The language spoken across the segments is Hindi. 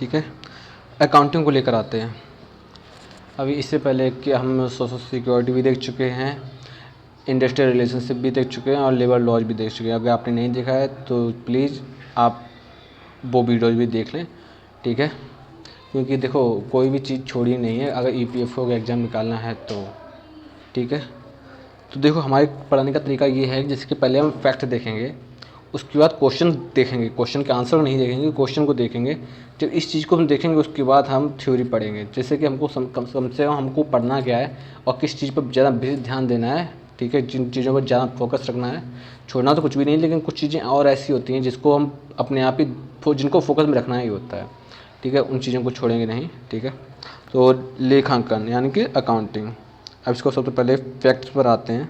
ठीक है। अकाउंटिंग को लेकर आते हैं। अभी इससे पहले कि हम सोशल सिक्योरिटी भी देख चुके हैं, इंडस्ट्रियल रिलेशनशिप भी देख चुके हैं और लेबर लॉज भी देख चुके हैं। अगर आपने नहीं देखा है तो प्लीज़ आप वो वीडियोज़ भी देख लें, ठीक है। क्योंकि देखो कोई भी चीज़ छोड़ी नहीं है अगर EPFO का एग्ज़ाम निकालना है तो, ठीक है। तो देखो हमारे पढ़ाने का तरीका ये है, जैसे कि पहले हम फैक्ट देखेंगे, उसके बाद क्वेश्चन देखेंगे, क्वेश्चन के आंसर नहीं देखेंगे, क्वेश्चन को देखेंगे। जब इस चीज़ को हम देखेंगे उसके बाद हम थ्योरी पढ़ेंगे, जैसे कि हमको कम से कम हमको पढ़ना क्या है और किस चीज़ पर ज़्यादा ध्यान देना है, ठीक है। जिन चीज़ों पर ज़्यादा फोकस रखना है, छोड़ना तो कुछ भी नहीं, लेकिन कुछ चीज़ें और ऐसी होती हैं जिसको हम अपने आप ही जिनको फोकस में रखना ही होता है, ठीक है। उन चीज़ों को छोड़ेंगे नहीं, ठीक है। तो लेखांकन यानी कि अकाउंटिंग। अब इसको सबसे पहले फैक्ट्स पर आते हैं।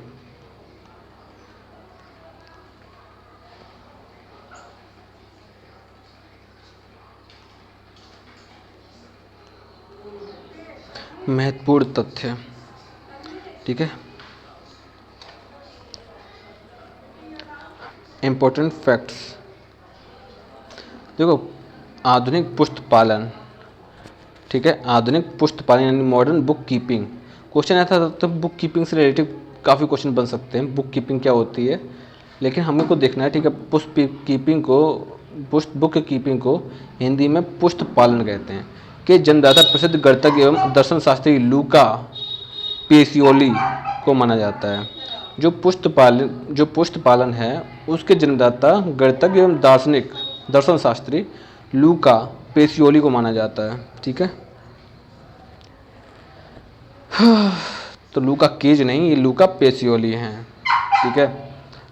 महत्वपूर्ण तथ्य, ठीक है। Important facts. देखो आधुनिक पुस्तपालन, ठीक है। आधुनिक पुस्तपालन यानी मॉडर्न बुक कीपिंग। क्वेश्चन आता था तो बुक कीपिंग से रिलेटेड काफ़ी क्वेश्चन बन सकते हैं, बुक कीपिंग क्या होती है, लेकिन हमें को देखना है, ठीक है। बुक कीपिंग को हिंदी में पुस्तपालन कहते हैं, के जन्मदाता प्रसिद्ध गणितज्ञ एवं दर्शन शास्त्री लूका पेसियोली को माना जाता है। जो पुस्तपालन है उसके जन्मदाता गणितज्ञ एवं दार्शनिक दर्शन शास्त्री लूका पेसियोली को माना जाता है, ठीक है। तो लूका केज नहीं, ये लूका पेसियोली हैं, ठीक है।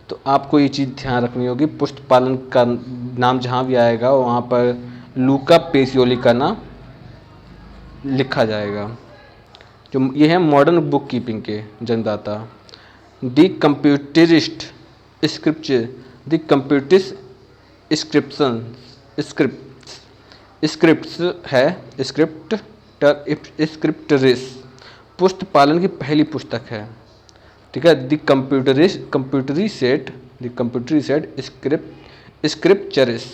तो आपको ये चीज़ ध्यान रखनी होगी, पुस्तपालन का नाम जहाँ भी आएगा वहाँ पर लूका पेसियोली का नाम लिखा जाएगा। जो ये है मॉडर्न बुक कीपिंग के जन्मदाता। दी कंप्यूटरिस्ट स्क्रिप्चर, दी कंप्यूटरिस्ट स्क्रिप्ट्स है स्क्रिप्टरिस पुस्तपालन की पहली पुस्तक है, ठीक है। दी कंप्यूटरी सेट स्क्रिप्चरिस,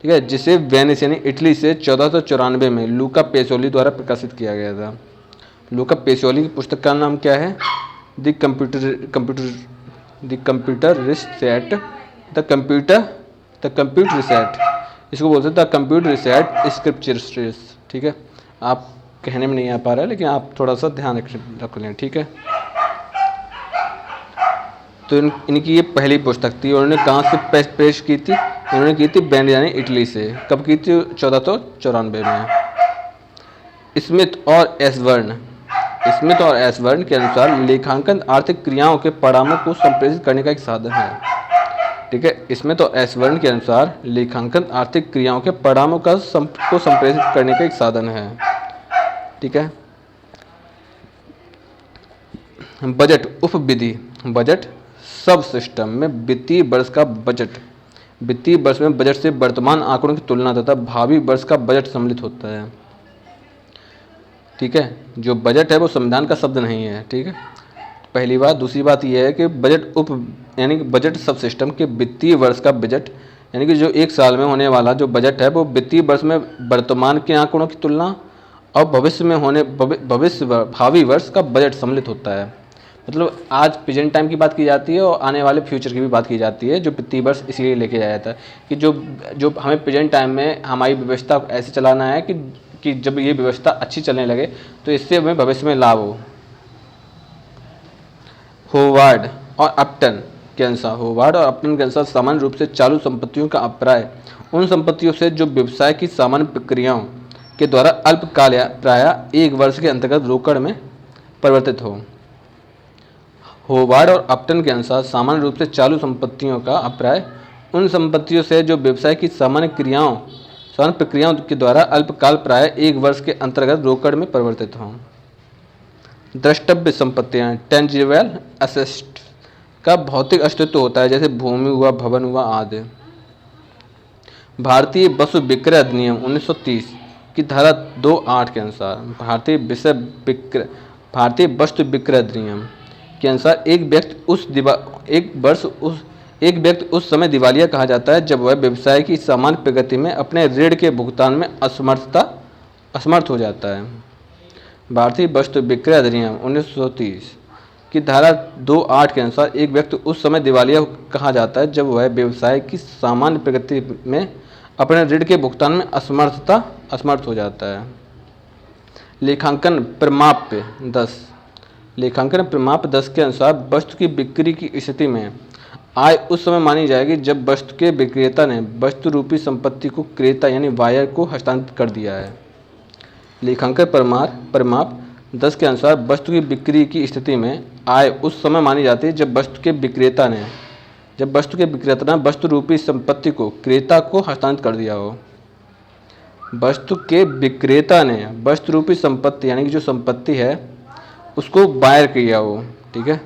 ठीक है, जिसे वेनिस यानी इटली से 1494 में लूका पेसियोली द्वारा प्रकाशित किया गया था। लूका पेसियोली की पुस्तक का नाम क्या है? द कंप्यूटर रिसेट, इसको बोलते हैं द कंप्यूटर रिसेट स्क्रिप्चरिस, ठीक है। आप कहने में नहीं आ पा रहा है, लेकिन आप थोड़ा सा ध्यान रख लें, ठीक है। तो इनकी ये पहली पुस्तक थी। उन्होंने कहाँ से पेश की थी? उन्होंने की थी वेनिस यानी इटली से। कब की थी? 1494 में। स्मिथ और एसवर्न के अनुसार लेखांकन आर्थिक क्रियाओं के परिणामों को संप्रेषित करने का एक साधन है, ठीक है। स्मिथ और एसवर्न के अनुसार लेखांकन आर्थिक क्रियाओं के परिणामों को संप्रेषित करने का एक साधन है, ठीक है। बजट उपविधि, बजट सब सिस्टम में वित्तीय वर्ष में बजट से वर्तमान आंकड़ों की तुलना तथा भावी वर्ष का बजट सम्मिलित होता है, ठीक है। जो बजट है वो संविधान का शब्द नहीं है, ठीक है, पहली बात। दूसरी बात यह है कि बजट सब सिस्टम के वित्तीय वर्ष का बजट यानी कि जो एक साल में होने वाला जो बजट है वो वित्तीय वर्ष में वर्तमान के आंकड़ों की तुलना और भावी वर्ष का बजट सम्मिलित होता है। मतलब आज प्रेजेंट टाइम की बात की जाती है और आने वाले फ्यूचर की भी बात की जाती है, जो वित्तीय वर्ष इसीलिए लेके जाया जाता है कि जो हमें प्रेजेंट टाइम में हमारी व्यवस्था ऐसे चलाना है कि जब ये व्यवस्था अच्छी चलने लगे तो इससे हमें भविष्य में लाभ हो। होवार्ड और अपटन के अनुसार सामान्य रूप से चालू संपत्तियों का अप्राय उन संपत्तियों से जो व्यवसाय की सामान्य प्रक्रियाओं के द्वारा अल्पकाल या प्रायः एक वर्ष के अंतर्गत रोकड़ में परिवर्तित हो। होवार्ड और अपटन के अनुसार सामान्य रूप से चालू संपत्तियों का अप्राय उन संपत्तियों से जो व्यवसाय की सामान्य प्रक्रियाओं के द्वारा अल्पकाल प्रायः एक वर्ष के अंतर्गत रोकड़ में परिवर्तित हों। द्रष्टव्य संपत्तियां, टेंजिबल एसेट्स का भौतिक अस्तित्व होता है, जैसे भूमि हुआ, भवन हुआ आदि। भारतीय वस्तु विक्रय अधिनियम 1930 की धारा 2(8) के अनुसार भारतीय वस्तु विक्रय अधिनियम के अनुसार एक एक व्यक्ति उस समय दिवालिया कहा जाता है जब वह व्यवसाय की सामान्य प्रगति में अपने ऋण के भुगतान में असमर्थ हो जाता है। भारतीय वस्तु विक्रय अधिनियम 1930 की धारा 2(8) के अनुसार एक व्यक्ति उस समय दिवालिया कहा जाता है जब वह व्यवसाय की सामान्य प्रगति में अपने ऋण के भुगतान में असमर्थ हो जाता है। लेखांकन प्रमाप्य 10 लेखांकन प्रमाप्य 10 के अनुसार वस्तु की बिक्री की स्थिति में आय उस समय मानी जाएगी जब वस्तु के विक्रेता ने वस्तु रूपी संपत्ति को क्रेता यानी बायर को हस्तांतरित कर दिया है। लेखांकन प्रमाप 10 के अनुसार वस्तु की बिक्री की स्थिति में आय उस समय मानी जाती है जब वस्तु के विक्रेता ने वस्तु रूपी संपत्ति को क्रेता को हस्तांतरित कर दिया हो। वस्तु के विक्रेता ने वस्तु रूपी संपत्ति यानी कि जो संपत्ति है उसको बायर किया हो। ठीक है,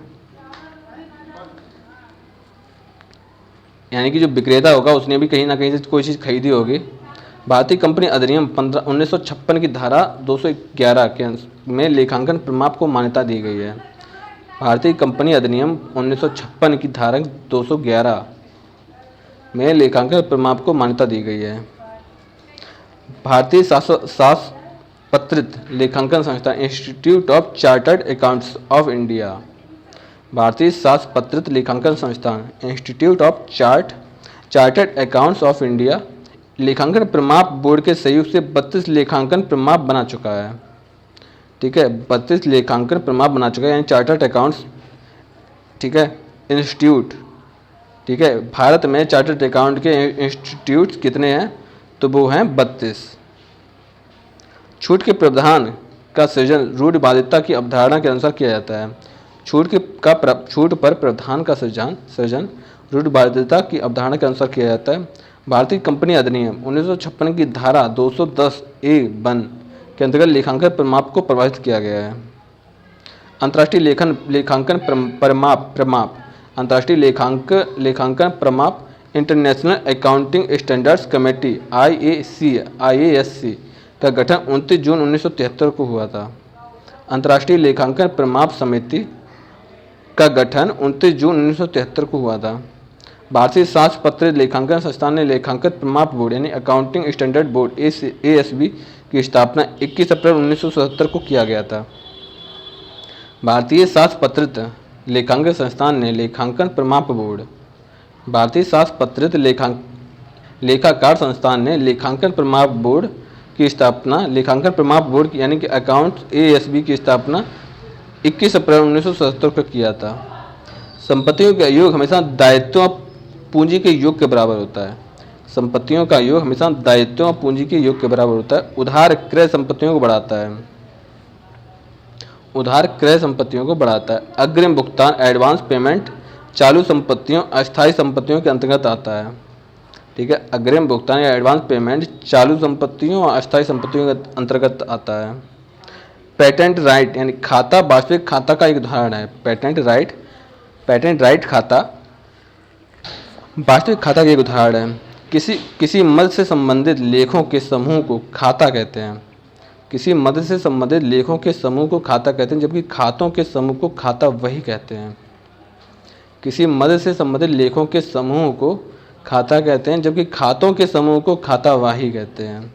यानी कि जो विक्रेता होगा उसने भी कहीं ना कहीं से कोई चीज़ खरीदी होगी। भारतीय कंपनी अधिनियम 1956 की धारा 211 के में लेखांकन प्रमाप को मान्यता दी गई है। भारतीय कंपनी अधिनियम 1956 की धारा 211 में लेखांकन प्रमाप को मान्यता दी गई है। भारतीय शासपत्रित लेखांकन संस्था institute of chartered accounts of India भारतीय शासपत्रित लेखांकन संस्थान institute of chartered accounts of India लेखांकन प्रमाप बोर्ड के सहयोग से 32 लेखांकन प्रमाप बना चुका है। ठीक है, 32 लेखांकन प्रमाप बना चुका है यानी चार्टर्ड अकाउंट्स। ठीक है, इंस्टीट्यूट। ठीक है, भारत में चार्टर्ड अकाउंट के इंस्टीट्यूट कितने हैं? तो वो हैं 32। छूट के प्रावधान का सृजन रूढ़िवादिता की अवधारणा के अनुसार किया जाता है। छूट पर प्रावधान का सृजन रूढ़िवादिता की अवधारणा के अनुसार किया जाता है। भारतीय कंपनी अधिनियम 1956 की धारा 210(a)(1) के अंतर्गत लेखांकन प्रमाप को प्रभावित किया गया है। अंतर्राष्ट्रीय लेखांकन प्रमाप अंतर्राष्ट्रीय लेखांकन प्रमाप international accounting standards committee IASC का गठन 29 जून 1973 को हुआ था। अंतर्राष्ट्रीय लेखांकन प्रमाप समिति का गठन 29 जून 1973 को हुआ था। भारतीय शासपत्रित लेखांकन संस्थान ने लेखांकन प्रमाप बोर्ड यानी अकाउंटिंग स्टैंडर्ड बोर्ड ASB की स्थापना 21 अप्रैल 1977 को किया गया था। भारतीय शासपत्रित लेखांकन संस्थान ने लेखांकन प्रमाप बोर्ड भारतीय शासपत्रित लेखाकार संस्थान ने लेखांकन प्रमाप बोर्ड की स्थापना लेखांकन प्रमाप बोर्ड यानी कि अकाउंट्स ASB की स्थापना 21 अप्रैल 1977 को किया था। संपत्तियों का योग हमेशा दायित्वों पूंजी के योग के बराबर होता है। संपत्तियों का योग हमेशा दायित्वों और पूंजी के योग के बराबर होता है। उधार क्रय संपत्तियों को बढ़ाता है। अग्रिम भुगतान एडवांस पेमेंट चालू संपत्तियों अस्थायी संपत्तियों के अंतर्गत आता है। ठीक है, अग्रिम भुगतान या एडवांस पेमेंट चालू संपत्तियों और अस्थायी संपत्तियों के अंतर्गत आता है। पेटेंट राइट यानी खाता वास्तविक खाता का एक उदाहरण है। पेटेंट राइट खाता वास्तविक खाता का एक उदाहरण है। किसी मद से संबंधित लेखों के समूह को खाता कहते हैं। किसी मद से संबंधित लेखों के समूह को खाता कहते हैं, जबकि खातों के समूह को खाता वही कहते हैं। किसी मद से संबंधित लेखों के समूह को खाता कहते हैं, जबकि खातों के समूह को खाता वाही कहते हैं।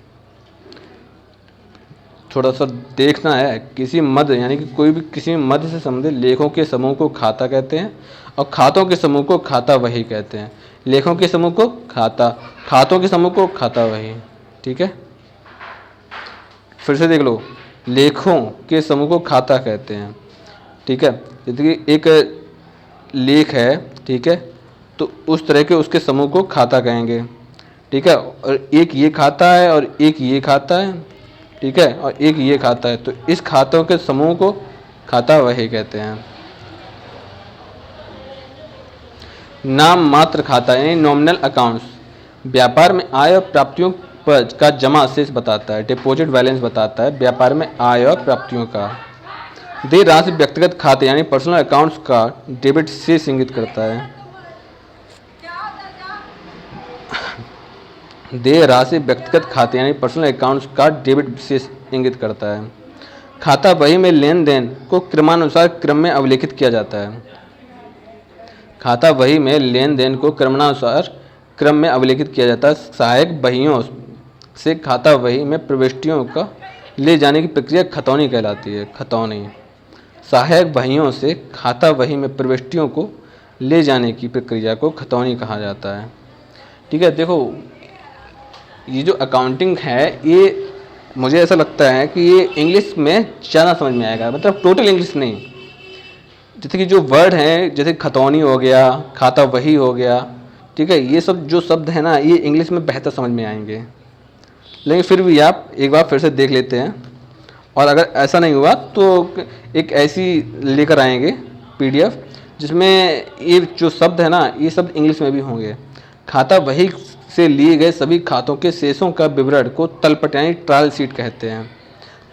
थोड़ा सा देखना है, किसी मद यानी कि कोई भी किसी मद से संबंधित लेखों के समूह को खाता कहते हैं और खातों के समूह को खाता वही कहते हैं। लेखों के समूह को खाता, खातों के समूह को खाता वही। ठीक है, फिर से देख लो, लेखों के समूह को खाता कहते हैं। ठीक है, जैसे कि एक लेख है, ठीक है, तो उस तरह के उसके समूह को खाता कहेंगे। ठीक है, और एक ये खाता है और एक ये खाता है। ठीक है, और एक ये खाता है, तो इस खातों के समूह को खाता वही कहते हैं। नाम मात्र खाता यानी नॉमिनल अकाउंट्स व्यापार में आय और प्राप्तियों पर का जमा शेष बताता है। डिपॉजिट बैलेंस बताता है व्यापार में आय और प्राप्तियों का। देय राशि व्यक्तिगत खाते यानी पर्सनल अकाउंट्स का डेबिट शेष इंगित करता है। देय राशि व्यक्तिगत खाते यानी पर्सनल अकाउंट्स का डेबिट शेष इंगित करता है। खाता बही में लेन देन को क्रमानुसार क्रम में अवलेखित किया जाता है। खाता बही में लेन देन को क्रमानुसार क्रम में अभिलेखित किया जाता है। सहायक बहियों से खाता बही में प्रविष्टियों का ले जाने की प्रक्रिया खतौनी कहलाती है। खतौनी। सहायक बहियों से खाता बही में प्रविष्टियों को ले जाने की प्रक्रिया को खतौनी कहा जाता है। ठीक है, देखो ये जो अकाउंटिंग है ये मुझे ऐसा लगता है कि ये इंग्लिश में ज़्यादा समझ में आएगा, मतलब टोटल इंग्लिश नहीं। जैसे कि जो वर्ड हैं, जैसे खतौनी हो गया, खाता बही हो गया, ठीक है, ये सब जो शब्द है ना, ये इंग्लिश में बेहतर समझ में आएंगे। लेकिन फिर भी आप एक बार फिर से देख लेते हैं, और अगर ऐसा नहीं हुआ तो एक ऐसी लेकर आएंगे PDF जिसमें ये जो शब्द है ना, ये शब्द इंग्लिश में भी होंगे। खाता बही से लिए गए सभी खातों के शेषों का विवरण को तलपट यानी ट्रायल शीट कहते हैं।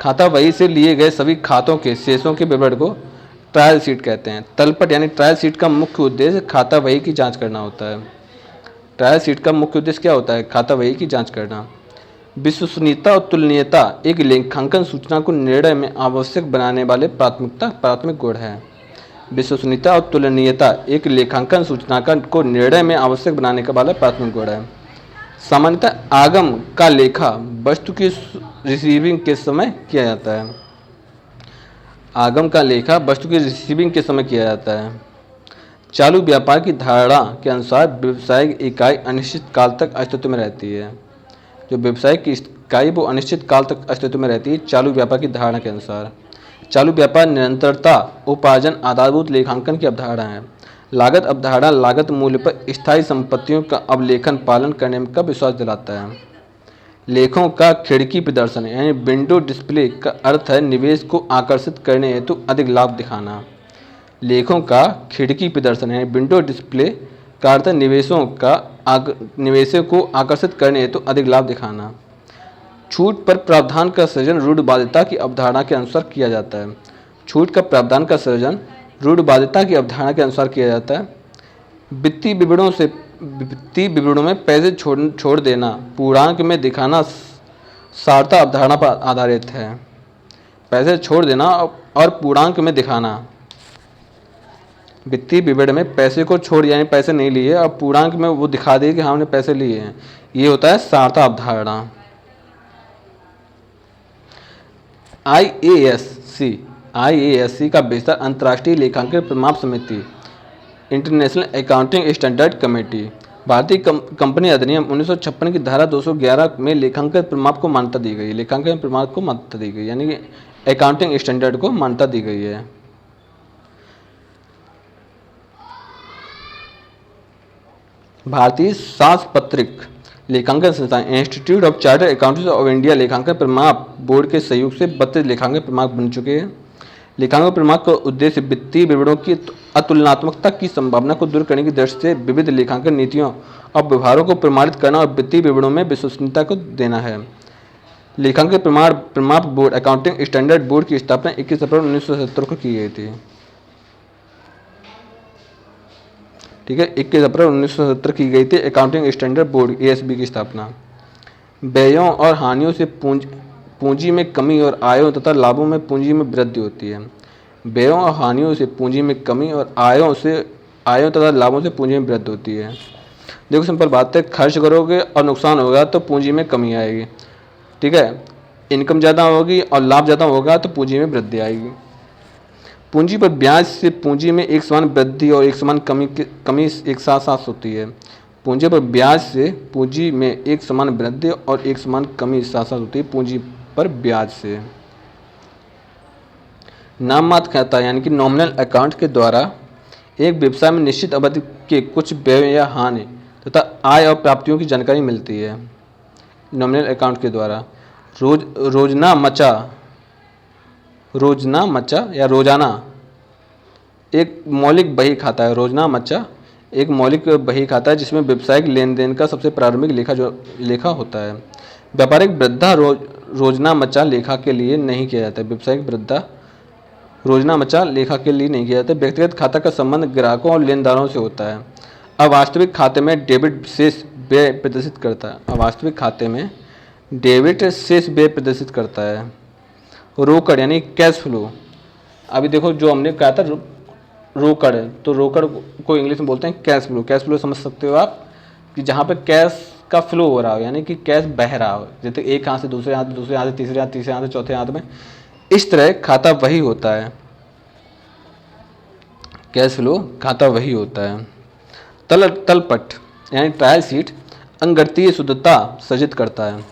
खाता बही से लिए गए सभी खातों के शेषों के विवरण को ट्रायल शीट कहते हैं। तलपट यानी ट्रायल शीट का मुख्य उद्देश्य खाता बही की जांच करना होता है। ट्रायल शीट का मुख्य उद्देश्य क्या होता है? खाता बही की जांच करना। विश्वसनीयता और तुलनीयता एक लेखांकन सूचना को निर्णय में आवश्यक बनाने वाले प्राथमिक गुण है। विश्वसनीयता और तुलनीयता एक लेखांकन सूचना को निर्णय में आवश्यक बनाने का वाला प्राथमिक गुण है। सामान्यतः आगम का लेखा वस्तु की रिसीविंग के समय किया जाता है। आगम का लेखा वस्तु की रिसीविंग के समय किया जाता है। चालू व्यापार की धारणा के अनुसार व्यवसायिक इकाई अनिश्चित काल तक अस्तित्व में रहती है। जो व्यवसाय की इकाई वो अनिश्चित काल तक अस्तित्व में रहती है चालू व्यापार की धारणा के अनुसार। चालू व्यापार निरंतरता उपार्जन आधारभूत लेखांकन की अवधारणा है। लागत अवधारणा लागत मूल्य पर स्थायी संपत्तियों का अवलेखन पालन करने का विश्वास दिलाता है। लेखों का खिड़की प्रदर्शन यानी विंडो डिस्प्ले का अर्थ है निवेश को आकर्षित करने हेतु अधिक लाभ दिखाना। लेखों का खिड़की प्रदर्शन यानी विंडो डिस्प्ले का अर्थ है निवेशों को आकर्षित करने हेतु अधिक लाभ दिखाना। छूट पर प्रावधान का सृजन रूढ़िवादिता की अवधारणा के अनुसार किया जाता है। छूट का प्रावधान का सृजन रूढ़िवादिता की अवधारणा के अनुसार किया जाता है। वित्तीय विवरणों में पैसे छोड़ देना पूर्णांक में दिखाना सारता अवधारणा पर आधारित है। पैसे छोड़ देना और पूर्णांक में दिखाना। वित्तीय विवरण में पैसे को छोड़ यानी पैसे नहीं लिए और पूर्णांक में वो दिखा दे कि हाँ हमने पैसे लिए हैं, ये होता है सारता अवधारणा। IASC का विस्तार अंतर्राष्ट्रीय लेखांकन प्रमाप समिति इंटरनेशनल अकाउंटिंग स्टैंडर्ड कमेटी। भारतीय कंपनी अधिनियम 1956 की धारा 211 में लेखांकन प्रमाप को मान्यता दी गई। लेखांकन प्रमाप को मान्यता दी गई यानी कि अकाउंटिंग स्टैंडर्ड को मान्यता दी गई है। भारतीय सांस्कृतिक लेखांकन संस्थान institute of chartered accountants of India लेखांकन प्रमाप बोर्ड के सहयोग से 32 लेखांकन प्रमाप बन चुके हैं। लेखांकन प्रमाप का उद्देश्य वित्तीय विवरणों की अतुलनात्मकता की संभावना को दूर करने की दृष्टि से विविध लेखांकन नीतियों और व्यवहारों को प्रमाणित करना और वित्तीय विवरणों में विश्वसनीयता को देना है। लेखांकन प्रमाप बोर्ड अकाउंटिंग स्टैंडर्ड बोर्ड की स्थापना 21 अप्रैल 1970 को की गई थी। ठीक है, 21 अप्रैल 1970 की गई थी अकाउंटिंग स्टैंडर्ड बोर्ड ASB की स्थापना। व्ययों और हानियों से पूंजी में कमी और आयों तथा लाभों में पूंजी में वृद्धि होती है। व्ययों और हानियों से पूंजी में कमी और आयों तथा लाभों से पूंजी में वृद्धि होती है। देखो सिंपल बात है, खर्च करोगे और नुकसान होगा तो पूंजी में कमी आएगी। ठीक है, इनकम ज़्यादा होगी और लाभ ज़्यादा होगा तो पूंजी में वृद्धि आएगी। पूंजी पर ब्याज से पूंजी में एक समान वृद्धि और एक समान कमी एक साथ साथ होती है। पूंजी पर ब्याज से पूंजी में एक समान वृद्धि और एक समान कमी साथ साथ होती है पूंजी पर ब्याज से। नाम मात्र खाता यानी कि नॉमिनल अकाउंट के द्वारा एक व्यवसाय में निश्चित अवधि के कुछ व्यय या हानि तथा आय और प्राप्तियों की जानकारी मिलती है। नॉमिनल अकाउंट के द्वारा रोजना मचा या रोजाना एक मौलिक बही खाता है। रोजना मचा एक मौलिक बही खाता है जिसमें व्यावसायिक लेन देन का सबसे प्रारंभिक लेखा होता है। व्यापारिक वृद्धा रोजना मचा लेखा के लिए नहीं किया जाता है। व्यावसायिक वृद्धा रोजना मचा लेखा के लिए नहीं किया जाता है। व्यक्तिगत खाता का संबंध ग्राहकों और लेनदारों से होता है। अवास्तविक खाते में डेबिट शेष व्यय प्रदर्शित करता है। अवास्तविक खाते में डेबिट शेष व्यय प्रदर्शित करता है। रोकड़ यानी कैश फ्लो, अभी देखो जो हमने कहा था रोकड़ है, तो रोकड़ को इंग्लिश में बोलते हैं कैश फ्लो। कैश फ्लो समझ सकते हो आप कि जहाँ पे कैश का फ्लो हो रहा हो, यानी कि कैश बह रहा हो, जैसे एक हाथ से दूसरे हाथ, दूसरे हाथ से तीसरे हाथ, तीसरे हाथ से चौथे हाथ में, इस तरह खाता वही होता है। कैश फ्लो खाता वही होता है। तलपट यानी ट्रायल शीट अंगगणितीय शुद्धता सृजित करता है।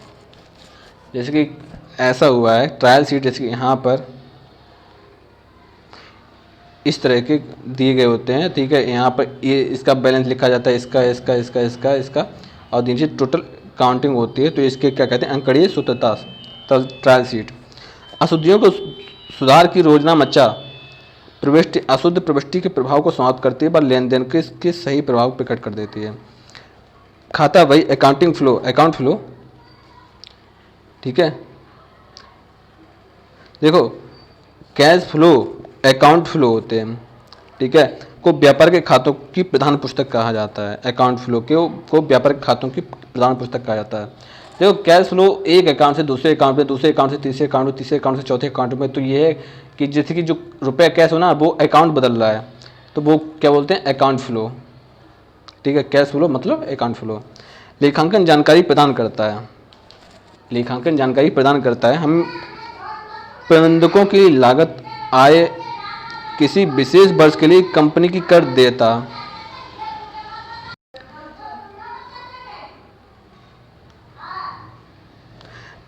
जैसे कि ऐसा हुआ है ट्रायल शीट, जैसे कि यहाँ पर इस तरह के दिए गए होते हैं, ठीक है। यहाँ पर ये इसका बैलेंस लिखा जाता है, इसका इसका इसका इसका इसका, और नीचे टोटल काउंटिंग होती है, तो इसके क्या कहते हैं, अंकगणितीय शुद्धता ट्रायल शीट। अशुद्धियों को सुधार की रोजना मच्चा प्रविष्टि अशुद्ध प्रविष्टि के प्रभाव को समाप्त करती है, पर लेन देन के सही प्रभाव प्रकट कर देती है। खाता वही अकाउंटिंग फ्लो, अकाउंट फ्लो, ठीक है। देखो कैश फ्लो अकाउंट फ्लो होते हैं, ठीक है, को व्यापार के खातों की प्रधान पुस्तक कहा जाता है। अकाउंट फ्लो को व्यापार के खातों की प्रधान पुस्तक कहा जाता है। देखो कैश फ्लो एक अकाउंट से दूसरे अकाउंट में, दूसरे अकाउंट से तीसरे अकाउंट में, तीसरे अकाउंट से चौथे अकाउंट में, तो ये है कि जैसे कि जो रुपया कैश हो ना, वो अकाउंट बदल रहा है, तो वो क्या बोलते हैं, अकाउंट फ्लो, ठीक है। कैश फ्लो मतलब अकाउंट फ्लो। लेखांकन जानकारी प्रदान करता है, लेखांकन जानकारी प्रदान करता है। हम प्रबंधकों की लागत, आय, किसी विशेष वर्ष के लिए कंपनी की कर देयता,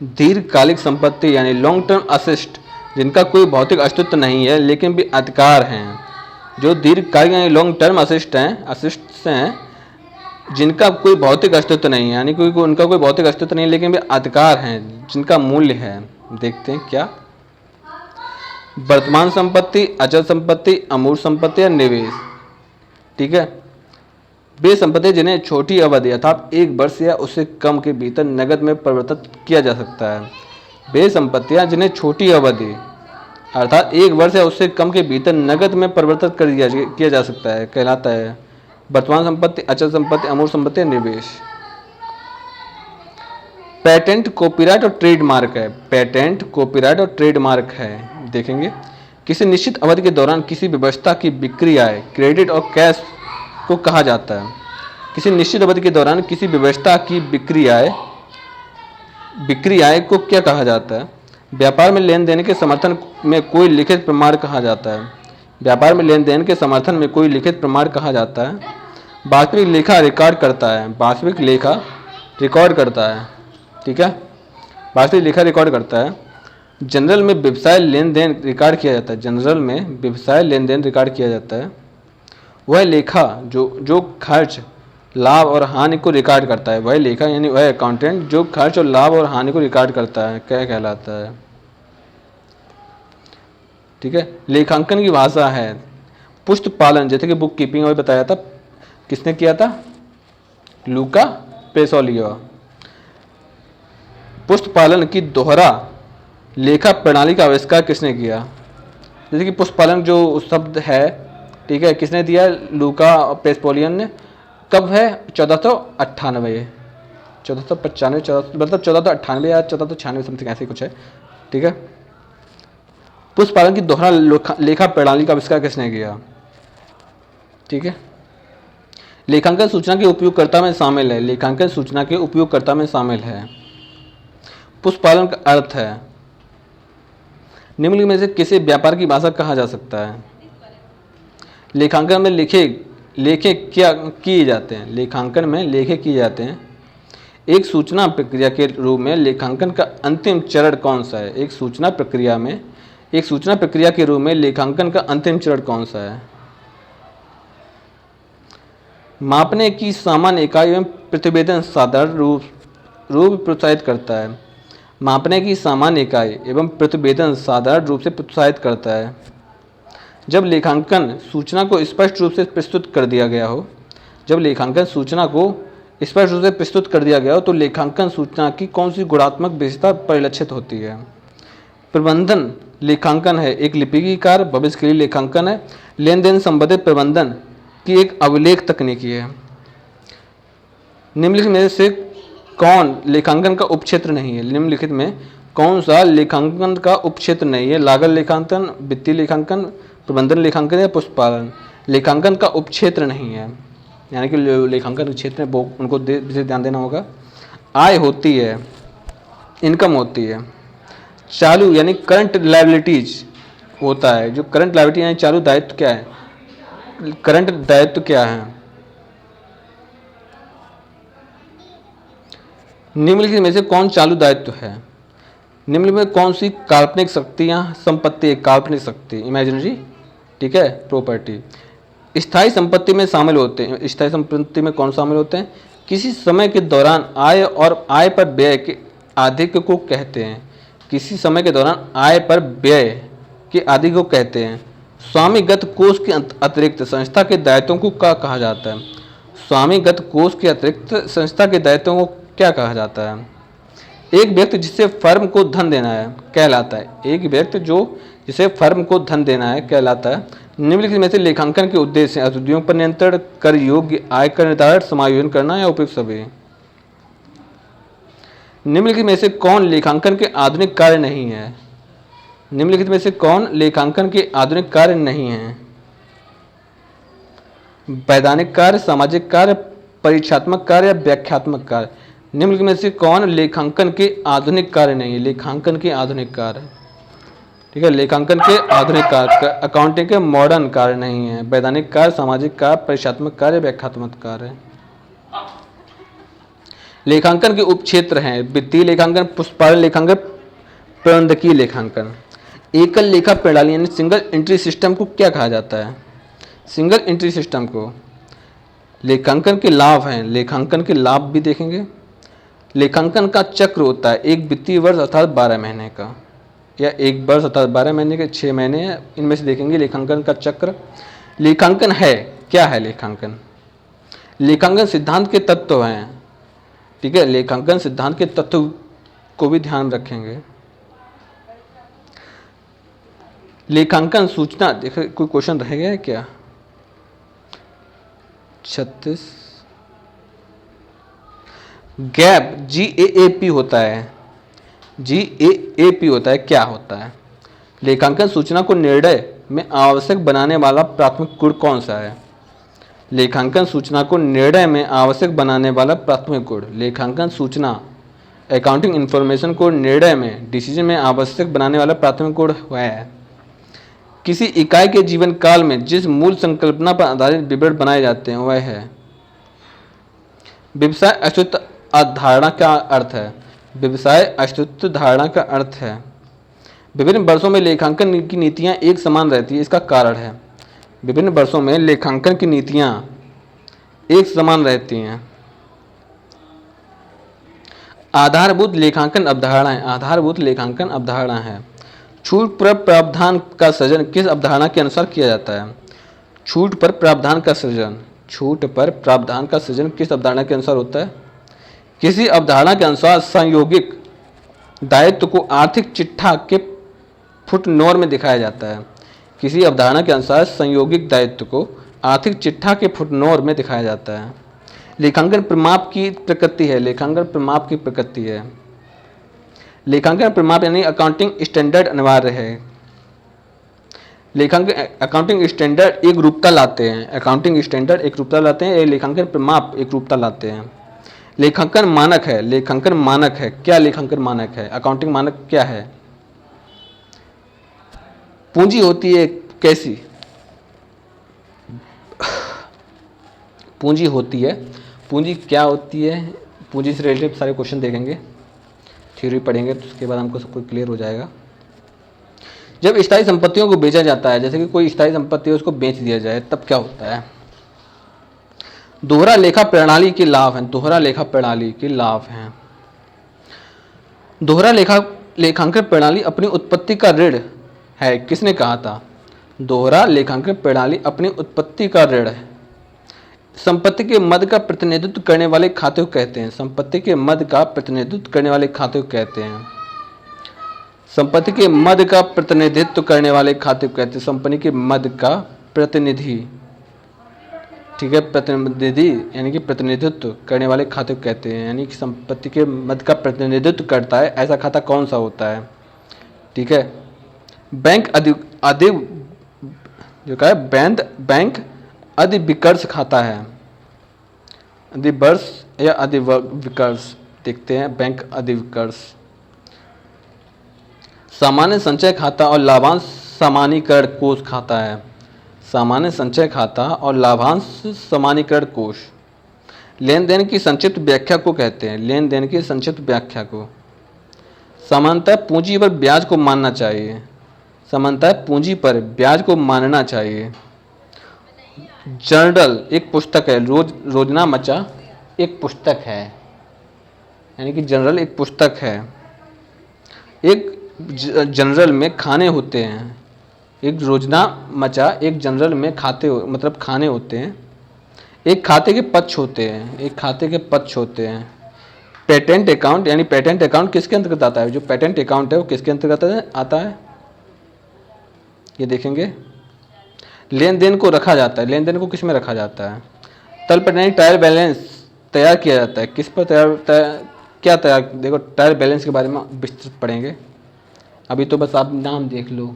दीर्घकालिक संपत्ति यानी लॉन्ग टर्म असेस्ट जिनका कोई भौतिक अस्तित्व नहीं है लेकिन भी अधिकार हैं। जो दीर्घकालिक यानी लॉन्ग टर्म असिस्ट्स हैं जिनका कोई भौतिक अस्तित्व नहीं है, यानी उनका कोई भौतिक अस्तित्व नहीं लेकिन भी अधिकार हैं, जिनका मूल्य है। देखते हैं क्या, वर्तमान संपत्ति, अचल संपत्ति, अमूर्त संपत्ति या निवेश, ठीक है। वे संपत्ति जिन्हें छोटी अवधि अर्थात एक वर्ष या उससे कम के भीतर नकद में परिवर्तित किया जा सकता है। वे संपत्तियां जिन्हें छोटी अवधि अर्थात एक वर्ष या उससे कम के भीतर नकद में परिवर्तित किया जा सकता है कहलाता है वर्तमान संपत्ति, अचल संपत्ति, अमूर्त संपत्ति या निवेश। पेटेंट, कॉपीराइट और ट्रेडमार्क है। पेटेंट, कॉपीराइट और ट्रेडमार्क है, देखेंगे। किसी निश्चित अवधि के दौरान किसी व्यवस्था की बिक्री आय, क्रेडिट और कैश को कहा जाता है। किसी निश्चित अवधि के दौरान किसी व्यवस्था की बिक्री आय को क्या कहा जाता है? व्यापार में लेन देन के समर्थन में कोई लिखित प्रमाण कहा जाता है। व्यापार में लेन देन के समर्थन में कोई लिखित प्रमाण कहा जाता है। वास्तविक लेखा रिकॉर्ड करता है, वास्तविक लेखा रिकॉर्ड करता है, ठीक है, वास्तविक लेखा रिकॉर्ड करता है। जनरल में व्यवसाय लेन देन रिकॉर्ड किया जाता है, जनरल में व्यवसाय लेन देन रिकॉर्ड किया जाता है। वह लेखा जो खर्च, लाभ और हानि को रिकॉर्ड करता है, वह लेखा यानी वह अकाउंटेंट जो खर्च और लाभ और हानि को रिकॉर्ड करता है, क्या कहलाता है, ठीक है। लेखांकन की भाषा है पुस्त पालन, जैसे कि बुक कीपिंग में बताया था, किसने किया था, लूका पेसोलियो। पुस्त पालन की दोहरा लेखा प्रणाली का आविष्कार किसने किया? जैसे कि पुस्त पालन जो शब्द है, ठीक है, किसने दिया, लूका पेसपोलियन ने। कब है, 1498, 1495, मतलब 1498 या 1496 समथिंग ऐसे कुछ है, ठीक है। पुस्त पालन की दोहरा लेखा प्रणाली का आविष्कार किसने किया, ठीक है। लेखांकन सूचना के उपयोगकर्ता में शामिल है, लेखांकन सूचना के उपयोगकर्ता में शामिल है। पुस्त पालन का अर्थ है, निम्नलिखित में से किसे व्यापार की भाषा कहा जा सकता है? लेखांकन में लेखे क्या किए जाते हैं, लेखांकन में लेखे किए जाते हैं। एक सूचना प्रक्रिया के रूप में लेखांकन का अंतिम चरण कौन सा है? एक सूचना प्रक्रिया के रूप में लेखांकन का अंतिम चरण कौन सा है? मापने की सामान्य इकाई एवं प्रतिवेदन साधारण रूप प्रोत्साहित करता है। मापने की सामान्य इकाई एवं प्रतिवेदन साधारण रूप से प्रोत्साहित करता है। जब लेखांकन सूचना को स्पष्ट रूप से प्रस्तुत कर दिया गया हो, जब लेखांकन सूचना को स्पष्ट रूप से प्रस्तुत कर दिया गया हो तो लेखांकन सूचना की कौन सी गुणात्मक विशेषता परिलक्षित होती है? प्रबंधन लेखांकन है एक लिपिकी कार्य, भविष्य के लिए लेखांकन है लेन देन संबंधित प्रबंधन की एक अभिलेख तकनीकी है। निम्नलिखित में से कौन लेखांकन का उपक्षेत्र नहीं है? निम्नलिखित में कौन सा लेखांकन का उपक्षेत्र नहीं है? लागत लेखांकन, वित्तीय लेखांकन, प्रबंधन लेखांकन या पुष्पालन। लेखांकन का उपक्षेत्र नहीं है, यानी कि लेखांकन क्षेत्र में वो उनको विशेष ध्यान देना होगा। आय होती है, इनकम होती है। चालू यानी करंट लायबिलिटीज होता है, जो करंट लायबिलिटी यानी चालू दायित्व क्या है, करंट दायित्व क्या है। निम्नलिखित में से कौन चालू दायित्व है। निम्नलिखित में कौन सी काल्पनिक शक्तियां संपत्ति, काल्पनिक शक्ति इमेजिनरी, ठीक है, प्रॉपर्टी स्थायी संपत्ति में शामिल होते हैं। स्थायी संपत्ति में कौन शामिल होते हैं, किसी समय के दौरान आय और आय पर व्यय के अधिक को कहते हैं। किसी समय के दौरान आय पर व्यय के अधिक को कहते हैं। स्वामीगत कोष के अतिरिक्त संस्था के दायित्वों को क्या कहा जाता है। स्वामीगत कोष के अतिरिक्त संस्था के दायित्वों को क्या कहा जाता है। एक व्यक्ति जिसे फर्म को धन देना है कहलाता है। एक व्यक्ति जो जिसे फर्म को धन देना है कहलाता है। निम्नलिखित में से लेखांकन के उद्देश्य अतिथियों पर नियंत्रण, कर योग्य आय का निर्धारण, समायोजन करना या उपयुक्त सभी। निम्नलिखित में से कौन लेखांकन के आधुनिक कार्य नहीं है। निम्नलिखित में से कौन लेखांकन के आधुनिक कार्य नहीं है। वैधानिक कार्य, सामाजिक कार्य, परीक्षात्मक कार्य या व्याख्यात्मक कार्य। निम्नलिखित में से कौन लेखांकन के आधुनिक कार्य नहीं है। लेखांकन के आधुनिक कार्य, ठीक है, लेखांकन के आधुनिक कार्य, अकाउंटिंग के मॉडर्न कार्य नहीं है। वैधानिक कार्य, सामाजिक कार्य, परीक्षात्मक कार्य, व्याख्यात्मक कार्य। लेखांकन के उपक्षेत्र हैं वित्तीय लेखांकन, पुष्पालन लेखांकन, प्रबंधकीय लेखांकन। एकल लेखा प्रणाली यानी सिंगल एंट्री सिस्टम को क्या कहा जाता है। सिंगल एंट्री सिस्टम को। लेखांकन के लाभ हैं, लेखांकन के लाभ भी देखेंगे। लेखांकन का चक्र होता है एक वित्तीय वर्ष अर्थात 12 महीने का, या एक वर्ष अर्थात 12 महीने के 6 महीने हैं, इनमें से देखेंगे लेखांकन का चक्र। लेखांकन है क्या है। लेखांकन, लेखांकन सिद्धांत के तत्व हैं, ठीक है, लेखांकन सिद्धांत के तत्व को भी ध्यान रखेंगे। लेखांकन सूचना, देखो कोई क्वेश्चन रह गया है क्या। 36 गैप GAAP होता है। GAAP होता है, क्या होता है। लेखांकन सूचना को निर्णय में आवश्यक बनाने वाला प्राथमिक गुण कौन सा है। लेखांकन सूचना को निर्णय में आवश्यक बनाने वाला प्राथमिक गुण। लेखांकन सूचना, अकाउंटिंग इंफॉर्मेशन को निर्णय में, डिसीजन में आवश्यक बनाने वाला प्राथमिक गुण वह है। किसी इकाई के जीवन काल में जिस मूल संकल्पना पर आधारित विवरण बनाए जाते हैं वह है। व्यवसाय अस्तित्व धारणा का अर्थ है। व्यवसाय अस्तित्व धारणा का अर्थ है विभिन्न वर्षों में लेखांकन की नीतियां एक समान रहती है। इसका कारण है विभिन्न वर्षों में लेखांकन की नीतियां एक समान रहती हैं। आधारभूत लेखांकन अवधारणाएं। आधारभूत लेखांकन अवधारणा है। छूट पर प्रावधान का सृजन किस अवधारणा के अनुसार किया जाता है। छूट पर प्रावधान का सृजन, छूट पर प्रावधान का सृजन किस अवधारणा के अनुसार होता है। किसी अवधारणा के अनुसार संयोगिक दायित्व को आर्थिक चिट्ठा के फुटनोट में दिखाया जाता है। किसी अवधारणा के अनुसार संयोगिक दायित्व को आर्थिक चिट्ठा के फुटनोट में दिखाया जाता है। लेखांकन प्रमाप की प्रकृति है। लेखांकन प्रमाप की प्रकृति है। लेखांकन प्रमाप यानी अकाउंटिंग स्टैंडर्ड अनिवार्य है। लेखांकन अकाउंटिंग स्टैंडर्ड एक रूपता लाते हैं। अकाउंटिंग स्टैंडर्ड एक रूपता लाते हैं। लेखांकन प्रमाप एक रूपता लाते हैं। लेखांकन मानक है। लेखांकन मानक है। क्या लेखांकन मानक है। अकाउंटिंग मानक क्या है। पूंजी होती है कैसी। पूंजी होती है, पूंजी क्या होती है। पूंजी से रिलेटेड सारे क्वेश्चन देखेंगे, थ्योरी पढ़ेंगे तो उसके बाद हमको सब कुछ क्लियर हो जाएगा। जब स्थायी संपत्तियों को बेचा जाता है, जैसे कि कोई स्थायी संपत्ति है उसको बेच दिया जाए, तब क्या होता है। दोहरा लेखा प्रणाली के लाभ हैं। दोहरा लेखा प्रणाली के लाभ हैं। दोहरा लेखांकन प्रणाली अपनी उत्पत्ति का ऋण है। किसने कहा था। दोहरा लेखांकन प्रणाली अपनी उत्पत्ति का ऋण है। संपत्ति के मद का प्रतिनिधित्व करने वाले खाते को कहते हैं। संपत्ति के मद का प्रतिनिधित्व करने वाले खाते को कहते हैं। संपत्ति के मद का प्रतिनिधित्व करने वाले खाते को कहते हैं। संपत्ति के मद का प्रतिनिधि, ठीक है, प्रतिनिधि यानी कि प्रतिनिधित्व करने वाले खाते को कहते हैं। यानी कि संपत्ति के मद का प्रतिनिधित्व करता है ऐसा खाता कौन सा होता है, ठीक है। बैंक जो क्या है, बैंक अधिविकर्ष खाता है। अधिवर्ष या अधिविकर्ष, देखते हैं बैंक अधिविकर्ष। सामान्य संचय खाता और लाभांश सामान्यीकरण कोष खाता है। सामान्य संचय खाता और लाभांश सामान्यीकरण कोष। लेन देन की संक्षिप्त व्याख्या को कहते हैं, लेन देन की संक्षिप्त व्याख्या को। सामान्यतः पूंजी पर ब्याज को मानना चाहिए, सामान्यतः पूंजी पर ब्याज को मानना चाहिए। जर्नल एक पुस्तक है, रोजनामचा एक पुस्तक है, यानी कि जनरल एक पुस्तक है। एक जनरल में खाने होते हैं, एक रोजनामचा एक जनरल में मतलब खाने होते हैं। एक खाते के पक्ष होते हैं, एक खाते के पक्ष होते हैं। पेटेंट अकाउंट, यानी पेटेंट अकाउंट किसके अंतर्गत आता है? जो पेटेंट अकाउंट है वो किसके अंतर्गत आता है? ये देखेंगे। लेन देन को रखा जाता है, लेन देन को किस में रखा जाता है? तल पर यानी ट्रायल बैलेंस तैयार किया जाता है। किस पर क्या तैयार? देखो ट्रायल बैलेंस के बारे में विस्तृत पढ़ेंगे, अभी तो बस आप नाम देख लो।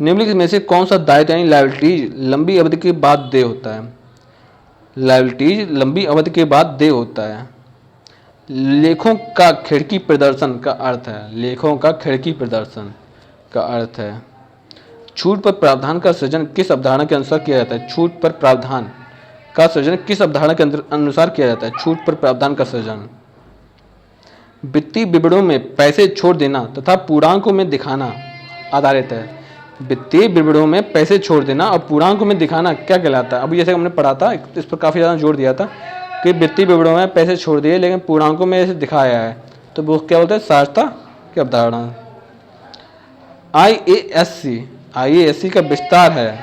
निम्नलिखित में से कौन सा दायित्व यानी लायबिलिटीज लंबी अवधि के बाद देय होता है? लायबिलिटीज लंबी अवधि के बाद देय होता है। लेखों का खिड़की प्रदर्शन का अर्थ है, लेखों का खिड़की प्रदर्शन का अर्थ है। छूट पर प्रावधान का सृजन किस अवधारणा के अनुसार किया जाता है? छूट पर प्रावधान का सृजन किस अवधारणा के अनुसार किया जाता है? छूट पर प्रावधान का सृजन। वित्तीय विवरणों में पैसे छोड़ देना तथा पूर्णांकों में दिखाना आधारित है। वित्तीय विवरणों में पैसे छोड़ देना और पूर्णांकों में दिखाना क्या कहलाता है? अभी जैसे हमने पढ़ा था, इस पर काफ़ी ज़्यादा जोर दिया था कि वित्तीय विवरणों में पैसे छोड़ दिए लेकिन पूर्णांकों में इसे दिखाया है, तो वो क्या बोलते हैं? सहजता की अवधारणा। IASC का विस्तार है।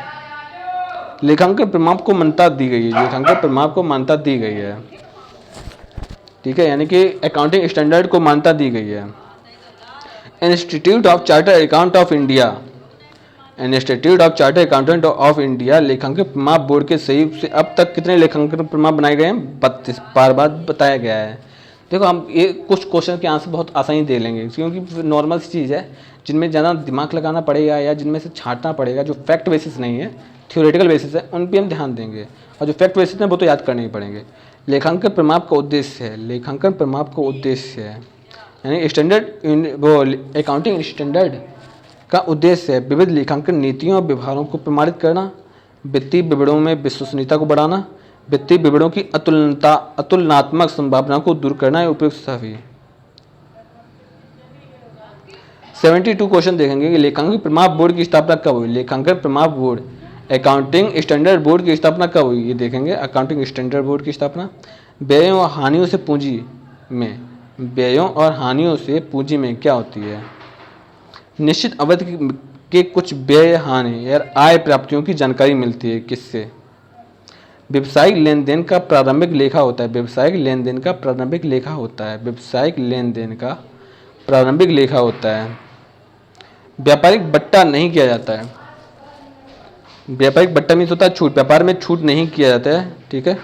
लेखांकन प्रमाप को मान्यता दी गई है, लेखांकन प्रमाप को मान्यता दी गई है, ठीक है, यानी कि अकाउंटिंग स्टैंडर्ड को मान्यता दी गई है। Institute of chartered account of India, institute of chartered accountant of India लेखांकन प्रमाप बोर्ड के सहयोग से अब तक कितने लेखांकन प्रमाप बनाए गए हैं? 32 बार बार बताया गया है। देखो हम ये कुछ क्वेश्चन के आंसर बहुत आसानी दे लेंगे, क्योंकि नॉर्मल सी चीज़ है जिनमें ज़्यादा दिमाग लगाना पड़ेगा या जिनमें से छांटना पड़ेगा, जो फैक्ट बेसिस नहीं है, थ्योरेटिकल बेसिस है, उन पर हम ध्यान देंगे, और जो फैक्ट बेसिस है वो तो याद करने ही पड़ेंगे। लेखांकन प्रमाप का उद्देश्य है, लेखांकन प्रमाप का उद्देश्य है, यानी स्टैंडर्ड वो अकाउंटिंग स्टैंडर्ड का उद्देश्य है विविध लेखांकन नीतियों और व्यवहारों को प्रमाणित करना, वित्तीय विवरणों में विश्वसनीयता को बढ़ाना, वित्तीय विवरणों की अतुलनात्मक संभावना को दूर करना है उपयुक्त सभी। 72 क्वेश्चन देखेंगे कि लेखांकन प्रमाप बोर्ड की स्थापना कब हुई? लेखांकन प्रमाप बोर्ड, अकाउंटिंग स्टैंडर्ड बोर्ड की स्थापना कब हुई? ये देखेंगे, अकाउंटिंग स्टैंडर्ड बोर्ड की स्थापना। व्ययों और हानियों से पूंजी में, व्ययों और हानियों से पूंजी में क्या होती है? निश्चित अवधि के कुछ व्यय हानि या आय प्राप्तियों की जानकारी मिलती है। किससे? व्यवसायिक लेन देन का प्रारंभिक लेखा होता है, व्यवसायिक लेन देन का प्रारंभिक लेखा होता है, व्यवसायिक लेन देन का प्रारंभिक लेखा होता है। व्यापारिक बट्टा नहीं किया जाता है, व्यापारिक बट्टा मीन्स होता है छूट, व्यापार में छूट नहीं किया जाता है, ठीक है।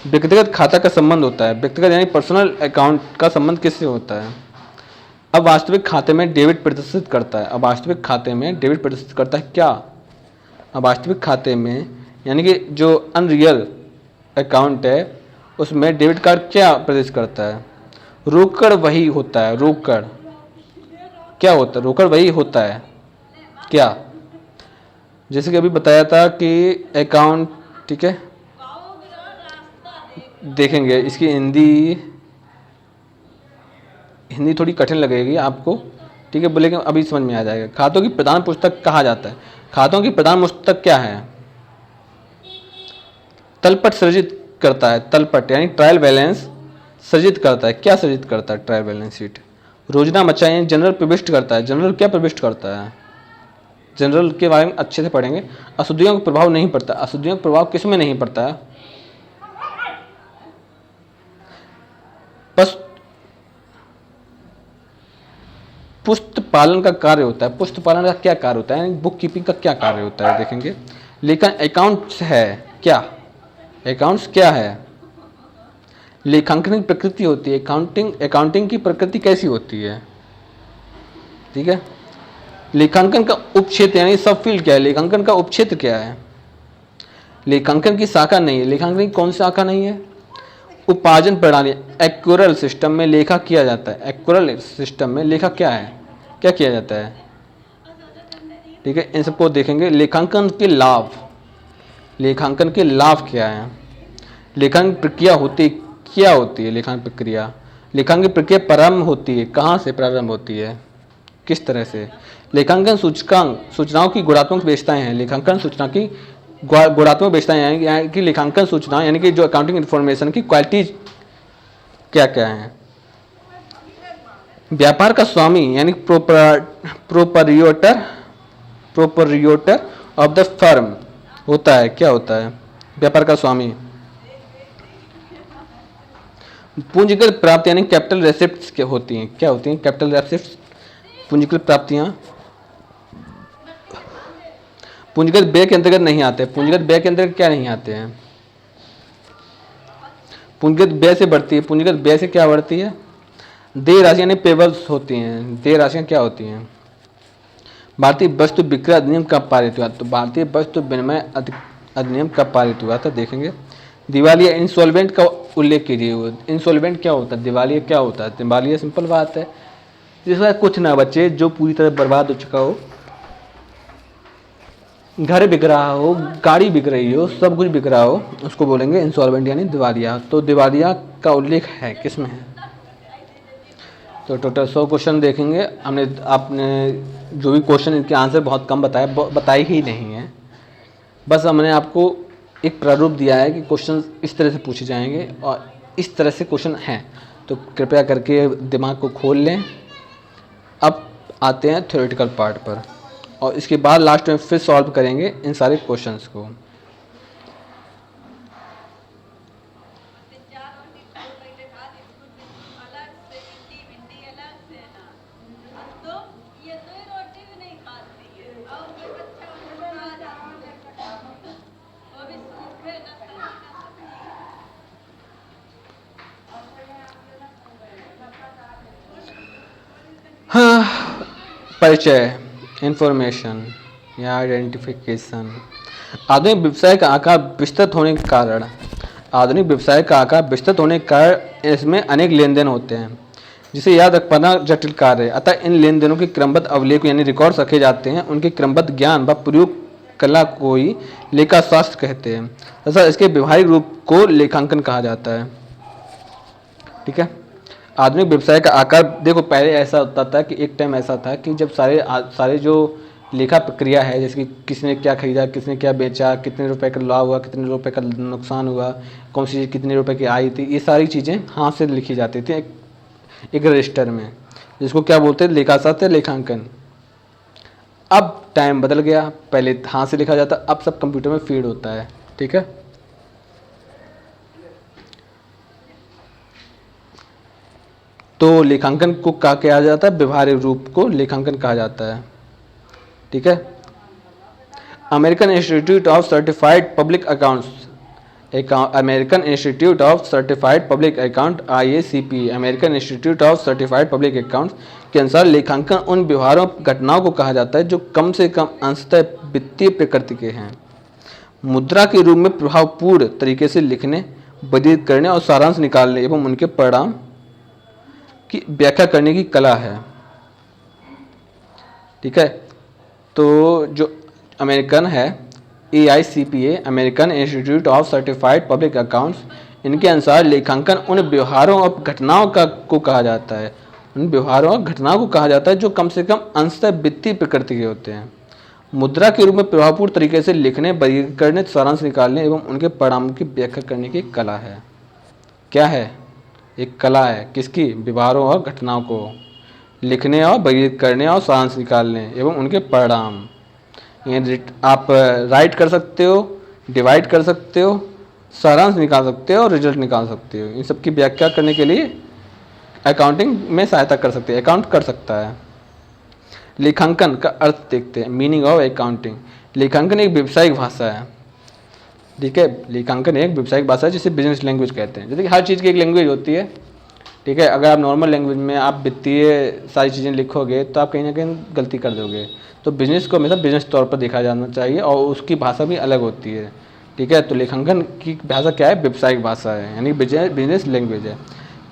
व्यक्तिगत खाता का संबंध होता है, व्यक्तिगत यानी पर्सनल अकाउंट का संबंध किससे होता है? अब वास्तविक खाते में डेबिट प्रदर्शित करता है, अब वास्तविक खाते में डेबिट प्रदर्शित करता है क्या? अब वास्तविक खाते में यानी कि जो अनरियल अकाउंट है उसमें डेबिट कार्ड क्या प्रदर्शित करता है? रोकड़ वही होता है, रोकड़ क्या होता है? रोकड़ वही होता है क्या? जैसे कि अभी बताया था कि अकाउंट, ठीक है, देखेंगे इसकी हिंदी थोड़ी कठिन लगेगी आपको, ठीक है, लेकिन अभी समझ में आ जाएगा। खातों की प्रधान पुस्तक कहा जाता है, खातों की प्रधान पुस्तक क्या है? तलपट सृजित करता है, तलपट यानी ट्रायल बैलेंस सृजित करता है। क्या सृजित करता है? Trial balance sheet. रोजनामचा यानी जनरल प्रविष्ट करता है, जनरल क्या प्रविष्ट करता है? जनरल के बारे में अच्छे से पढ़ेंगे। अशुद्धियों का प्रभाव नहीं पड़ता, अशुद्धियों का प्रभाव किस में नहीं पड़ता है? पुस्त पालन का कार्य होता है, पुस्त पालन का क्या कार्य होता है? बुक कीपिंग का क्या कार्य होता है? देखेंगे। लेकिन अकाउंट्स है क्या? अकाउंट्स क्या है? लेखांकन की प्रकृति होती है, अकाउंटिंग की प्रकृति कैसी होती है? ठीक है, लेखांकन का उपक्षेत्र यानी सब फील्ड क्या है, लेखांकन का उपक्षेत्र क्या है? लेखांकन की शाखा नहीं है। लेखांकन की कौन सी शाखा नहीं है? उपार्जन प्रणाली, एक्युरल सिस्टम में लेखा किया जाता है। एक्युरल सिस्टम में लेखा क्या है, क्या किया जाता है? ठीक है, इन सबको देखेंगे। लेखांकन के लाभ, लेखांकन के लाभ क्या है? लेखांकन प्रक्रिया होती क्या होती है? लेखांकन प्रक्रिया, लेखांकन प्रक्रिया प्रारंभ होती है, कहाँ से प्रारंभ होती है, किस तरह से? लेखांकन सूचकांक, सूचनाओं की गुणात्मक विशेषताएं हैं। लेखांकन सूचना की गुणात्मक विशेषताएं यानी कि लेखांकन सूचना यानी कि जो अकाउंटिंग इन्फॉर्मेशन की क्वालिटीज क्या क्या है? व्यापार का स्वामी यानी प्रोपरिएटर, प्रोपरिएटर ऑफ द फर्म होता है, क्या होता है व्यापार का स्वामी? पूंजीगत प्राप्ति यानी कैपिटल रेसिप्ट्स क्या होती हैं, क्या होती हैं कैपिटल रेसिप्ट्स? पूंजीगत प्राप्तियां पूंजीगत व्यय के अंतर्गत नहीं आते। पूंजीगत व्यय के अंतर्गत क्या नहीं आते हैं? पूंजीगत व्यय से बढ़ती है, पूंजीगत व्यय से क्या बढ़ती है? देय राशि यानी पेबल्स होती हैं। देय राशियां क्या होती हैं? भारतीय वस्तु विक्रय अधिनियम कब पारित हुआ? तो भारतीय वस्तु विनिमय अधिनियम कब पारित हुआ था, देखेंगे। दिवालिया, इंसॉल्वेंट का उल्लेख कीजिए। इंसॉल्वेंट क्या होता है? दिवालिया क्या होता है? दिवालिया सिंपल बात है, जिसका कुछ ना बचे, जो पूरी तरह बर्बाद हो चुका हो, घर बिक रहा हो, गाड़ी बिक रही हो, सब कुछ बिक रहा हो, उसको बोलेंगे इंसॉल्वेंट यानी दिवालिया। तो दिवालिया का उल्लेख है किस में है? तो टोटल 100 क्वेश्चन देखेंगे हमने। आपने जो भी क्वेश्चन, इनके आंसर बहुत कम बताए ही नहीं है, बस हमने आपको एक प्रारूप दिया है कि क्वेश्चन इस तरह से पूछे जाएंगे और इस तरह से क्वेश्चन हैं, तो कृपया करके दिमाग को खोल लें। अब आते हैं थ्योरेटिकल पार्ट पर, और इसके बाद लास्ट में फिर सॉल्व करेंगे इन सारे क्वेश्चंस को। हाँ, परिचय, इंफॉर्मेशन या आइडेंटिफिकेशन। आधुनिक व्यवसाय का आकार विस्तृत होने के कारण, आधुनिक व्यवसाय का आकार विस्तृत होने के कारण इसमें अनेक लेन देन होते हैं, जिसे याद रख पाना जटिल कार्य है। अतः इन लेन देनों के क्रमबद्ध अवलेख यानी रिकॉर्ड रखे जाते हैं। उनके क्रमबद्ध ज्ञान व प्रयोग कला को ही लेखा शास्त्र कहते हैं तथा इसके व्यवहारिक रूप को लेखांकन कहा जाता है। ठीक है, आधुनिक व्यवसाय का आकार देखो, पहले ऐसा होता था कि एक टाइम ऐसा था कि जब सारे जो लेखा प्रक्रिया है, जैसे कि किसने क्या खरीदा, किसने क्या बेचा, कितने रुपए का लाभ हुआ, कितने रुपए का नुकसान हुआ, कौन सी चीज़ कितने रुपए की आई थी, ये सारी चीज़ें हाथ से लिखी जाती थी एक रजिस्टर में, जिसको क्या बोलते हैं? लेखाशास्त्र, लेखांकन। अब टाइम बदल गया, पहले हाथ से लिखा जाता, अब सब कंप्यूटर में फीड होता है। ठीक है, तो लेखांकन को क्या कहा जाता है? व्यवहारिक रूप को लेखांकन कहा जाता है। ठीक है, American institute of certified public accounts, American institute of certified public account IACP, American institute of certified public accounts के अनुसार लेखांकन उन व्यवहारों घटनाओं को कहा जाता है जो कम से कम अंशतः वित्तीय प्रकृति के हैं। मुद्रा के रूप में प्रभावपूर्ण तरीके से लिखने, वर्गीकृत करने और सारांश निकालने एवं उनके परिणाम की व्याख्या करने की कला है। ठीक है, तो जो अमेरिकन है AICPA, American institute of certified public accounts, इनके अनुसार लेखांकन उन व्यवहारों और घटनाओं को कहा जाता है, उन व्यवहारों और घटनाओं को कहा जाता है जो कम से कम अंशतः वित्तीय प्रकृति के होते हैं। मुद्रा के रूप में प्रभावपूर्ण तरीके से लिखने, वर्गीकृत करने, सारांश निकालने एवं उनके परिणामों की व्याख्या करने की कला है। क्या है? एक कला है, किसकी? व्यवहारों और घटनाओं को लिखने और वर्गीकृत करने और सारांश निकालने एवं उनके परिणाम। ये आप राइट कर सकते हो, डिवाइड कर सकते हो, सारांश निकाल सकते हो और रिजल्ट निकाल सकते हो। इन सब की व्याख्या करने के लिए अकाउंटिंग में सहायता कर सकते हैं, अकाउंट कर सकता है। लेखांकन का अर्थ देखते हैं, मीनिंग ऑफ अकाउंटिंग। लेखांकन एक व्यावसायिक भाषा है। ठीक है, लेखांकन एक व्यावसायिक भाषा है जिसे बिजनेस लैंग्वेज कहते हैं। जैसे कि हर चीज़ की एक लैंग्वेज होती है। ठीक है। अगर आप नॉर्मल लैंग्वेज में आप वित्तीय सारी चीज़ें लिखोगे तो आप कहीं ना कहीं गलती कर दोगे। तो बिजनेस को हमेशा बिजनेस तौर पर देखा जाना चाहिए और उसकी भाषा भी अलग होती है, ठीक है। तो लेखांकन की भाषा क्या है? व्यावसायिक भाषा है, यानी बिजनेस लैंग्वेज है,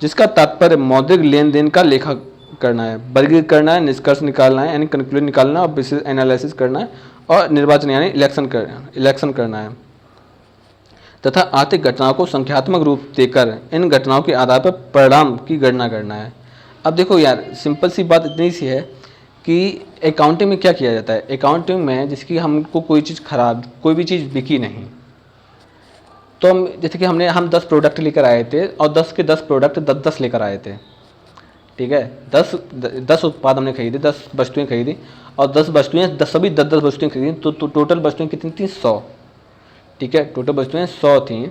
जिसका तात्पर्य मौद्रिक लेन देन का लेखा करना है, वर्गीकृत करना है, निष्कर्ष निकालना है यानी कंक्लूजन निकालना और बिजनेस एनालिसिस करना है, और निर्वाचन यानी इलेक्शन करना है, तथा आर्थिक घटनाओं को संख्यात्मक रूप देकर इन घटनाओं के आधार पर परिणाम की गणना करना है। अब देखो यार, सिंपल सी बात इतनी सी है कि अकाउंटिंग में क्या किया जाता है। अकाउंटिंग में जिसकी हमको कोई चीज़ खराब, कोई भी चीज़ बिकी नहीं, तो हम जैसे कि हम 10 प्रोडक्ट लेकर आए थे और 10 के 10 प्रोडक्ट 10 लेकर आए थे, ठीक है। 10 उत्पाद हमने खरीदे, 10 वस्तुएं खरीदी और 10 वस्तुएं सभी 10 वस्तुएं खरीदी, तो टोटल वस्तुएं कितनी थी? 100, ठीक है। टोटल वस्तुएं 100 थी।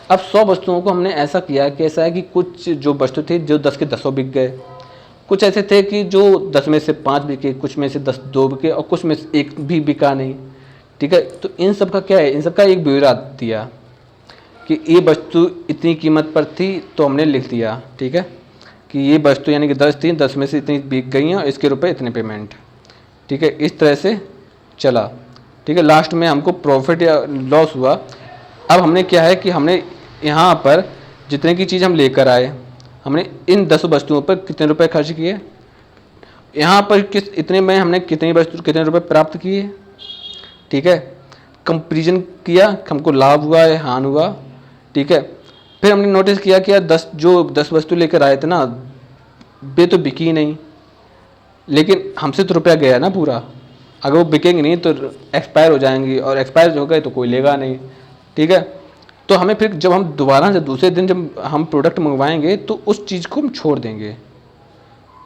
अब 100 वस्तुओं को हमने ऐसा किया कि ऐसा है कि कुछ जो वस्तु थे जो 10 के 10 बिक गए, कुछ ऐसे थे कि जो 10 में से 5 बिके, कुछ में से 10 2 बिके और कुछ में से एक भी बिका नहीं, ठीक है। तो इन सब का क्या है? इन सब का एक ब्यौरा दिया कि ये वस्तु इतनी कीमत पर थी, तो हमने लिख दिया, ठीक है, कि ये वस्तु यानी कि 10 थी, 10 में से इतनी बिक गई हैं और इसके रुपए इतने पेमेंट, ठीक है। इस तरह से चला, ठीक है। लास्ट में हमको प्रॉफिट या लॉस हुआ। अब हमने क्या है कि हमने यहाँ पर जितने की चीज़ हम लेकर आए, हमने इन 10 वस्तुओं पर कितने रुपए खर्च किए, यहाँ पर किस इतने में हमने कितनी वस्तु कितने रुपए प्राप्त किए, ठीक है। कंपेरिजन किया, हमको लाभ हुआ या हानि हुआ, ठीक है। फिर हमने नोटिस किया कि यार 10 वस्तु लेकर आए थे ना, वे तो बिकी नहीं, लेकिन हमसे तो रुपया गया ना पूरा। अगर वो बिकेंगी नहीं तो एक्सपायर हो जाएंगी, और एक्सपायर हो गए तो कोई लेगा नहीं, ठीक है। तो हमें फिर जब हम दोबारा से दूसरे दिन जब हम प्रोडक्ट मंगवाएंगे तो उस चीज़ को हम छोड़ देंगे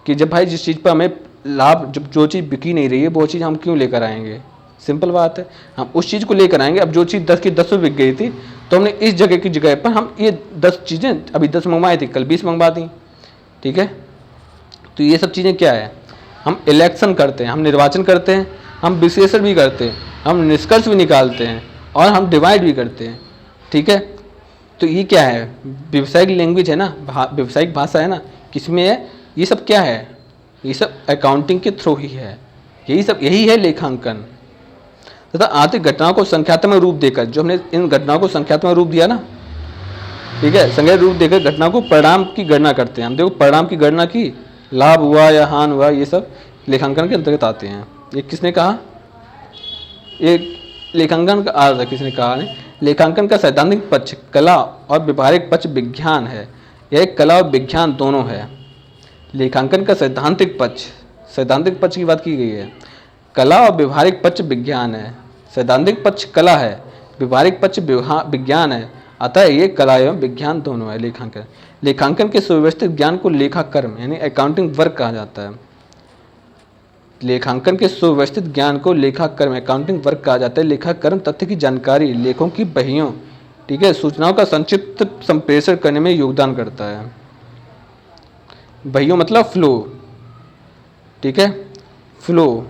कि जब भाई जिस चीज़ पर हमें लाभ, जब जो चीज़ बिकी नहीं रही है वो चीज़ हम क्यों लेकर आएंगे। सिंपल बात है, हम उस चीज़ को लेकर आएंगे। अब जो चीज़ 10 की 10 बिक गई थी, तो हमने इस जगह की जगह पर हम ये 10 चीज़ें अभी 10 मंगवाई थी, कल 20 मंगवा दी, ठीक है। तो ये सब चीज़ें क्या है? हम इलेक्शन करते हैं, हम निर्वाचन करते हैं, हम विश्लेषण भी करते हैं, हम निष्कर्ष भी निकालते हैं और हम डिवाइड भी करते हैं, ठीक है। तो ये क्या है? व्यावसायिक लैंग्वेज है ना, व्यावसायिक भाषा है ना। किसमें है ये सब? क्या है ये सब? अकाउंटिंग के थ्रू ही है, यही है लेखांकन। तथा आर्थिक घटनाओं को संख्यात्मक रूप देकर, जो हमने इन घटनाओं को संख्यात्मक रूप दिया ना, ठीक है, संख्या रूप देकर घटना को परिणाम की गणना करते हैं। हम देखो परिणाम की गणना की, लाभ हुआ या हानि हुआ, ये सब लेखांकन के अंतर्गत आते हैं। ये किसने कहा? ये लेखांकन का अर्थ है, किसने कहा है? लेखांकन का सैद्धांतिक पक्ष कला और व्यवहारिक पक्ष विज्ञान है। यह एक कला और विज्ञान दोनों है। लेखांकन का सैद्धांतिक पक्ष की बात की गई है। कला और व्यवहारिक पक्ष विज्ञान है। सैद्धांतिक पक्ष कला है, व्यवहारिक पक्ष विज्ञान है। अतः ये कला एवं विज्ञान दोनों है लेखांकन के सुव्यवस्थित ज्ञान को लेखाकर्म यानी अकाउंटिंग वर्क कहा जाता है। लेखांकन के सुव्यवस्थित ज्ञान को लेखाकर्म अकाउंटिंग वर्क कहा जाता है। लेखाकर्म तथ्य की जानकारी, लेखों की बहियों, ठीक है, सूचनाओं का संक्षिप्त संप्रेषण करने में योगदान करता है। बहियों मतलब फ्लो, ठीक है, फ्लो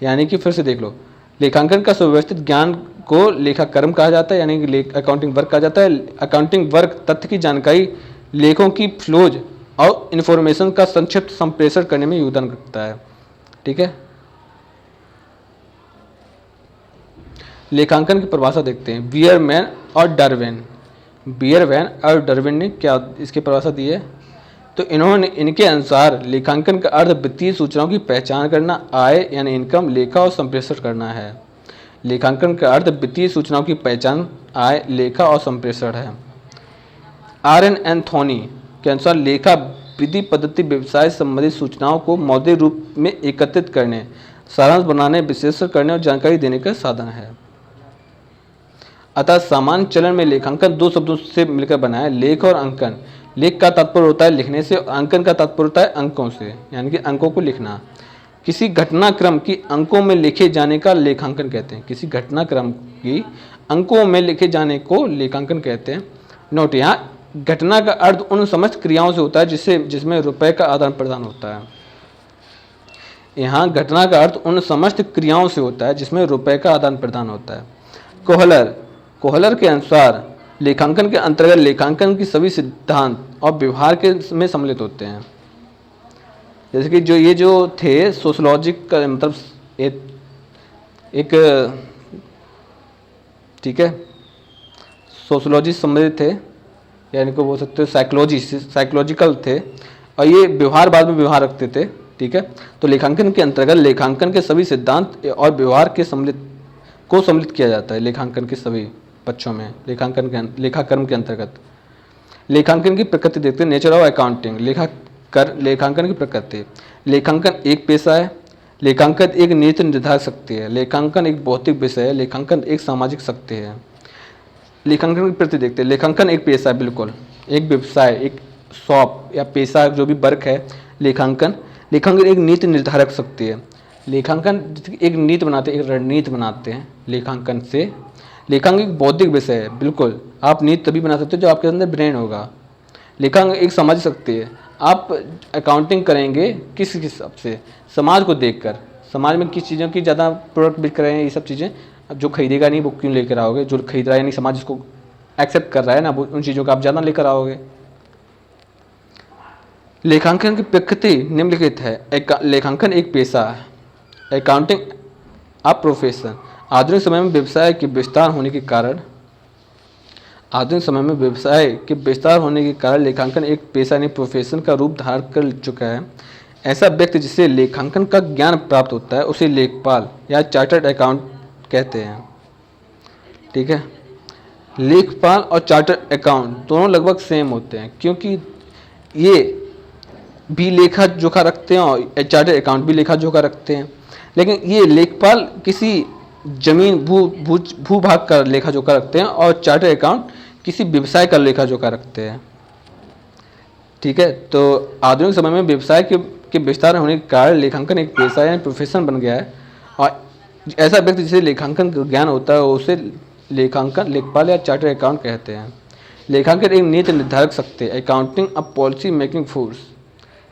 यानी कि फिर से देख लो, लेखांकन का सुव्यवस्थित ज्ञान को लेखाकर्म कहा जाता है, यानी कि अकाउंटिंग वर्क कहा जाता है। अकाउंटिंग वर्क तथ्य की जानकारी, लेखों की फ्लोज और इन्फॉर्मेशन का संक्षिप्त संप्रेषण करने में योगदान करता है, ठीक है। लेखांकन की परिभाषा देखते हैं। बियरमैन और डार्विन ने क्या इसकी परिभाषा दी है? तो इनके अनुसार लेखांकन का अर्थ वित्तीय सूचनाओं की पहचान करना, आय यानी इनकम, लेखा और संप्रेषण करना है। लेखांकन का अर्थ वित्तीय सूचनाओं की पहचान, आय, लेखा और संप्रेषण है। R.N. एंथोनी के अनुसार लेखा विधि पद्धति व्यवसाय संबंधित सूचनाओं को मौद्रिक रूप में एकत्रित करने, सारांश बनाने, विश्लेषण करने और जानकारी देने का साधन है। अतः सामान्य चलन में लेखांकन 2 शब्दों से मिलकर बना है, लेख और अंकन। लेख का तात्पर्य होता है लिखने से और अंकन का तात्पर्य होता है अंकों से, यानी कि अंकों को लिखना। किसी घटनाक्रम की अंकों में लिखे जाने का लेखांकन कहते हैं। किसी घटनाक्रम की अंकों में लिखे जाने को लेखांकन कहते हैं। नोट, यहाँ घटना का अर्थ उन समस्त क्रियाओं से होता है जिसमें रुपए का आदान प्रदान होता है। यहाँ घटना का अर्थ उन समस्त क्रियाओं से होता है जिसमें रुपए का आदान प्रदान होता है। कोहलर के अनुसार लेखांकन के अंतर्गत लेखांकन की सभी सिद्धांत और व्यवहार के में सम्मिलित होते हैं। जैसे कि ये जो थे सोशोलॉजी का मतलब एक ठीक है, सोशोलॉजी संबंधित थे, यानी को बोल सकते हो साइकोलॉजिकल थे, और ये व्यवहार बाद में व्यवहार रखते थे। ठीक है, तो लेखांकन के अंतर्गत लेखांकन के सभी सिद्धांत और व्यवहार के सम्मिलित किया जाता है। लेखांकन के सभी पक्षों में लेखाकर्म के अंतर्गत लेखांकन की प्रकृति देखते हैं। नेचर ऑफ अकाउंटिंग, लेखांकन की प्रकृति। लेखांकन एक पेशा है, लेखांकन एक नीति निर्धारक शक्ति है, लेखांकन एक भौतिक विषय है, लेखांकन एक सामाजिक शक्ति है। लेखांकन की प्रति देखते हैं। लेखांकन एक पेशा है, बिल्कुल एक व्यवसाय, एक शॉप या पेशा जो भी वर्क है लेखांकन एक नीति निर्धारक शक्ति है। लेखांकन एक नीति बनाते हैं, एक रणनीति बनाते हैं लेखांकन से। लेखांकन एक बौद्धिक विषय है, बिल्कुल आप नीति तभी बना सकते हो जो आपके अंदर ब्रेन होगा। लेखांकन एक सामाजिक शक्ति है, आप अकाउंटिंग करेंगे किस हिसाब से, समाज को देखकर, समाज में किस चीज़ों की ज़्यादा प्रोडक्ट बिक रहे हैं, ये सब चीज़ें। अब जो खरीदेगा नहीं वो क्यों लेकर आओगे, जो खरीद रहा है यानी समाज इसको एक्सेप्ट कर रहा है ना, वो उन चीज़ों का आप ज़्यादा लेकर आओगे। लेखांकन की प्रकृति निम्नलिखित है। लेखांकन एक पेशा है, अकाउंटिंग अ प्रोफेशन। आधुनिक समय में व्यवसाय के विस्तार होने के कारण लेखांकन एक पेशा यानी प्रोफेशन का रूप धारण कर चुका है। ऐसा व्यक्ति जिसे लेखांकन का ज्ञान प्राप्त होता है उसे लेखपाल या चार्टर्ड अकाउंट कहते हैं। ठीक है, लेखपाल और चार्टर्ड अकाउंट दोनों लगभग सेम होते हैं, क्योंकि ये भी लेखा जोखा रखते हैं और चार्टर्ड अकाउंट भी लेखा जोखा रखते हैं। लेकिन ये लेखपाल किसी जमीन भूभाग का लेखा जोखा रखते हैं और चार्टर्ड अकाउंट किसी व्यवसाय का लेखा जोखा रखते हैं। ठीक है, तो आधुनिक समय में व्यवसाय के विस्तार होने के कारण लेखांकन एक पेशा यानी प्रोफेशन बन गया है, और ऐसा व्यक्ति जिसे लेखांकन का ज्ञान होता है उसे लेखपाल या चार्टर्ड अकाउंट कहते हैं। लेखांकन एक नीति निर्धारक शक्ति है, accounting a policy making force.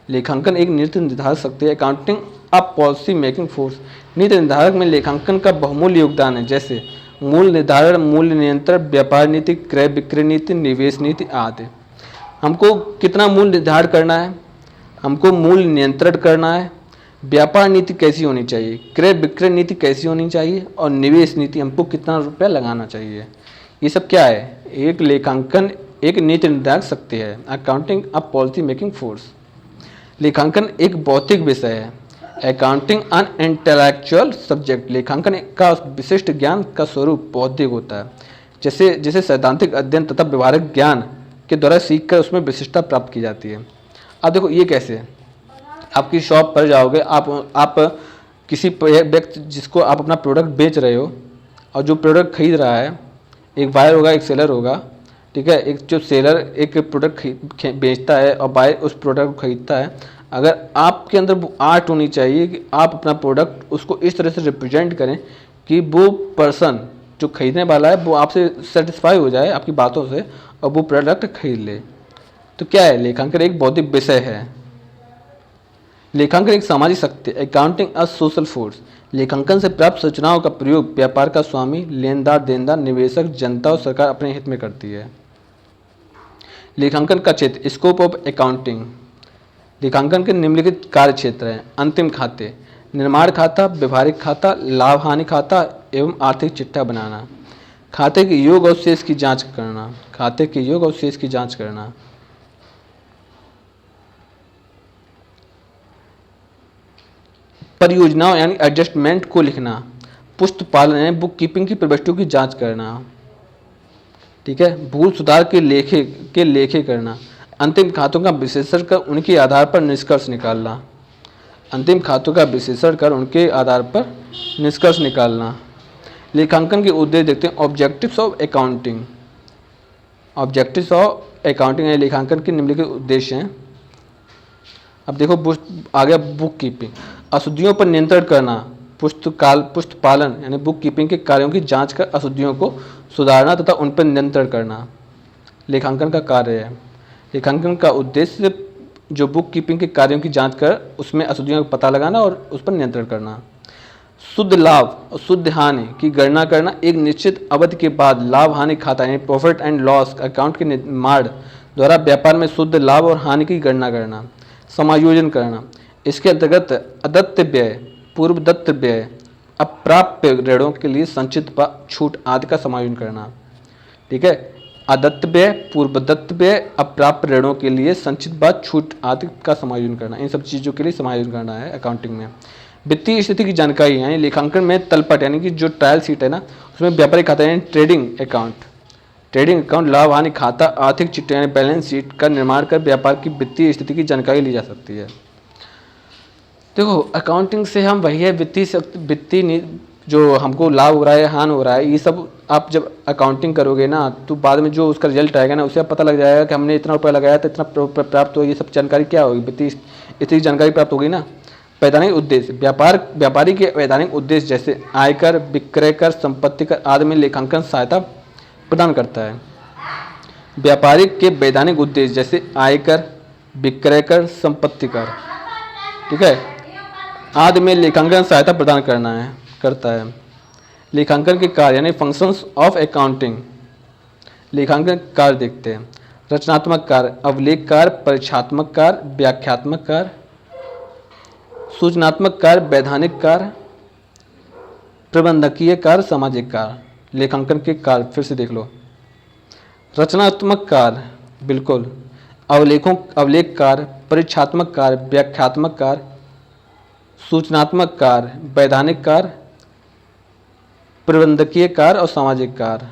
लेखांकन एक नीति निर्धारक शक्ति है, accounting a policy making force. नीति निर्धारक में लेखांकन का बहुमूल्य योगदान है, जैसे मूल्य निर्धारण, मूल्य नियंत्रण, व्यापार नीति, क्रय विक्रय नीति, निवेश नीति आदि। हमको कितना मूल्य निर्धारण करना है, हमको मूल्य नियंत्रण करना है, व्यापार नीति कैसी होनी चाहिए, क्रय विक्रय नीति कैसी होनी चाहिए, और निवेश नीति हमको कितना रुपया लगाना चाहिए। ये सब क्या है, एक लेखांकन एक नीति निर्धारक शक्ति है, accounting a policy making force. लेखांकन एक भौतिक विषय है, अकाउंटिंग एन इंटेलेक्चुअल सब्जेक्ट। लेखांकन का विशिष्ट ज्ञान का स्वरूप बौद्धिक होता है, जैसे सैद्धांतिक अध्ययन तथा व्यवहारिक ज्ञान के द्वारा सीखकर उसमें विशिष्टता प्राप्त की जाती है। अब देखो ये कैसे, आपकी शॉप पर जाओगे, आप किसी व्यक्ति जिसको आप अपना प्रोडक्ट बेच रहे हो, और जो प्रोडक्ट खरीद रहा है, एक बायर होगा एक सेलर होगा। ठीक है, एक जो सेलर एक प्रोडक्ट बेचता है और बायर उस प्रोडक्ट को खरीदता है। अगर आपके अंदर वो आर्ट होनी चाहिए कि आप अपना प्रोडक्ट उसको इस तरह से रिप्रेजेंट करें कि वो पर्सन जो खरीदने वाला है वो आपसे सेटिस्फाई हो जाए आपकी बातों से और वो प्रोडक्ट खरीद ले। तो क्या है, लेखांकन एक बौद्धिक विषय है। लेखांकन एक सामाजिक शक्ति, अकाउंटिंग अ सोशल फोर्स। लेखांकन से प्राप्त सूचनाओं का प्रयोग व्यापार का स्वामी, लेनदार, देनदार, निवेशक, जनता और सरकार अपने हित में करती है। लेखांकन का क्षेत्र, स्कोप ऑफ अकाउंटिंग। लेखांकन के निम्नलिखित कार्य क्षेत्र हैं: अंतिम खाते, निर्माण खाता, व्यवहारिक खाता, लाभ हानि खाता एवं आर्थिक चिट्ठा बनाना, खाते के योग और शेष की जांच करना, खाते के योग और शेष की जांच करना, परियोजनाओं यानी एडजस्टमेंट को लिखना, पुस्त पालन यानी बुक कीपिंग की प्रविष्टियों की जांच करना। ठीक है, भूल सुधार के लेखे करना, अंतिम खातों का विश्लेषण कर उनके आधार पर निष्कर्ष निकालना, अंतिम खातों का विश्लेषण कर उनके आधार पर निष्कर्ष निकालना। लेखांकन के उद्देश्य देखते हैं, objectives of accounting. Objectives of accounting यानी लेखांकन के निम्नलिखित उद्देश्य हैं। अब देखो आ गया बुक कीपिंग, अशुद्धियों पर नियंत्रण करना, पुस्त पालन यानी बुक कीपिंग के कार्यों की जांच कर अशुद्धियों को सुधारना तथा उन पर नियंत्रण करना लेखांकन का कार्य है। लेखांकन का उद्देश्य जो बुक कीपिंग के कार्यों की जांच कर उसमें अशुद्धियों का पता लगाना और उस पर नियंत्रण करना। शुद्ध लाभ और शुद्ध हानि की गणना करना, एक निश्चित अवधि के बाद लाभ हानि खाता यानी प्रॉफिट एंड लॉस अकाउंट के निर्माण द्वारा व्यापार में शुद्ध लाभ और हानि की गणना करना, समायोजन करना। इसके अंतर्गत अदत्त व्यय, पूर्व दत्त व्यय, अप्राप्य ऋणों के लिए संचित छूट आदि का समायोजन करना। ठीक है, अदत्त व्यय, पूर्व दत्त व्यय, अप्राप्य ऋणों के लिए संचित छूट आदि का समायोजन करना, इन सब चीज़ों के लिए समायोजन करना है अकाउंटिंग में। वित्तीय स्थिति की जानकारी यानी लेखांकन में तलपट यानी कि जो ट्रायल शीट है ना, उसमें व्यापारिक खाता यानी ट्रेडिंग अकाउंट लाभ हानि खाता, आर्थिक चिट्ठा यानी बैलेंस शीट का निर्माण कर व्यापार की वित्तीय स्थिति की जानकारी ली जा सकती है। देखो, अकाउंटिंग से हम वही है वित्तीय जो हमको लाभ हो रहा है हानि हो रहा है, ये सब आप जब अकाउंटिंग करोगे ना, तो बाद में जो उसका रिजल्ट आएगा ना, उससे आप पता लग जाएगा कि हमने इतना रुपया लगाया तो इतना प्राप्त हुआ। ये सब जानकारी क्या होगी, वित्तीय स्थिति जानकारी प्राप्त होगी ना। वैधानिक उद्देश्य, व्यापारी के वैधानिक उद्देश्य जैसे आयकर, विक्रय कर, संपत्ति कर आदि में लेखांकन सहायता प्रदान करता है। व्यापारिक के वैधानिक उद्देश्य जैसे आयकर, विक्रय कर, संपत्ति कर, ठीक है, आदि में लेखांकन सहायता प्रदान करता है। लेखांकन के कार्य यानी फंक्शंस ऑफ अकाउंटिंग, लेखांकन कार्य देखते हैं। रचनात्मक कार्य, अवलेख कार्य, परीक्षात्मक कार्य, व्याख्यात्मक कार्य, सूचनात्मक कार्य, वैधानिक कार्य, प्रबंधकीय कार्य, सामाजिक कार्य। लेखांकन के कार्य फिर से देख लो। रचनात्मक कार्य, बिल्कुल, अवलेख कार्य, परीक्षात्मक कार्य, व्याख्यात्मक कार्य, सूचनात्मक कार्य, वैधानिक कार्य, प्रबंधकीय कार्य और सामाजिक कार्य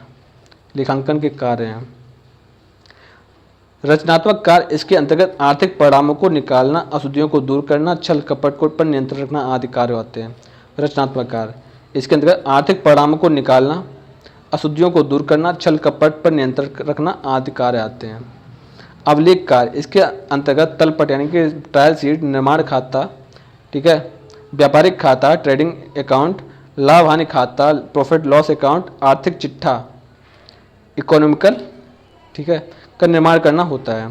लेखांकन के कार्य हैं। रचनात्मक कार्य, इसके अंतर्गत आर्थिक परिणामों को निकालना, अशुद्धियों को दूर करना, छल कपट को पर नियंत्रण रखना आदि कार्य होते हैं। रचनात्मक कार्य, इसके अंतर्गत आर्थिक परिणामों को निकालना, अशुद्धियों को दूर करना, छल कपट पर नियंत्रण रखना आदि कार्य आते हैं। अवलेख कार्य, इसके अंतर्गत तलपट यानी कि ट्रायल शीट, निर्माण खाता, ठीक है, व्यापारिक खाता, ट्रेडिंग अकाउंट, लाभ हानि खाता, प्रॉफिट लॉस अकाउंट, आर्थिक चिट्ठा, इकोनॉमिकल, ठीक है, का निर्माण करना होता है।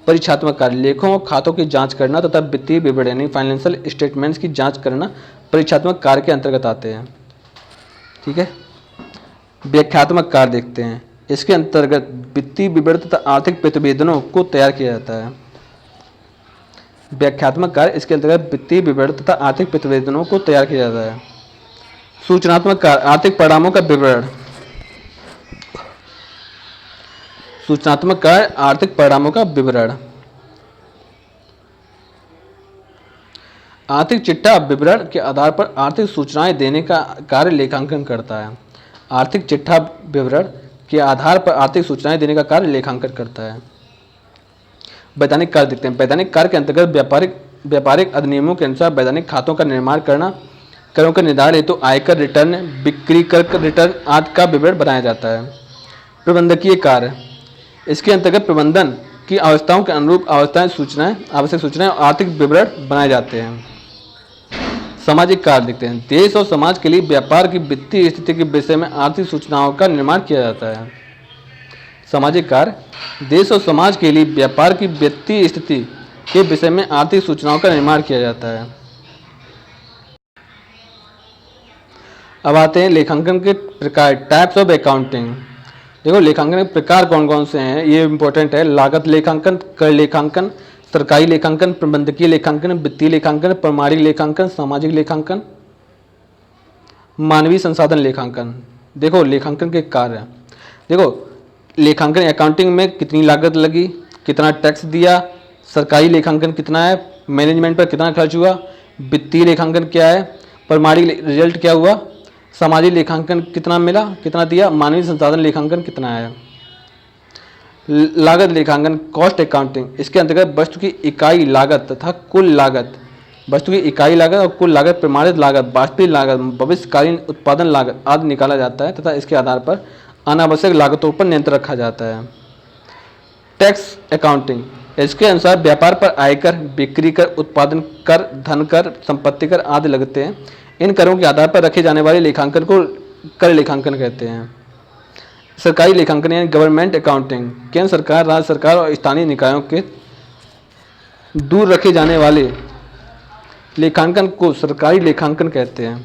परीक्षात्मक कार्य, लेखों और खातों की जांच करना तथा वित्तीय विवरण यानी फाइनेंशियल स्टेटमेंट्स की जांच करना परीक्षात्मक कार्य के अंतर्गत आते हैं। ठीक है, व्याख्यात्मक कार्य देखते हैं। इसके अंतर्गत वित्तीय विवरण तथा आर्थिक प्रतिवेदनों को तैयार किया जाता है। व्याख्यात्मक कार्य, इसके अंतर्गत वित्तीय विवरण तथा आर्थिक प्रतिवेदनों को तैयार किया जाता है। सूचनात्मक कार्य, आर्थिक परिणामों का विवरण। सूचनात्मक कार्य, आर्थिक परिणामों का विवरण। आर्थिक चिट्ठा विवरण के आधार पर आर्थिक सूचनाएं देने का कार्य लेखांकन करता है। आर्थिक चिट्ठा विवरण के आधार पर आर्थिक सूचनाएं देने का कार्य लेखांकन करता है। वैधानिक कार्य देखते हैं। वैधानिक कार्य के अंतर्गत व्यापारिक अधिनियमों के अनुसार वैधानिक खातों का निर्माण करना, करों का निर्धारण हेतु आयकर रिटर्न, बिक्री कर रिटर्न आदि का विवरण बनाया जाता है। प्रबंधकीय कार्य, इसके अंतर्गत प्रबंधन की आवश्यकताओं के अनुरूप आवश्यक सूचनाएं और आर्थिक विवरण बनाए जाते हैं। सामाजिक कार्य देखते हैं। देश और समाज के लिए व्यापार की वित्तीय स्थिति के विषय में आर्थिक सूचनाओं का निर्माण किया जाता है। सामाजिक कार्य, देश और समाज के लिए व्यापार की वित्तीय स्थिति के विषय में आर्थिक सूचनाओं का निर्माण किया जाता है। अब आते हैं लेखांकन के प्रकार, टाइप्स ऑफ अकाउंटिंग। देखो, लेखांकन के प्रकार कौन कौन से हैं, ये इंपॉर्टेंट है। लागत लेखांकन, कर लेखांकन, सरकारी लेखांकन, प्रबंधकीय लेखांकन, वित्तीय लेखांकन, प्रमाणिक लेखांकन, सामाजिक लेखांकन, मानवीय संसाधन लेखांकन। देखो, लेखांकन के कार्य, देखो, लेखांकन अकाउंटिंग में कितनी लागत लगी, कितना टैक्स दिया, सरकारी लेखांकन कितना है, मैनेजमेंट पर कितना खर्च हुआ, वित्तीय लेखांकन क्या है, प्रमाणिक रिजल्ट क्या हुआ, सामाजिक लेखांकन कितना मिला, कितना दिया, मानवीय संसाधन लेखांकन कितना है। लागत लेखांकन, कॉस्ट अकाउंटिंग, इसके अंतर्गत वस्तु की इकाई लागत तथा कुल लागत, वस्तु की इकाई लागत और कुल लागत, प्रमाणित लागत, वास्तविक लागत, भविष्यकालीन उत्पादन लागत आदि निकाला जाता है तथा इसके आधार पर अनावश्यक लागतों पर नियंत्रण रखा जाता है। टैक्स अकाउंटिंग, इसके अनुसार व्यापार पर आयकर, बिक्री कर, उत्पादन कर, धन कर, संपत्ति कर आदि लगते हैं। इन करों के आधार पर रखे जाने वाले लेखांकन को कर लेखांकन कहते हैं। सरकारी लेखांकन यानी गवर्नमेंट अकाउंटिंग, केंद्र सरकार, राज्य सरकार और स्थानीय निकायों के दूर रखे जाने वाले लेखांकन को सरकारी लेखांकन कहते हैं।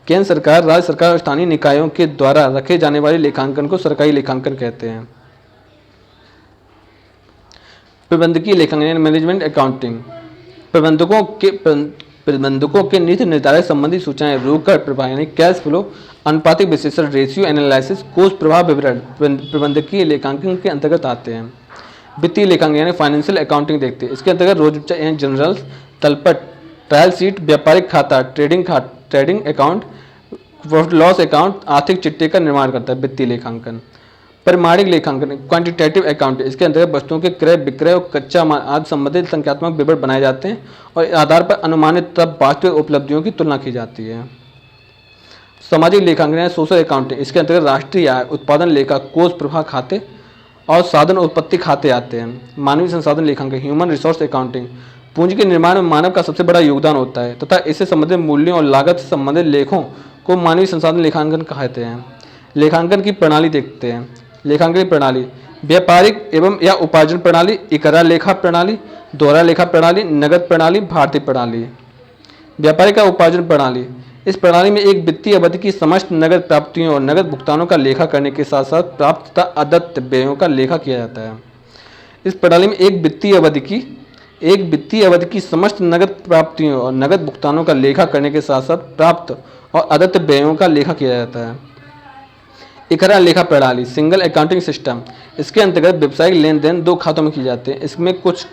केंद्र सरकार, राज्य सरकार और स्थानीय निकायों के द्वारा रखे जाने वाले लेखांकन को सरकारी लेखांकन कहते हैं। प्रबंधकीय लेखांकन मैनेजमेंट अकाउंटिंग प्रबंधकों के नीति निर्धारण संबंधी सूचनाएं, रोकड़ प्रवाह यानी कैश फ्लो, अनुपातिक विश्लेषण, रेशियो एनालिसिस, कोष प्रवाह विवरण प्रबंधकीय लेखांकन के अंतर्गत आते हैं। वित्तीय लेखांकन यानी फाइनेंशियल अकाउंटिंग देखते हैं। इसके अंतर्गत रोजचा यानी जनरल्स, तलपट, ट्रायल शीट, व्यापारिक खाता, trading account, profit loss account, आर्थिक चिट्ठे का निर्माण करता है वित्तीय लेखांकन। परिमाणिक लेखांकन क्वांटिटेटिव अकाउंटिंग, इसके अंतर्गत वस्तुओं के क्रय विक्रय और कच्चा माल आदि संबंधित संख्यात्मक विवरण बनाए जाते हैं और इस आधार पर अनुमानित तब वास्तविक उपलब्धियों की तुलना की जाती है। सामाजिक लेखांकन सोशल अकाउंटिंग, इसके अंतर्गत राष्ट्रीय आय, उत्पादन लेखा, कोष प्रवाह खाते और साधन उत्पत्ति खाते आते हैं। मानवीय संसाधन लेखांकन ह्यूमन रिसोर्स अकाउंटिंग, पूंजी के निर्माण में मानव का सबसे बड़ा योगदान होता है तथा इससे संबंधित मूल्यों और लागत से संबंधित लेखों को मानवीय संसाधन लेखांकन कहते हैं। लेखांकन की प्रणाली देखते हैं। लेखांकन की प्रणाली व्यापारिक एवं या उपार्जन प्रणाली, इकरा लेखा प्रणाली, दोहरा लेखा प्रणाली, नगद प्रणाली, भारतीय प्रणाली। व्यापारिक या उपार्जन प्रणाली, इस प्रणाली में एक वित्तीय अवधि की समस्त नगद प्राप्तियों और नगद भुगतानों का लेखा करने के साथ साथ प्राप्त तथा अदत्त व्ययों का लेखा किया जाता है। इस प्रणाली में एक वित्तीय अवधि की समस्त नगद प्राप्तियों और नगद भुगतानों का लेखा करने के साथ साथ प्राप्त और अदत्त व्ययों का लेखा किया जाता है। इकरा लेखा प्रणाली सिंगल अकाउंटिंग सिस्टम, इसके अंतर्गत व्यावसायिक लेन देन दो खातों में किए जाते हैं। इसमें कुछ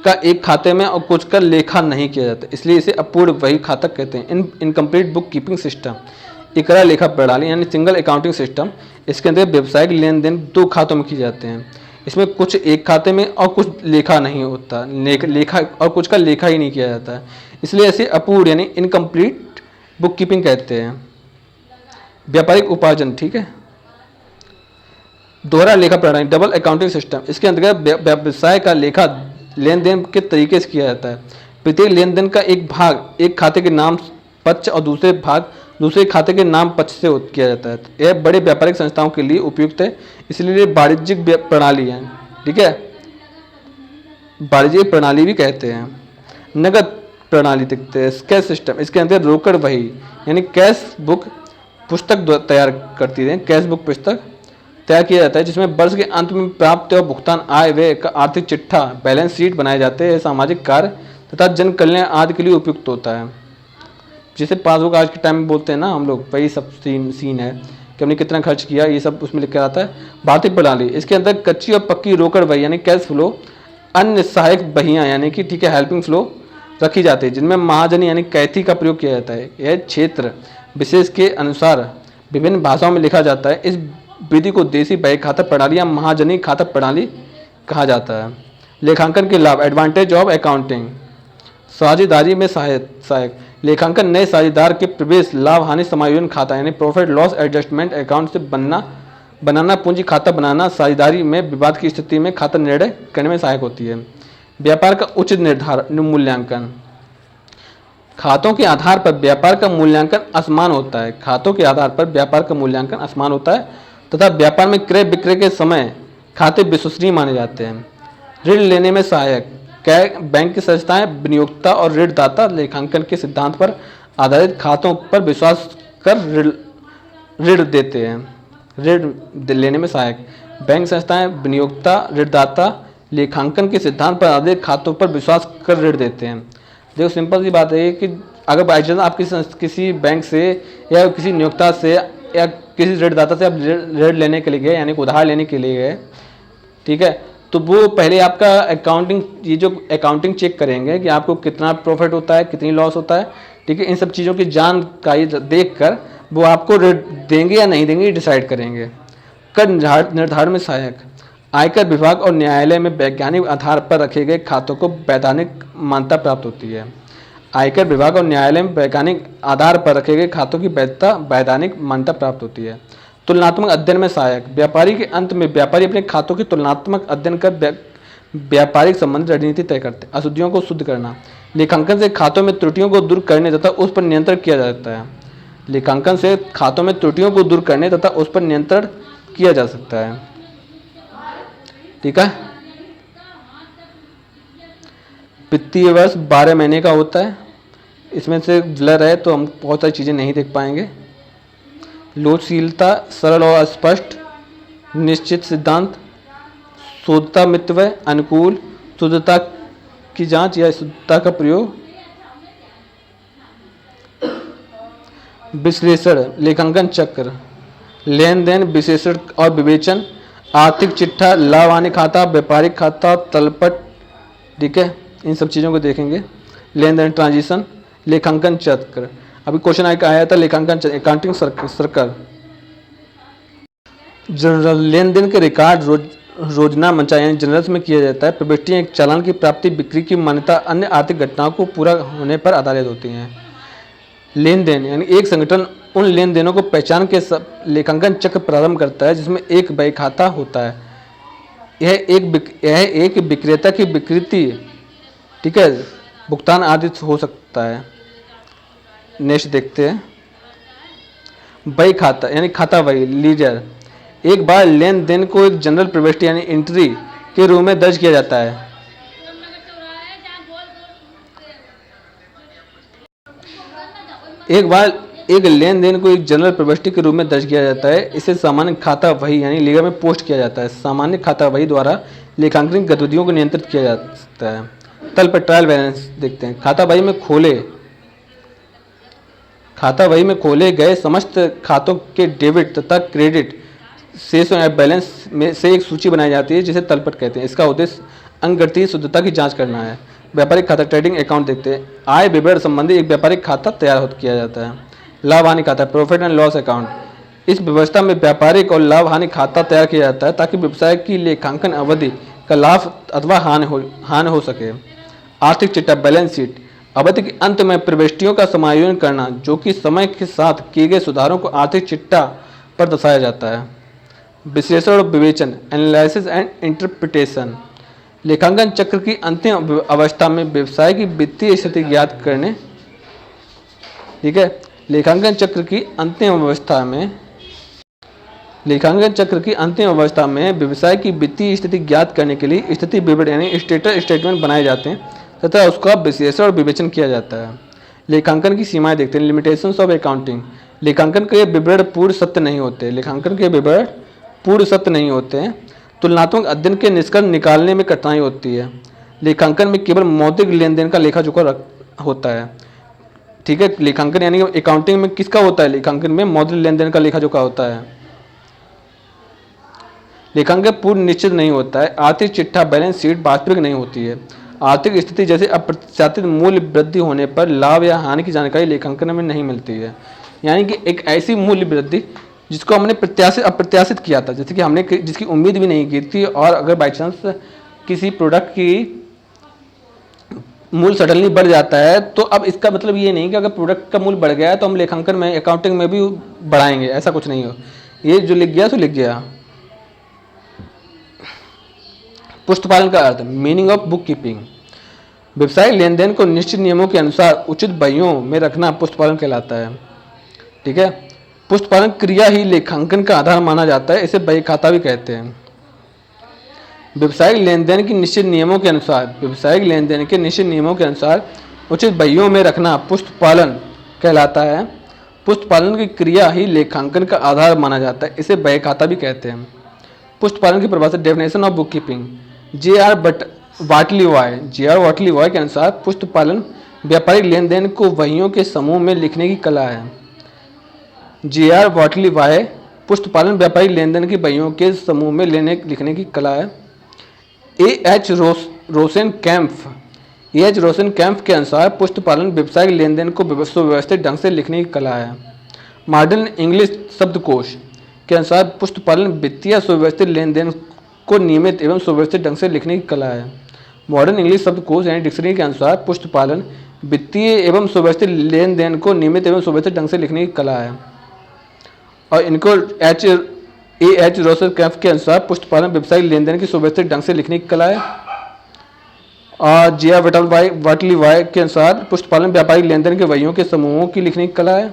का एक खाते में और कुछ का लेखा नहीं किया जाता, इसलिए इसे अपूर्ण वही खातक कहते हैं। इनकम्प्लीट बुक कीपिंग सिस्टम, इकरा लेखा प्रणाली यानी सिंगल अकाउंटिंग सिस्टम, इसके अंदर व्यावसायिक लेन देन दो खातों में किए जाते हैं। इसमें कुछ एक खाते में और कुछ लेखा नहीं होता, लेखा और कुछ का लेखा ही नहीं किया जाता है, इसलिए इसे अपूर्ण यानी इनकम्प्लीट बुक कीपिंग कहते हैं। व्यापारिक उपार्जन, ठीक है। दोहरा लेखा प्रणाली डबल अकाउंटिंग सिस्टम, इसके अंतर्गत व्यवसाय का लेखा लेन देन के तरीके से किया जाता है। प्रत्येक लेन देन का एक भाग एक खाते के नाम पक्ष और दूसरे भाग दूसरे खाते के नाम पक्ष से किया जाता है। यह बड़े व्यापारिक संस्थाओं के लिए उपयुक्त है, इसलिए वाणिज्यिक प्रणाली है, ठीक है, वाणिज्यिक प्रणाली भी कहते हैं। नगद प्रणाली देखते हैं, कैश सिस्टम, इसके अंदर रोकड़ वही यानी कैश बुक पुस्तक तैयार करती है, कैश बुक पुस्तक तैयार किया जाता है जिसमें वर्ष के अंत में प्राप्त और भुगतान आय व्यय का आर्थिक चिट्ठा बैलेंस शीट बनाए जाते हैं। सामाजिक कार्य तथा जन कल्याण आदि के लिए उपयुक्त होता है। जैसे पासबुक आज के टाइम में बोलते हैं ना हम लोग, वही सब सीन है कि हमने कितना खर्च किया, ये सब उसमें लिखा आता है। भारतीय प्रणाली, इसके अंदर कच्ची और पक्की रोकड़ वही यानी कैश फ्लो, अन्य सहायक बहियाँ यानी कि ठीक है हेल्पिंग फ्लो रखी जाती है जिनमें महाजनी यानी कैथी का प्रयोग किया जाता है। यह क्षेत्र विशेष के अनुसार विभिन्न भाषाओं में लिखा जाता है। इस विधि को देसी बही खाता प्रणाली या महाजनी खाता प्रणाली कहा जाता है। लेखांकन के लाभ एडवांटेज ऑफ अकाउंटिंग, साझेदारी में सहायक लेखांकन नए साझेदार के प्रवेश, लाभ हानि समायोजन खाता यानी प्रॉफिट लॉस एडजस्टमेंट अकाउंट से बनाना, पूंजी खाता बनाना, साझेदारी में विवाद की स्थिति में खाता निर्णय करने में सहायक होती है। व्यापार का उचित निर्धारण मूल्यांकन, खातों के आधार पर व्यापार का मूल्यांकन असमान होता है। खातों के आधार पर व्यापार का मूल्यांकन असमान होता है तथा व्यापार में क्रय विक्रय के समय खाते विश्वसनीय माने जाते हैं। ऋण लेने में सहायक बैंक की संस्थाएं विनियोक्ता और ऋणदाता लेखांकन के सिद्धांत पर आधारित खातों पर विश्वास कर ऋण देते हैं। ऋण लेने में सहायक बैंक संस्थाएं विनियोक्ता ऋणदाता लेखांकन के सिद्धांत पर आधारित खातों पर विश्वास कर ऋण देते हैं। देखो सिंपल सी बात है कि अगर बाई चांस आप किसी बैंक से या किसी नियोक्ता से या किसी ऋणदाता से आप ऋण लेने के लिए गए यानी उधार लेने के लिए गए, ठीक है, तो वो पहले आपका अकाउंटिंग चेक करेंगे कि आपको कितना प्रॉफिट होता है, कितनी लॉस होता है, ठीक है। इन सब चीज़ों की जानकारी देखकर वो आपको ऋण देंगे या नहीं देंगे डिसाइड करेंगे। कर निर्धारण में सहायक आयकर विभाग और न्यायालय में वैज्ञानिक आधार पर रखे गए खातों को वैधानिक मान्यता प्राप्त होती है। आयकर विभाग और न्यायालय में वैज्ञानिक आधार पर रखे गए खातों की वैधता वैधानिक मान्यता प्राप्त होती है। तुलनात्मक अध्ययन में सहायक व्यापारी के अंत में व्यापारी अपने खातों की तुलनात्मक अध्ययन कर व्यापारिक संबंध रणनीति तय करते हैं। अशुद्धियों को शुद्ध करना, लेखांकन से खातों में त्रुटियों को दूर करने तथा उस पर नियंत्रण किया जा सकता है। लेखांकन से खातों में त्रुटियों को दूर करने तथा उस पर नियंत्रण किया जा सकता है, ठीक है। वित्तीय वर्ष 12 महीने का होता है। इसमें से ब्लर है तो हम बहुत सारी चीज़ें नहीं देख पाएंगे। लोचशीलता, सरल और स्पष्ट, निश्चित सिद्धांत, शुद्धता, मितव्यय, अनुकूल, शुद्धता की जांच या शुद्धता का प्रयोग। विश्लेषण, लेखांकन चक्र, लेन देन, विश्लेषण और विवेचन, आर्थिक चिट्ठा, लाभ हानि खाता, व्यापारिक खाता, तलपट। ठीक है, इन सब चीज़ों को देखेंगे। लेन देन ट्रांजिशन, लेखांकन चक्र। अभी क्वेश्चन आया था लेखांकन चक्र, अकाउंटिंग सर्कल। जनरल, लेन देन के रिकॉर्ड रोजना मंचा यानी जनरल्स में किया जाता है। प्रविष्टियाँ एक चालान की प्राप्ति, बिक्री की मान्यता, अन्य आर्थिक घटनाओं को पूरा होने पर आधारित होती हैं। लेन देन यानी एक संगठन उन लेन देनों को पहचान के लेखांकन चक्र प्रारंभ करता है जिसमें एक बही खाता होता है। यह एक विक्रेता की विकृति, ठीक है, भुगतान आदि हो सकता है। नेक्स्ट देखते हैं, बही खाता यानी खाता बही, लीजर। एक बार लेन देन को एक जनरल प्रविष्टि यानी एंट्री के रूप में दर्ज किया जाता है। एक बार एक लेन देन को एक जनरल प्रविष्टि के रूप में दर्ज किया जाता है, इसे सामान्य खाता बही यानी लीगर में पोस्ट किया जाता है। सामान्य खाता बही द्वारा लेखांकन गतिविधियों को नियंत्रित किया जाता है। तल पर ट्रायल बैलेंस देखते हैं। खाता बही में खोले गए समस्त खातों के डेबिट तथा क्रेडिट शेषों या बैलेंस में से एक सूची बनाई जाती है जिसे तलपट कहते हैं। इसका उद्देश्य अंकगणितीय शुद्धता की जांच करना है। व्यापारिक खाता, ट्रेडिंग अकाउंट देखते हैं। आय विवरण संबंधी एक व्यापारिक खाता तैयार किया जाता है। लाभ हानि खाता, प्रॉफिट एंड लॉस अकाउंट। इस व्यवस्था में व्यापारिक और लाभ हानि खाता तैयार किया जाता है ताकि व्यवसाय की लेखांकन अवधि का लाभ अथवा हानि हो सके। आर्थिक चिट्ठा, बैलेंस शीट, अवधि के अंत में प्रविष्टियों का समायोजन करना जो कि समय के साथ किए गए सुधारों को आर्थिक चिट्ठा पर दर्शाया जाता है। विश्लेषण और विवेचन, एनालिसिस एंड इंटरप्रिटेशन। लेखांकन चक्र की अंतिम अवस्था में व्यवसाय की वित्तीय स्थिति ज्ञात करने, ठीक है, लेखांकन चक्र की अंतिम अवस्था में व्यवसाय की वित्तीय स्थिति ज्ञात करने के लिए स्थिति विवरण यानी स्टेटमेंट बनाए जाते हैं तथा उसका विश्लेषण और विवेचन किया जाता है। लेखांकन की सीमाएं देखते हैं। लिमिटेशंस ऑफ अकाउंटिंग, लेखांकन के विवरण पूर्ण सत्य नहीं होते हैं। तुलनात्मक अध्ययन के निष्कर्ष निकालने में कठिनाई होती है। लेखांकन में केवल मौद्रिक लेन देन का लेखा जोखा होता है। ठीक है, लेखांकन यानी अकाउंटिंग में किसका होता है? लेखांकन में मौद्रिक लेन देन का लेखा जोखा होता है। लेखांकन पूर्ण निश्चित नहीं होता है। आर्थिक चिट्ठा, बैलेंस शीट वास्तविक नहीं होती है। आर्थिक स्थिति जैसे अप्रत्याशित मूल्य वृद्धि होने पर लाभ या हानि की जानकारी लेखांकन में नहीं मिलती है। यानी कि एक ऐसी मूल्य वृद्धि जिसको हमने अप्रत्याशित किया था, जैसे कि हमने जिसकी उम्मीद भी नहीं की थी, और अगर बाई चांस किसी प्रोडक्ट की मूल्य सडनली बढ़ जाता है तो अब इसका मतलब ये नहीं कि अगर प्रोडक्ट का मूल्य बढ़ गया है तो हम लेखांकन में, अकाउंटिंग में भी बढ़ाएंगे, ऐसा कुछ नहीं हो। ये जो लिख गया सो लिख गया। पुष्टपालन का अर्थ, मीनिंग ऑफ बुक कीपिंग। व्यवसायिक लेन देन को निश्चित नियमों के अनुसार उचित बहियों में रखना पुष्टपालन कहलाता है। ठीक है, पुष्टपालन क्रिया ही लेखांकन का आधार माना जाता है, इसे बही खाता भी कहते हैं। व्यवसायिक लेन देन के निश्चित नियमों के अनुसार उचित बहियों में रखना पुष्टपालन कहलाता है। पुष्टपालन की क्रिया ही लेखांकन का आधार माना जाता है, इसे बही खाता भी कहते हैं। पुष्टपालन की परिभाषा, definition of book keeping. J.R. वाटली वॉय के अनुसार पुष्टपालन व्यापारिक लेन देन को बहियों के समूह में लिखने की कला है। J.R. वाटली वॉय पुष्टपालन व्यापारिक लेन देन की बहियों के समूह में लिखने की कला है। A.H. रोसेनकैम्फ के अनुसार पुष्टपालन व्यावसायिक लेन देन को सुव्यवस्थित ढंग से लिखने की कला है। मॉडर्न इंग्लिश शब्दकोश के अनुसार पुष्टपालन वित्तीय सुव्यवस्थित लेन देन को नियमित एवं सुव्यवस्थित ढंग से लिखने की कला है। मॉडर्न इंग्लिश शब्दकोश यानी डिक्शनरी के अनुसार पुष्टपालन वित्तीय एवं सुव्यवस्थित लेन देन को नियमित एवं सुव्यवस्थित ढंग से लिखने की कला है। और इनको A.H. रोसेनकैम्फ के अनुसार पुष्टपालन व्यावसायिक लेन देन की सुव्यवस्थित ढंग से लिखने की कला है। और J.R. वाटली वॉय के अनुसार पुष्टपालन व्यापारिक लेन देन के बहियों के समूहों की लिखने की कला है।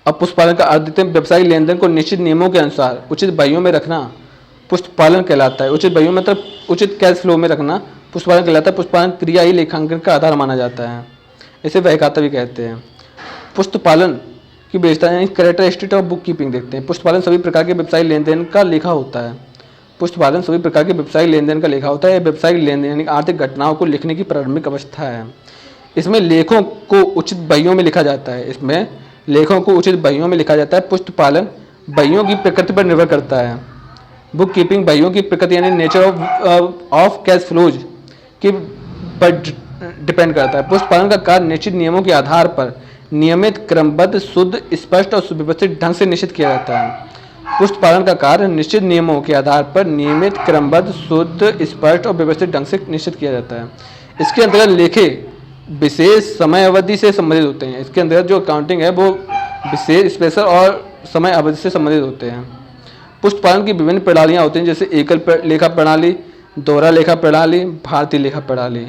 अब पुष्टपालन का अर्थ देते हैं, व्यावसायिक लेन देन को निश्चित नियमों के अनुसार उचित बहियों में रखना पुष्टपालन कहलाता है। उचित बहियों मतलब उचित कैश फ्लो में रखना पुष्टपालन कहलाता है। पुष्टपालन क्रिया ही लेखांकन का आधार माना जाता है। इसे वहकाता भी कहते हैं। पुस्तपालन की विशेषता यानी कैरेक्टरिस्टिक ऑफ बुक कीपिंग देखते हैं। पुस्तपालन सभी प्रकार के व्यवसायिक लेन देन का लेखा होता है। पुस्तपालन सभी प्रकार के व्यवसायिक लेन देन का लेखा होता है। यह व्यवसायिक लेन देन यानी आर्थिक घटनाओं को लिखने की प्रारंभिक अवस्था है। इसमें लेखों को उचित बहियों में लिखा जाता है। इसमें लेखों को उचित बहियों में लिखा जाता है। पुस्तपालन बहियों की प्रकृति पर निर्भर करता है। बुक कीपिंग बहियों की प्रकृति यानी नेचर ऑफ कैश फ्लोज की पर डिपेंड करता है। पुस्तपालन का कार्य निश्चित नियमों के आधार पर नियमित, क्रमबद्ध, शुद्ध, स्पष्ट और सुव्यवस्थित ढंग से निश्चित किया जाता है। पुस्तपालन का कार्य निश्चित नियमों के आधार पर नियमित, क्रमबद्ध, शुद्ध, स्पष्ट और व्यवस्थित ढंग से निश्चित किया जाता है। इसके अंतर्गत लेखे विशेष समय अवधि से संबंधित होते हैं। इसके अंतर्गत जो अकाउंटिंग है वो विशेष, स्पेशल और समय अवधि से संबंधित होते हैं। पुस्तपालन की विभिन्न प्रणालियाँ होती हैं, जैसे एकल लेखा प्रणाली, दोहरा लेखा प्रणाली, भारतीय लेखा प्रणाली।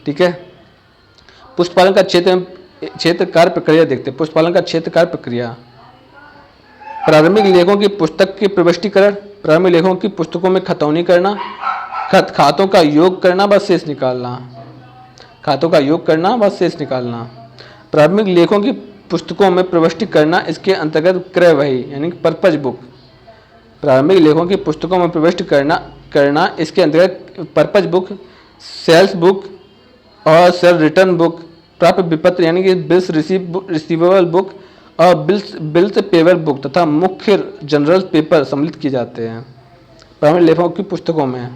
ठीक है। पुस्तपालन का क्षेत्र कार्य प्रक्रिया देखते हैं। पुस्तपालन का क्षेत्र कार्य प्रक्रिया, प्रारंभिक लेखों की पुस्तक के प्रविष्टिकरण, प्रारंभिक लेखों की पुस्तकों में खतौनी करना, खातों का योग करना व शेष निकालना, खातों का योग करना व शेष निकालना। प्रारंभिक लेखों की पुस्तकों में प्रविष्टि करना, इसके अंतर्गत क्रय वही यानी पर्पज बुक। प्रारंभिक लेखों की पुस्तकों में प्रविष्ट करना इसके अंतर्गत पर्पज बुक, सेल्स बुक और सेल रिटर्न बुक, प्राप्त विपत्र यानी कि बिल्स रिसीवेबल बुक और बिल्स पेबल बुक तथा मुख्य जनरल पेपर सम्मिलित किए जाते हैं प्रारंभिक लेखों की पुस्तकों में।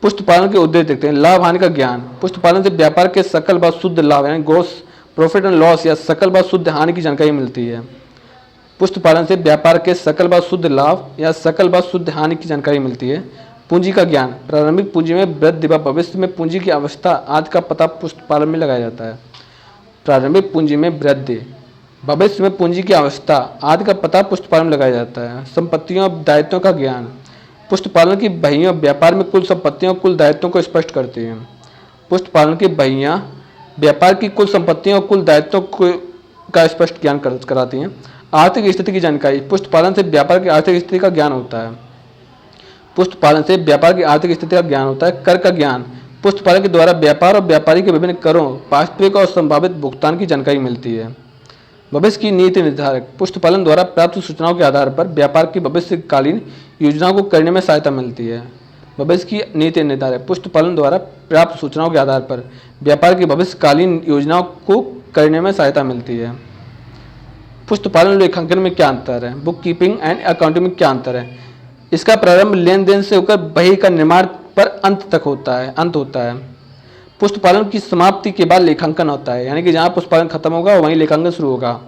पुस्तपालन के उद्देश्य देखते हैं। लाभ हानि का ज्ञान, पुस्तपालन से व्यापार के सकल व शुद्ध लाभ यानी ग्रॉस प्रॉफिट एंड लॉस या सकल व शुद्ध हानि की जानकारी मिलती है। पुस्तपालन से व्यापार के सकल व शुद्ध लाभ या सकल व शुद्ध हानि की जानकारी मिलती है। पूंजी का ज्ञान, प्रारंभिक पूंजी में वृद्धि व भविष्य में पूंजी की अवस्था आदि का पता पुस्तपालन में लगाया जाता है। प्रारंभिक पूंजी में वृद्धि, भविष्य में पूंजी की अवस्था आदि का पता पुस्तपालन में लगाया जाता है। संपत्तियों और दायित्वों का ज्ञान, पुस्तपालन की बहियाँ व्यापार में कुल संपत्तियों और कुल दायित्वों को स्पष्ट करती हैं। पुस्तपालन की बहियाँ व्यापार की कुल संपत्तियों और कुल दायित्वों का स्पष्ट ज्ञान कराती हैं। आर्थिक स्थिति की जानकारी, पुस्तपालन से व्यापार की आर्थिक स्थिति का ज्ञान होता है। पुस्तपालन से व्यापार की आर्थिक स्थिति का ज्ञान होता है। कर का ज्ञान, पुस्तपालन के द्वारा व्यापार और व्यापारी के विभिन्न करों, वास्तविक और संभावित भुगतान की जानकारी मिलती है। भविष्य की नीति निर्धारक, पुस्तपालन द्वारा प्राप्त सूचनाओं के आधार पर व्यापार की भविष्यकालीन योजनाओं को करने में सहायता मिलती है। भविष्य की नीति निर्धारक, पुस्तपालन द्वारा प्राप्त सूचनाओं के आधार पर व्यापार की भविष्यकालीन योजनाओं को करने में सहायता मिलती है। पुस्तपालन लेखांकन में क्या अंतर है, बुक कीपिंग एंड अकाउंटिंग में क्या अंतर है। इसका प्रारंभ लेन देन से होकर बही का निर्माण पर अंत होता है। पुस्तपालन की समाप्ति के बाद लेखांकन होता है, यानी कि जहाँ पुस्तपालन खत्म होगा वहीं लेखांकन शुरू होगा।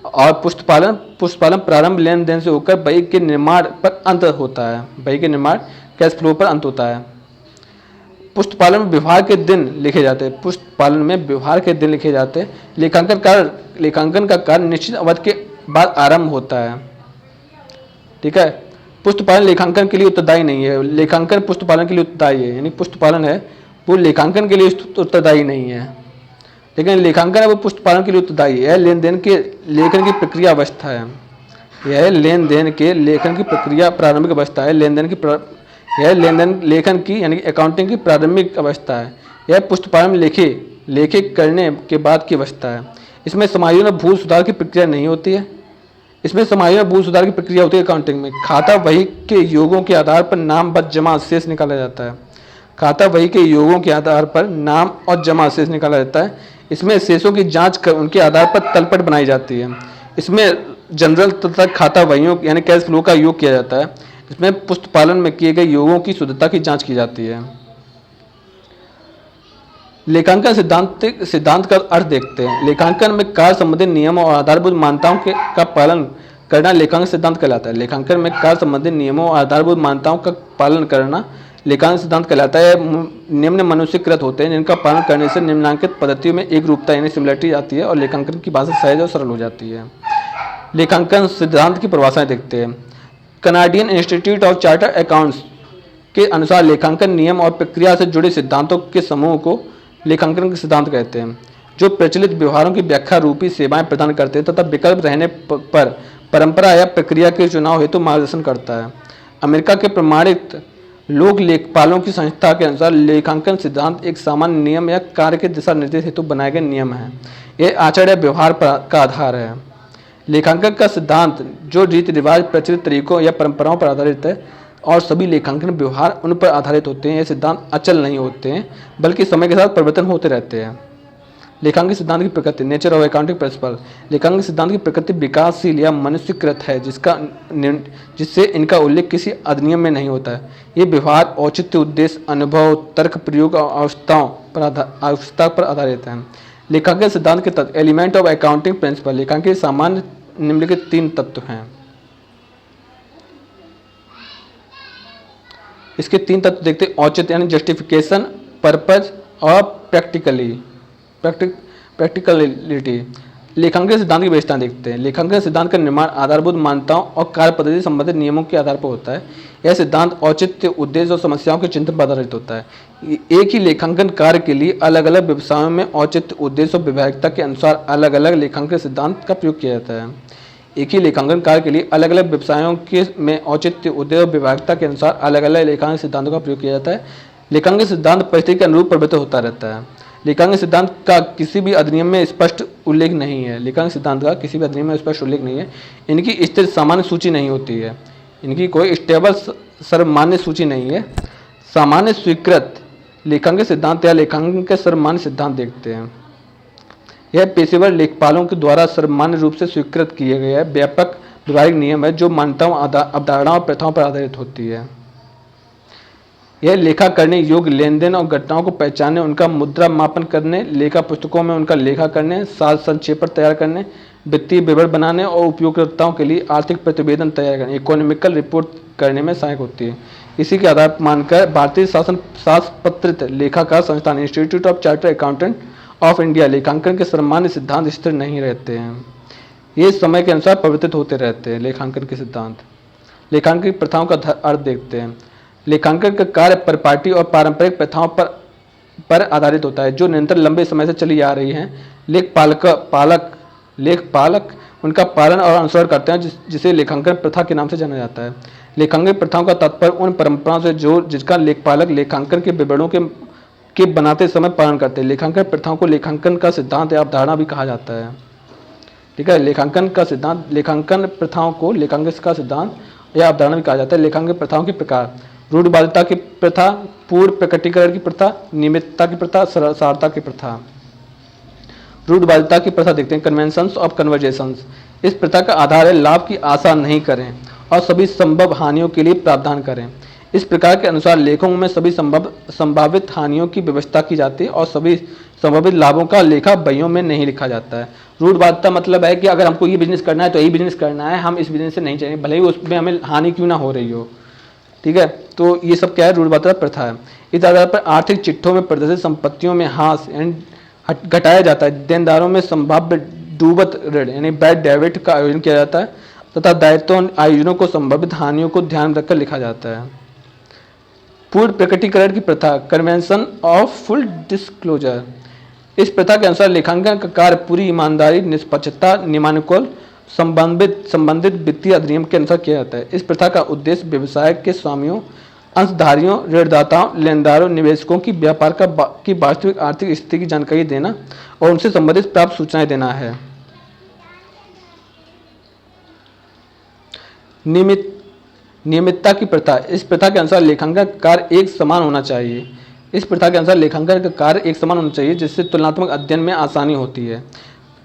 और पुस्तपालन प्रारंभ लेन देन से होकर बही के निर्माण पर अंत होता है। बही के निर्माण कैश फ्लो पर अंत होता है। पुस्तपालन में व्यवहार के दिन लिखे जाते हैं। पुस्तपालन में व्यवहार के दिन लिखे जाते हैं। लेखांकन का कार्य निश्चित अवधि के बाद आरंभ होता है। ठीक है। पुस्तपालन लेखांकन के लिए उत्तरदायी नहीं है, लेखांकन पुस्तपालन के लिए उत्तरदायी है। यानी पुस्तपालन है वो लेखांकन के लिए उत्तरदायी नहीं है, लेकिन लेखांकन है वो पुस्तपालन के लिए उत्तरदायी है। लेन देन के लेखन की प्रक्रिया अवस्था है। यह लेन देन के लेखन की प्रक्रिया प्रारंभिक अवस्था है। यह लेन देन लेखन की यानी अकाउंटिंग की प्रारंभिक अवस्था है। यह पुस्तपालन में लेखे करने के बाद की अवस्था है। इसमें समायोजन और भूल सुधार की प्रक्रिया नहीं होती है। इसमें समायोजन भूल सुधार की प्रक्रिया होती है अकाउंटिंग में। खाता वही के योगों के आधार पर नाम बच जमा शेष निकाला जाता है। खाता वही के योगों के आधार पर नाम और जमा शेष निकाला जाता है। इसमें शेषों की जांच कर उनके आधार पर तलपट बनाई जाती है। इसमें जनरल तथा खाता वहियों यानी कैश फ्लो का योग किया जाता है। इसमें पुस्तपालन में किए गए योगों की शुद्धता की जांच की जाती है। लेखांकन सिद्धांत का अर्थ देखते हैं। लेखांकन में कार्य संबंधी नियमों और आधारभूत मान्यताओं का पालन करना लेखांकन सिद्धांत कहलाता है। लेखांकन में कार्य संबंधी नियमों और आधारभूत मान्यताओं का पालन करना लेखांकन सिद्धांत कहलाता है। निम्न मनुष्यकृत होते हैं जिनका पालन करने से निम्नांकित पद्धतियों में एक रूपता यानी सिमिलरिटी आती है और लेखांकन की भाषा सहज और सरल हो जाती है। लेखांकन सिद्धांत की परिभाषाएं देखते हैं। Canadian institute of chartered accounts के अनुसार लेखांकन नियम और प्रक्रिया से जुड़े सिद्धांतों के समूह को लेखांकन के सिद्धांत कहते हैं, जो प्रचलित व्यवहारों की व्याख्या रूपी सेवाएं प्रदान करते हैं तथा विकल्प रहने पर परंपरा या प्रक्रिया के चुनाव हेतु मार्गदर्शन करता है। अमेरिका के प्रमाणित लोक लेखपालों की संस्था के अनुसार लेखांकन सिद्धांत एक सामान्य नियम या कार्य के दिशा निर्देश हेतु बनाए गए नियम है। यह आचार या व्यवहार का आधार है। लेखांकन का सिद्धांत जो रीति रिवाज, प्रचलित तरीकों या परंपराओं पर आधारित है और सभी लेखांकन व्यवहार उन पर आधारित होते हैं। ये सिद्धांत अचल नहीं होते हैं बल्कि समय के साथ परिवर्तन होते रहते हैं। लेखांकन सिद्धांत की प्रकृति, नेचर ऑफ अकाउंटिंग प्रिंसिपल। लेखांकन सिद्धांत की प्रकृति विकासशील या मनुष्यकृत है, जिससे इनका उल्लेख किसी अधिनियम में नहीं होता है। ये व्यवहार, औचित्य, उद्देश्य, अनुभव, तर्क प्रयोग और आवश्यकता पर आधारित है। लेखांकन सिद्धांत के तत्व, एलिमेंट ऑफ अकाउंटिंग प्रिंसिपल। लेखांकन सामान्य निम्नलिखित 3 तत्व हैं। इसके 3 तत्व देखते हैं। औचित्य यानी जस्टिफिकेशन, पर्पज और प्रैक्टिकलिटी। लेखांकन सिद्धांत की विशेषताएं देखते हैं। लेखांकन सिद्धांत का निर्माण आधारभूत मान्यताओं और कार्य पद्धति संबंधित नियमों के आधार पर होता है। यह सिद्धांत औचित्य, उद्देश्य और समस्याओं के चिंतन पर आधारित होता है। एक ही लेखांकन कार्य के लिए अलग अलग व्यवसायों में औचित्य, उद्देश्य और व्यवहारिकता के अनुसार अलग अलग लेखांकन सिद्धांत का प्रयोग किया जाता है। एक ही लेखांकन कार्य के लिए अलग अलग व्यवसायों के में औचित्य, उद्देश्य और व्यवहारिकता के अनुसार अलग अलग लेखांकन सिद्धांतों का प्रयोग किया जाता है। लेखांकन सिद्धांत परिस्थिति के अनुरूप परिवर्तित होता रहता है। लेखांकन सिद्धांत का किसी भी अधिनियम में स्पष्ट उल्लेख नहीं है। लेखांकन सिद्धांत का किसी भी अधिनियम में स्पष्ट उल्लेख नहीं है। इनकी स्थिर सामान्य सूची नहीं होती है। इनकी कोई स्टेबल सर्वमान्य सूची नहीं है। सामान्य स्वीकृत लेखांकन सिद्धांत या लेखांकन के सर्वमान्य सिद्धांत देखते हैं। यह पेशेवर लेखपालों के द्वारा सर्वमान्य रूप से स्वीकृत किए गए व्यापक व्यवहारिक नियम है जो मान्यताओं, अवधारणाओं और प्रथाओं पर आधारित होती है। यह लेखा करने योग्य लेन देन और घटनाओं को पहचानने, उनका मुद्रा मापन करने, लेखा पुस्तकों में उनका लेखा करने, सार संक्षेपण तैयार करने, वित्तीय विवरण बनाने और उपयोगकर्ताओं के लिए आर्थिक प्रतिवेदन तैयार करने, इकोनॉमिकल रिपोर्ट करने में सहायक होती है। इसी के आधार पर मानकर भारतीय शासनपत्रित लेखाकार संस्थान institute of chartered accountant of India लेखांकन के सर्वमान्य सिद्धांत स्थिर नहीं रहते हैं। ये समय के अनुसार परिवर्तित होते रहते हैं। लेखांकन के सिद्धांत, लेखांकन की प्रथाओं का अर्थ देखते हैं। लेखांकन का कार्य परिपाटी और पारंपरिक प्रथाओं पर आधारित होता है जो निरंतर लंबे समय से चली आ रही हैं। लेखपालक उनका पालन और अनुसरण करते हैं, जिसे लेखांकन प्रथा के नाम से जाना जाता है। लेखांकन प्रथाओं का तात्पर्य उन परंपराओं से जिसका लेखपालक लेखांकन के विवरणों के बनाते समय पालन करते हैं। लेखांकन प्रथाओं को लेखांकन का सिद्धांत या अवधारणा भी कहा जाता है। ठीक है, लेखांकन का सिद्धांत, लेखांकन प्रथाओं को लेखांकन का सिद्धांत या अवधारणा भी कहा जाता है। लेखांकन प्रथाओं के प्रकार, रूढ़िवादिता की प्रथा, पूर्व प्रकटीकरण की प्रथा, नियमितता की प्रथा, सारता की प्रथा। रूढ़िवादिता की प्रथा देखते हैं। Conventions of conversations. इस प्रथा का आधार है लाभ की आशा नहीं करें और सभी संभव हानियों के लिए प्रावधान करें। इस प्रकार के अनुसार लेखों में सभी संभावित हानियों की व्यवस्था की जाती है और सभी संभावित लाभों का लेखा बहियों में नहीं लिखा जाता है। रूढ़िवादिता मतलब है कि अगर हमको ये बिजनेस करना है तो यही बिजनेस करना है, हम इस बिजनेस से नहीं चाहिए, भले ही उसमें हमें हानि क्यों ना हो रही हो। ठीक है, तो ये सब क्या है, रूढ़िवादिता प्रथा है। इस आधार पर आर्थिक चिट्ठों में प्रदर्शित संपत्तियों में ह्रास घटाया जाता है। देनदारों में संभाव्य डूबत ऋण यानी बैड डेबिट का आयोजन किया जाता है तथा दायित्व आयोजनों को संभावित हानियों को ध्यान रखकर लिखा जाता है। पूर्ण प्रकटीकरण की प्रथा, कन्वेंशन ऑफ फुल डिस्क्लोजर। इस प्रथा के अनुसार लेखांकन का कार्य पूरी ईमानदारी, निष्पक्षता, नियमानुकूल संबंधित वित्तीय अधिनियम के अनुसार किया जाता है। इस प्रथा का उद्देश्य व्यवसाय के स्वामियों, अंशधारियों, ऋणदाताओं, लेनदारों, निवेशकों की व्यापार की वास्तविक आर्थिक स्थिति की जानकारी देना और उनसे संबंधित प्राप्त सूचनाएं देना है। नियमितता की प्रथा। इस प्रथा के अनुसार लेखांकन कार्य एक समान होना चाहिए। इस प्रथा के अनुसार लेखांकन का कार्य एक समान होना चाहिए जिससे तुलनात्मक अध्ययन में आसानी होती है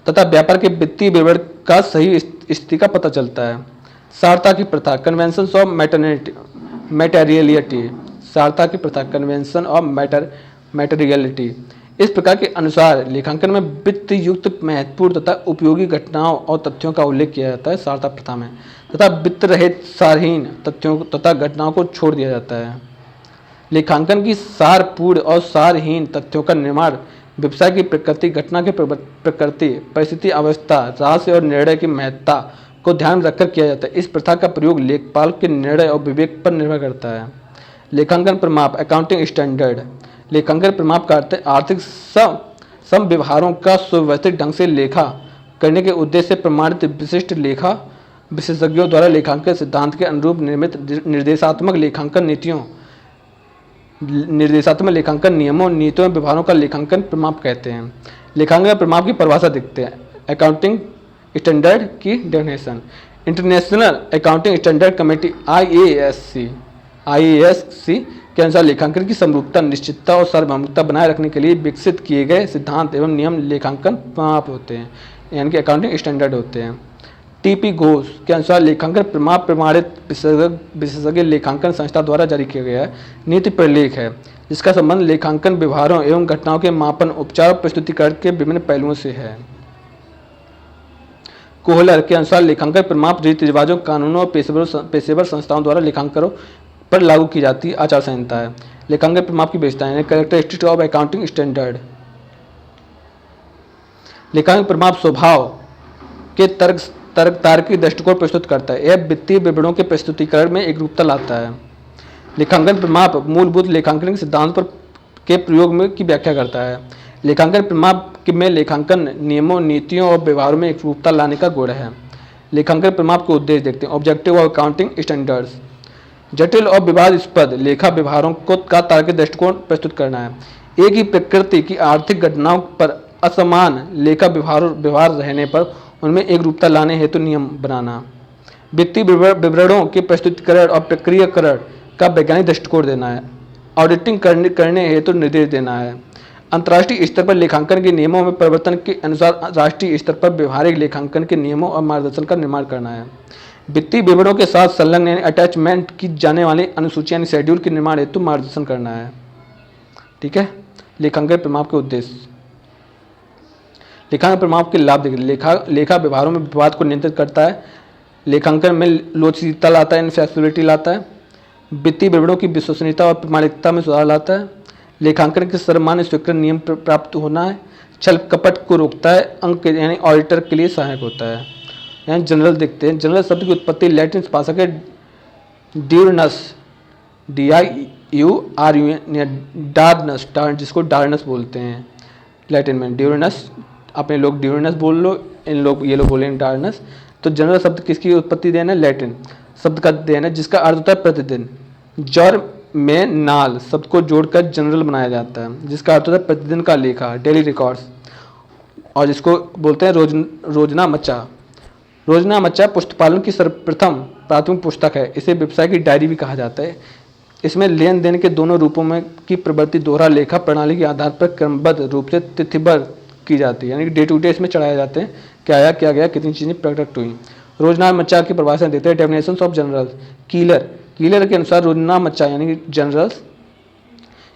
तथा व्यापार के वित्तीय विवरण का सही स्थिति का पता चलता है। सारता की प्रथा, कन्वेंशंस ऑफ मैटेरियलिटी। सारता की प्रथा, कन्वेंशन ऑफ मैटेरियलिटी। इस प्रकार के अनुसार लेखांकन में वित्त युक्त महत्वपूर्ण तथा उपयोगी घटनाओं और तथ्यों का उल्लेख किया जाता है सारता प्रथा में, तथा वित्त रहित सारहीन तथ्यों तथा घटनाओं को छोड़ दिया जाता है। लेखांकन की सारपूर्ण और सारहीन तथ्यों का निर्माण व्यवसाय की प्रकृति, घटना की प्रकृति, परिस्थिति, अवस्था, रहस्य और निर्णय की महत्ता को ध्यान रखकर किया जाता है। इस प्रथा का प्रयोग लेखपाल के निर्णय और विवेक पर निर्भर करता है। लेखांकन प्रमाप, अकाउंटिंग स्टैंडर्ड। लेखांकन प्रमाप का अर्थ आर्थिक सम व्यवहारों का सुव्यवस्थित ढंग से लेखा करने के उद्देश्य से प्रमाणित विशिष्ट लेखा विशेषज्ञों द्वारा लेखांकन सिद्धांत के अनुरूप निर्मित निर्देशात्मक लेखांकन नीतियों निर्देशात्मक लेखांकन नियमों, नीतियों, व्यवहारों का लेखांकन प्रमाप कहते हैं। लेखांकन प्रमाप की परिभाषा देखते हैं। अकाउंटिंग स्टैंडर्ड की definition. International accounting standard committee IASC के अनुसार लेखांकन की समरूपता, निश्चितता और सार्वभौमिकता बनाए रखने के लिए विकसित किए गए सिद्धांत एवं नियम लेखांकन प्रमाप होते हैं, यानी कि अकाउंटिंग स्टैंडर्ड होते हैं। TP घोष के अनुसार लेखांकन प्रमाप प्रमाणित विशेषज्ञ लेखांकन संस्था द्वारा जारी किया गया है नीति प्रलेख है, जिसका संबंध लेखांकन व्यवहारों एवं घटनाओं के मापन, उपचार और प्रस्तुतिकरण के विभिन्न पहलुओं से है। कोहलर के अनुसार लेखांकन प्रमाप रीति रिवाजों, कानूनों और पेशेवर संस्थाओं द्वारा लेखांकनों पर लागू की जाती आचार संहिता है। लेखांकन प्रमाप की विशेषताएं। Characteristics of accounting standard. लेखांकन प्रमाप स्वभाव के तार्किक दृष्टिकोण प्रस्तुत करता है। यह वित्तीय विवरणों के प्रस्तुतिकरण में एकरूपता लाता है। लेखांकन प्रमाप मूलभूत लेखांकन सिद्धांत पर के प्रयोग में की व्याख्या करता है। लेखांकन प्रमाप में लेखांकन नियमों, नीतियों और व्यवहारों में एकरूपता लाने का गुण है। लेखांकन प्रमाप के उद्देश्य देखते हैं। Objective of accounting standards. जटिल और विवादास्पद लेखा व्यवहारों का तार्किक दृष्टिकोण प्रस्तुत करना है। एक ही प्रकृति की आर्थिक घटनाओं पर असमान लेखा व्यवहार रहने पर उनमें एकरूपता लाने हेतु नियम बनाना। वित्तीय विवरणों के प्रस्तुतिकरण और प्रक्रियाकरण का वैज्ञानिक दृष्टिकोण देना है। ऑडिटिंग करने हेतु निर्देश देना है। अंतर्राष्ट्रीय स्तर पर लेखांकन के नियमों में परिवर्तन के अनुसार राष्ट्रीय स्तर पर व्यवहारिक लेखांकन के नियमों और मार्गदर्शन का निर्माण करना है। वित्तीय विवरणों के साथ संलग्न यानी अटैचमेंट की जाने वाली अनुसूचियां शेड्यूल के निर्माण हेतु मार्गदर्शन करना है। ठीक है। लेखांकन प्रमाप के उद्देश्य। लेखांकन प्रमाप के लाभ देखिए। लेखा व्यवहारों में विवाद को नियंत्रित करता है। लेखांकन में लोचदारता लाता है, फ्लेक्सिबिलिटी लाता है। वित्तीय विवरणों की विश्वसनीयता और प्रमाणिकता में सुधार लाता है। लेखांकन के सर्वमान्य स्वीकृत नियम प्राप्त होना है। छल कपट को रोकता है। अंक यानी ऑडिटर के लिए सहायक होता है। यहाँ जनरल देखते हैं। जनरल शब्द की उत्पत्ति लैटिन भाषा के ड्यूरनस, डार्नस, जिसको डार्नस बोलते हैं लैटिन में। ड्यूरनस, अपने लोग ड्यूरनस बोल लो, इन लोग ये लोग बोलेंगे डार्नस। तो जनरल शब्द किसकी उत्पत्ति देन है? लैटिन शब्द का देन है, जिसका अर्थ होता है प्रतिदिन। जर में नाल शब्द को जोड़कर जनरल बनाया जाता है, जिसका अर्थ होता है प्रतिदिन का लेखा, डेली रिकॉर्ड्स। और जिसको बोलते हैं रोजनामचा। रोजनामचा पुस्तपालन की सर्वप्रथम प्राथमिक पुस्तक है। इसे व्यवसाय की डायरी भी कहा जाता है। इसमें लेन देन के दोनों रूपों में की प्रवृत्ति दोहरा लेखा प्रणाली के आधार पर क्रमबद्ध रूप से तिथिबद्ध की जाती है, यानी कि डे टू डे इसमें चढ़ाए जाते हैं, क्या आया, क्या गया, कितनी चीज़ें प्रकट हुई। रोजनामचा की परिभाषा देते हैं। Definitions of generals. कीलर के अनुसार रोजनामचा यानी कि जनरल्स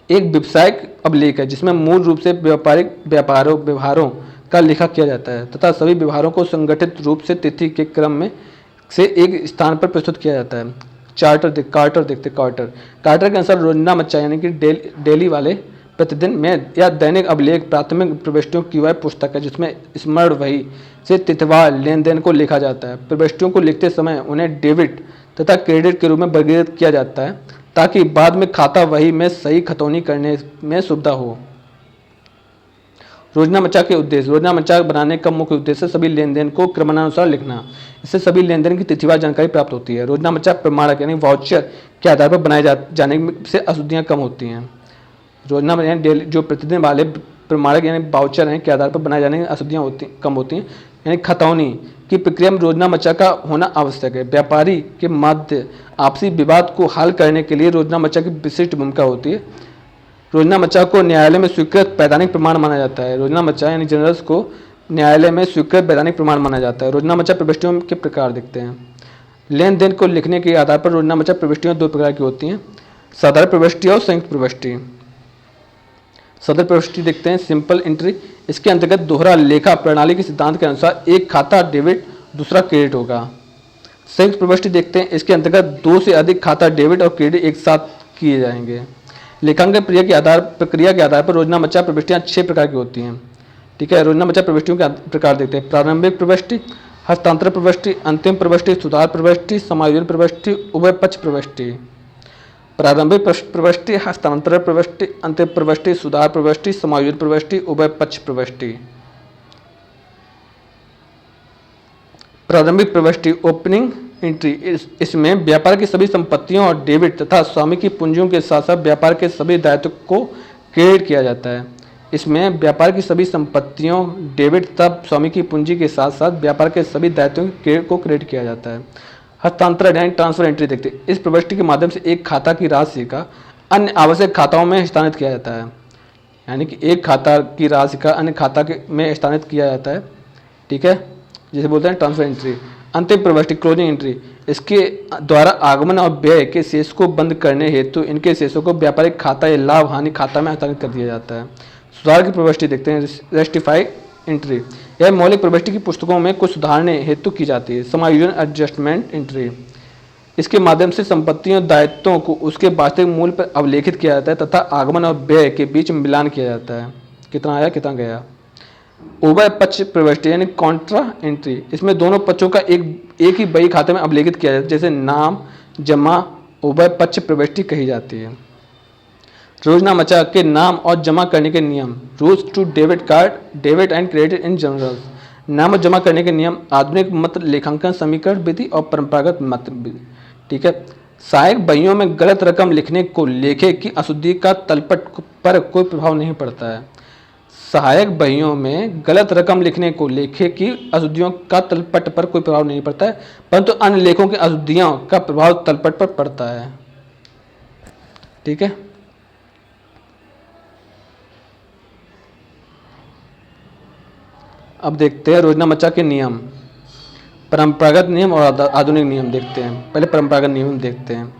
एक व्यावसायिक अभिलेख है, जिसमें मूल रूप से व्यापारिक व्यवहारों का लेखा किया जाता है तथा सभी व्यवहारों को संगठित रूप से तिथि के क्रम में से एक स्थान पर प्रस्तुत किया जाता है। कार्टर के अनुसार रोजनामचा यानी कि डेली वाले प्रतिदिन में या दैनिक अभिलेख प्राथमिक प्रविष्टियों की वह पुस्तक है, जिसमें स्मरण वही से तिथवार लेन देन को लिखा जाता है। प्रविष्टियों को लिखते समय उन्हें डेबिट तथा क्रेडिट के रूप में वर्गीकृत किया जाता है, ताकि बाद में खाता वही में सही खतौनी करने में सुविधा हो। रोजनामचा के उद्देश्य। रोजनामचा बनाने का मुख्य उद्देश्य सभी लेन देन को क्रमानुसार लिखना। इससे सभी लेन देन की तिथिवार जानकारी प्राप्त होती है। रोजनामचा प्रमाणक यानी वाउचर के आधार पर बनाए जाने से अशुद्धियाँ कम होती हैं। रोजनामचा यानी जो प्रतिदिन वाले प्रमाणक यानी वाउचर हैं के आधार पर बनाए जाने की अशुद्धियाँ कम होती हैं, यानी खतौनी की प्रक्रिया में रोजनामचा का होना आवश्यक है। व्यापारी के मध्य आपसी विवाद को हल करने के लिए रोजनामचा की विशिष्ट भूमिका होती है। रोजनामचा को न्यायालय में स्वीकृत वैधानिक प्रमाण माना जाता है। रोजनामचा यानी जनरल्स को न्यायालय में स्वीकृत वैधानिक प्रमाण माना जाता है। रोजनामचा प्रविष्टियों के प्रकार देखते हैं। लेन देन को लिखने के आधार पर रोजनामचा प्रविष्टियाँ दो प्रकार की होती हैं, साधारण प्रविष्टि और संयुक्त प्रविष्टि। सदर प्रविष्टि देखते हैं, सिंपल एंट्री। इसके अंतर्गत दोहरा लेखा प्रणाली के सिद्धांत के अनुसार एक खाता डेबिट दूसरा क्रेडिट होगा। संयुक्त प्रविष्टि देखते हैं, इसके अंतर्गत दो से अधिक खाता डेबिट और क्रेडिट एक साथ किए जाएंगे। लेखांकन प्रक्रिया के आधार पर रोजनामचा प्रविष्टियाँ 6 प्रकार की होती हैं। ठीक है। रोजनामचा प्रविष्टियों के प्रकार देखते हैं। प्रारंभिक प्रविष्टि, हस्तांतरण प्रविष्टि, अंतिम प्रविष्टि, सुधार प्रविष्टि, समायोजन प्रविष्टि, उभय पक्ष प्रविष्टि। प्रारंभिक प्रविष्टि, हस्तांतरण प्रविष्टि, अंतिम प्रविष्टि, सुधार प्रविष्टि, समायोजन प्रविष्टि, उभय पक्ष प्रविष्टि। प्रारंभिक प्रविष्टि ओपनिंग एंट्री, इसमें व्यापार की सभी संपत्तियों और डेबिट तथा स्वामी की पूंजियों के साथ साथ व्यापार के सभी दायित्व को क्रेडिट किया जाता है। इसमें व्यापार की सभी संपत्तियों, डेबिट तथा स्वामी की पूंजी के साथ साथ व्यापार के सभी दायित्वों को क्रेडिट किया जाता है। हस्तांतरण यानी ट्रांसफर एंट्री देखते हैं। इस प्रविष्टि के माध्यम से एक खाता की राशि का अन्य आवश्यक खाताओं में हस्तांतरित किया जाता है, यानी कि एक खाता की राशि का अन्य खाता में हस्तांतरित किया जाता है। ठीक है, जिसे बोलते हैं ट्रांसफर एंट्री। अंतिम प्रविष्टि क्लोजिंग एंट्री, इसके द्वारा आगमन और व्यय के शेष को बंद करने हेतु इनके शेषों को व्यापारिक खाता या लाभ हानि खाता में हस्तांतरित कर दिया जाता है। सुधार की प्रविष्टि देखते हैं। रेस्टिफाई एंट्री, यह मौलिक प्रविष्टि की पुस्तकों में कुछ सुधारने हेतु की जाती है। समायोजन एडजस्टमेंट एंट्री, इसके माध्यम से संपत्तियों और दायित्वों को उसके वास्तविक मूल्य पर अवलेखित किया जाता है तथा आगमन और व्यय के बीच मिलान किया जाता है, कितना आया कितना गया। उभय पक्ष प्रविष्टि यानी कॉन्ट्रा एंट्री, इसमें दोनों पक्षों का एक ही बही खाते में अवलेखित किया जाता है, जैसे नाम जमा उभय पक्ष प्रविष्टि कही जाती है। रोजनामचा के नाम और जमा करने के नियम, rules to debit card, debit and credit in general. नाम और जमा करने के नियम, आधुनिक मत लेखांकन समीकरण विधि और परंपरागत मत विधि। ठीक है, सहायक बहियों में गलत रकम लिखने को लेखे की अशुद्धि का तलपट पर कोई प्रभाव नहीं पड़ता है। सहायक बहियों में गलत रकम लिखने को लेखे की अशुद्धियों का तलपट पर कोई प्रभाव नहीं पड़ता है, परंतु अन्य लेखों की अशुद्धियों का प्रभाव तलपट पर पड़ता है। ठीक है, अब देखते हैं रोजनामचा के नियम, परंपरागत नियम और आधुनिक नियम देखते हैं। पहले परंपरागत नियम देखते हैं।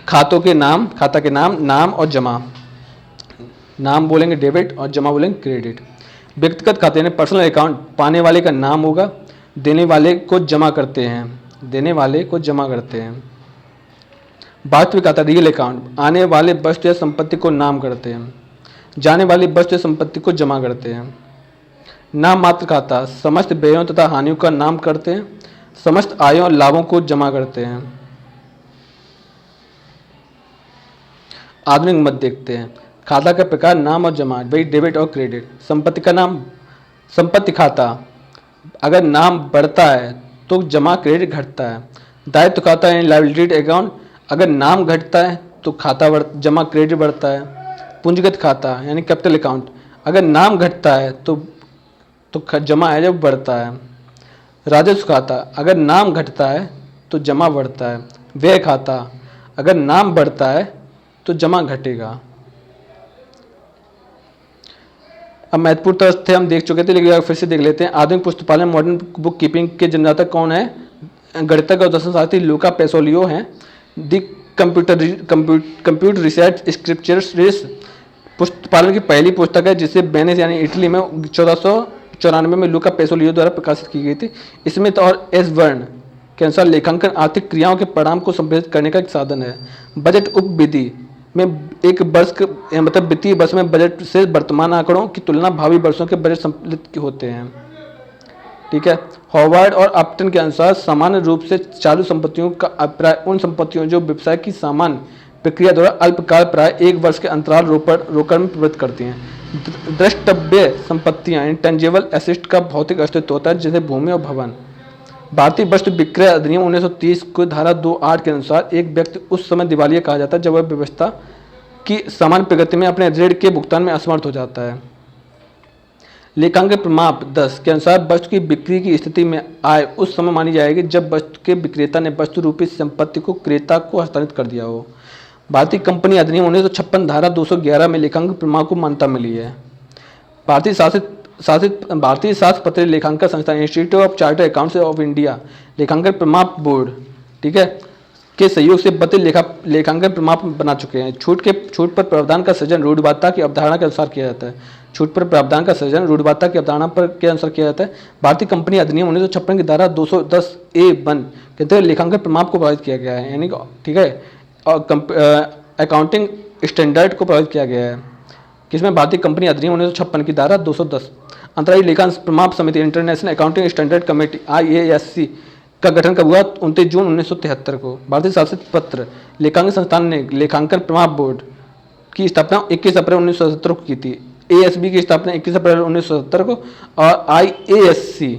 खातों के नाम, खाता के नाम, नाम और जमा। नाम बोलेंगे डेबिट और जमा बोलेंगे क्रेडिट। व्यक्तिगत खाते यानी पर्सनल अकाउंट, पाने वाले का नाम होगा, देने वाले को जमा करते हैं, देने वाले को जमा करते हैं। वास्तविक खाता रियल अकाउंट, आने वाले वस्तु या संपत्ति को नाम करते हैं, जाने वाली वस्तु या संपत्ति को जमा करते हैं। नाम मात्र खाता, समस्त व्ययों तथा हानियों का नाम करते हैं, समस्त आयों और लाभों को जमा करते हैं। आधुनिक मत देखते हैं। खाता का प्रकार, नाम और जमा, वही डेबिट और क्रेडिट। संपत्ति का नाम, संपत्ति खाता, अगर नाम बढ़ता है तो जमा क्रेडिट घटता है। दायित्व खाता यानी लायबिलिटी अकाउंट, अगर नाम घटता है तो खाता जमा क्रेडिट बढ़ता है। पूंजीगत खाता यानी कैपिटल अकाउंट, अगर नाम घटता है तो जमा है जब बढ़ता है। राजस्व खाता, अगर नाम घटता है तो जमा बढ़ता है। व्यय खाता, अगर नाम बढ़ता है तो जमा घटेगा। अब महत्वपूर्ण तथ्य हम देख चुके थे, लेकिन फिर से देख लेते हैं। आधुनिक पुस्तकालय मॉडर्न बुक कीपिंग के जन्मदाता कौन है? गणितज्ञ और दर्शनशास्त्री लूका पेसोलियो हैं। दी कंप्यूटर रिसर्च स्क्रिप्चर्स पुस्तकालय की पहली पुस्तक है, जिसे वेनिस यानी इटली में 1494 में लूका पेसोलियो द्वारा प्रकाशित की गई थी। स्मिथ और एस वर्ण के अनुसार लेखांकन आर्थिक क्रियाओं के परिणाम को संप्रेषित करने का एक साधन है। बजट उपविधि में एक वर्ष मतलब वित्तीय वर्ष में बजट से वर्तमान आंकड़ों की तुलना भावी वर्षों के बजट सम्मिलित होते हैं। ठीक है, हॉवार्ड और अपटन के अनुसार सामान्य रूप से चालू संपत्तियों का अभिप्राय उन संपत्तियों जो व्यवसाय की सामान्य प्रक्रिया द्वारा अल्पकाल प्राय एक वर्ष के अंतराल रोकड़ में प्रवृत्त करती हैं। द्रष्टव्य संपत्तियां इंटेंजिबल एसेट का भौतिक अस्तित्व होता है, जैसे भूमि और भवन। भारतीय वस्तु विक्रय अधिनियम 1930 को धारा 2(8) के अनुसार एक व्यक्ति उस समय दिवालिया कहा जाता है जब वह व्यवस्था की सामान्य प्रगति में अपने ऋण के भुगतान में असमर्थ हो जाता है। लेखांकन प्रमाप 10 के अनुसार वस्तु की बिक्री की स्थिति में आय उस समय मानी जाएगी जब वस्तु के विक्रेता ने वस्तु रूपी संपत्ति को क्रेता को हस्तांतरित कर दिया हो। भारतीय कंपनी अधिनियम 1956 धारा 211 में लेखांकन प्रमाप को मान्यता मिली है। भारतीय शास्त्र पत्र लेखांकन संस्थान institute of chartered accounts of India लेखांकन प्रमाप बोर्ड, ठीक है, के सहयोग से 32 लेखांकन प्रमाप बना चुके हैं। छूट पर प्रावधान का सृजन रूढ़िवादिता की अवधारणा के अनुसार किया जाता है। छूट पर प्रावधान का सृजन रूढ़िवादिता की अवधारणा के अनुसार किया जाता है। भारतीय कंपनी अधिनियम 1956 की धारा 210(a)(1) के तहत लेखांकन प्रमाप को प्रभावित किया गया है, यानी ठीक है, और अकाउंटिंग स्टैंडर्ड को प्रभावित किया गया है, किसमें भारतीय कंपनी अधिनियम 1956 की धारा 210। अंतर्राष्ट्रीय लेखांकन प्रमाप समिति international accounting standard committee IASC का गठन कब हुआ? 29 जून 1973 को। भारतीय शासित पत्र लेखांकन संस्थान ने लेखांकन प्रमाप बोर्ड की स्थापना 21 अप्रैल 1977 को की थी। ASB की स्थापना 21 अप्रैल 1977 को और IASC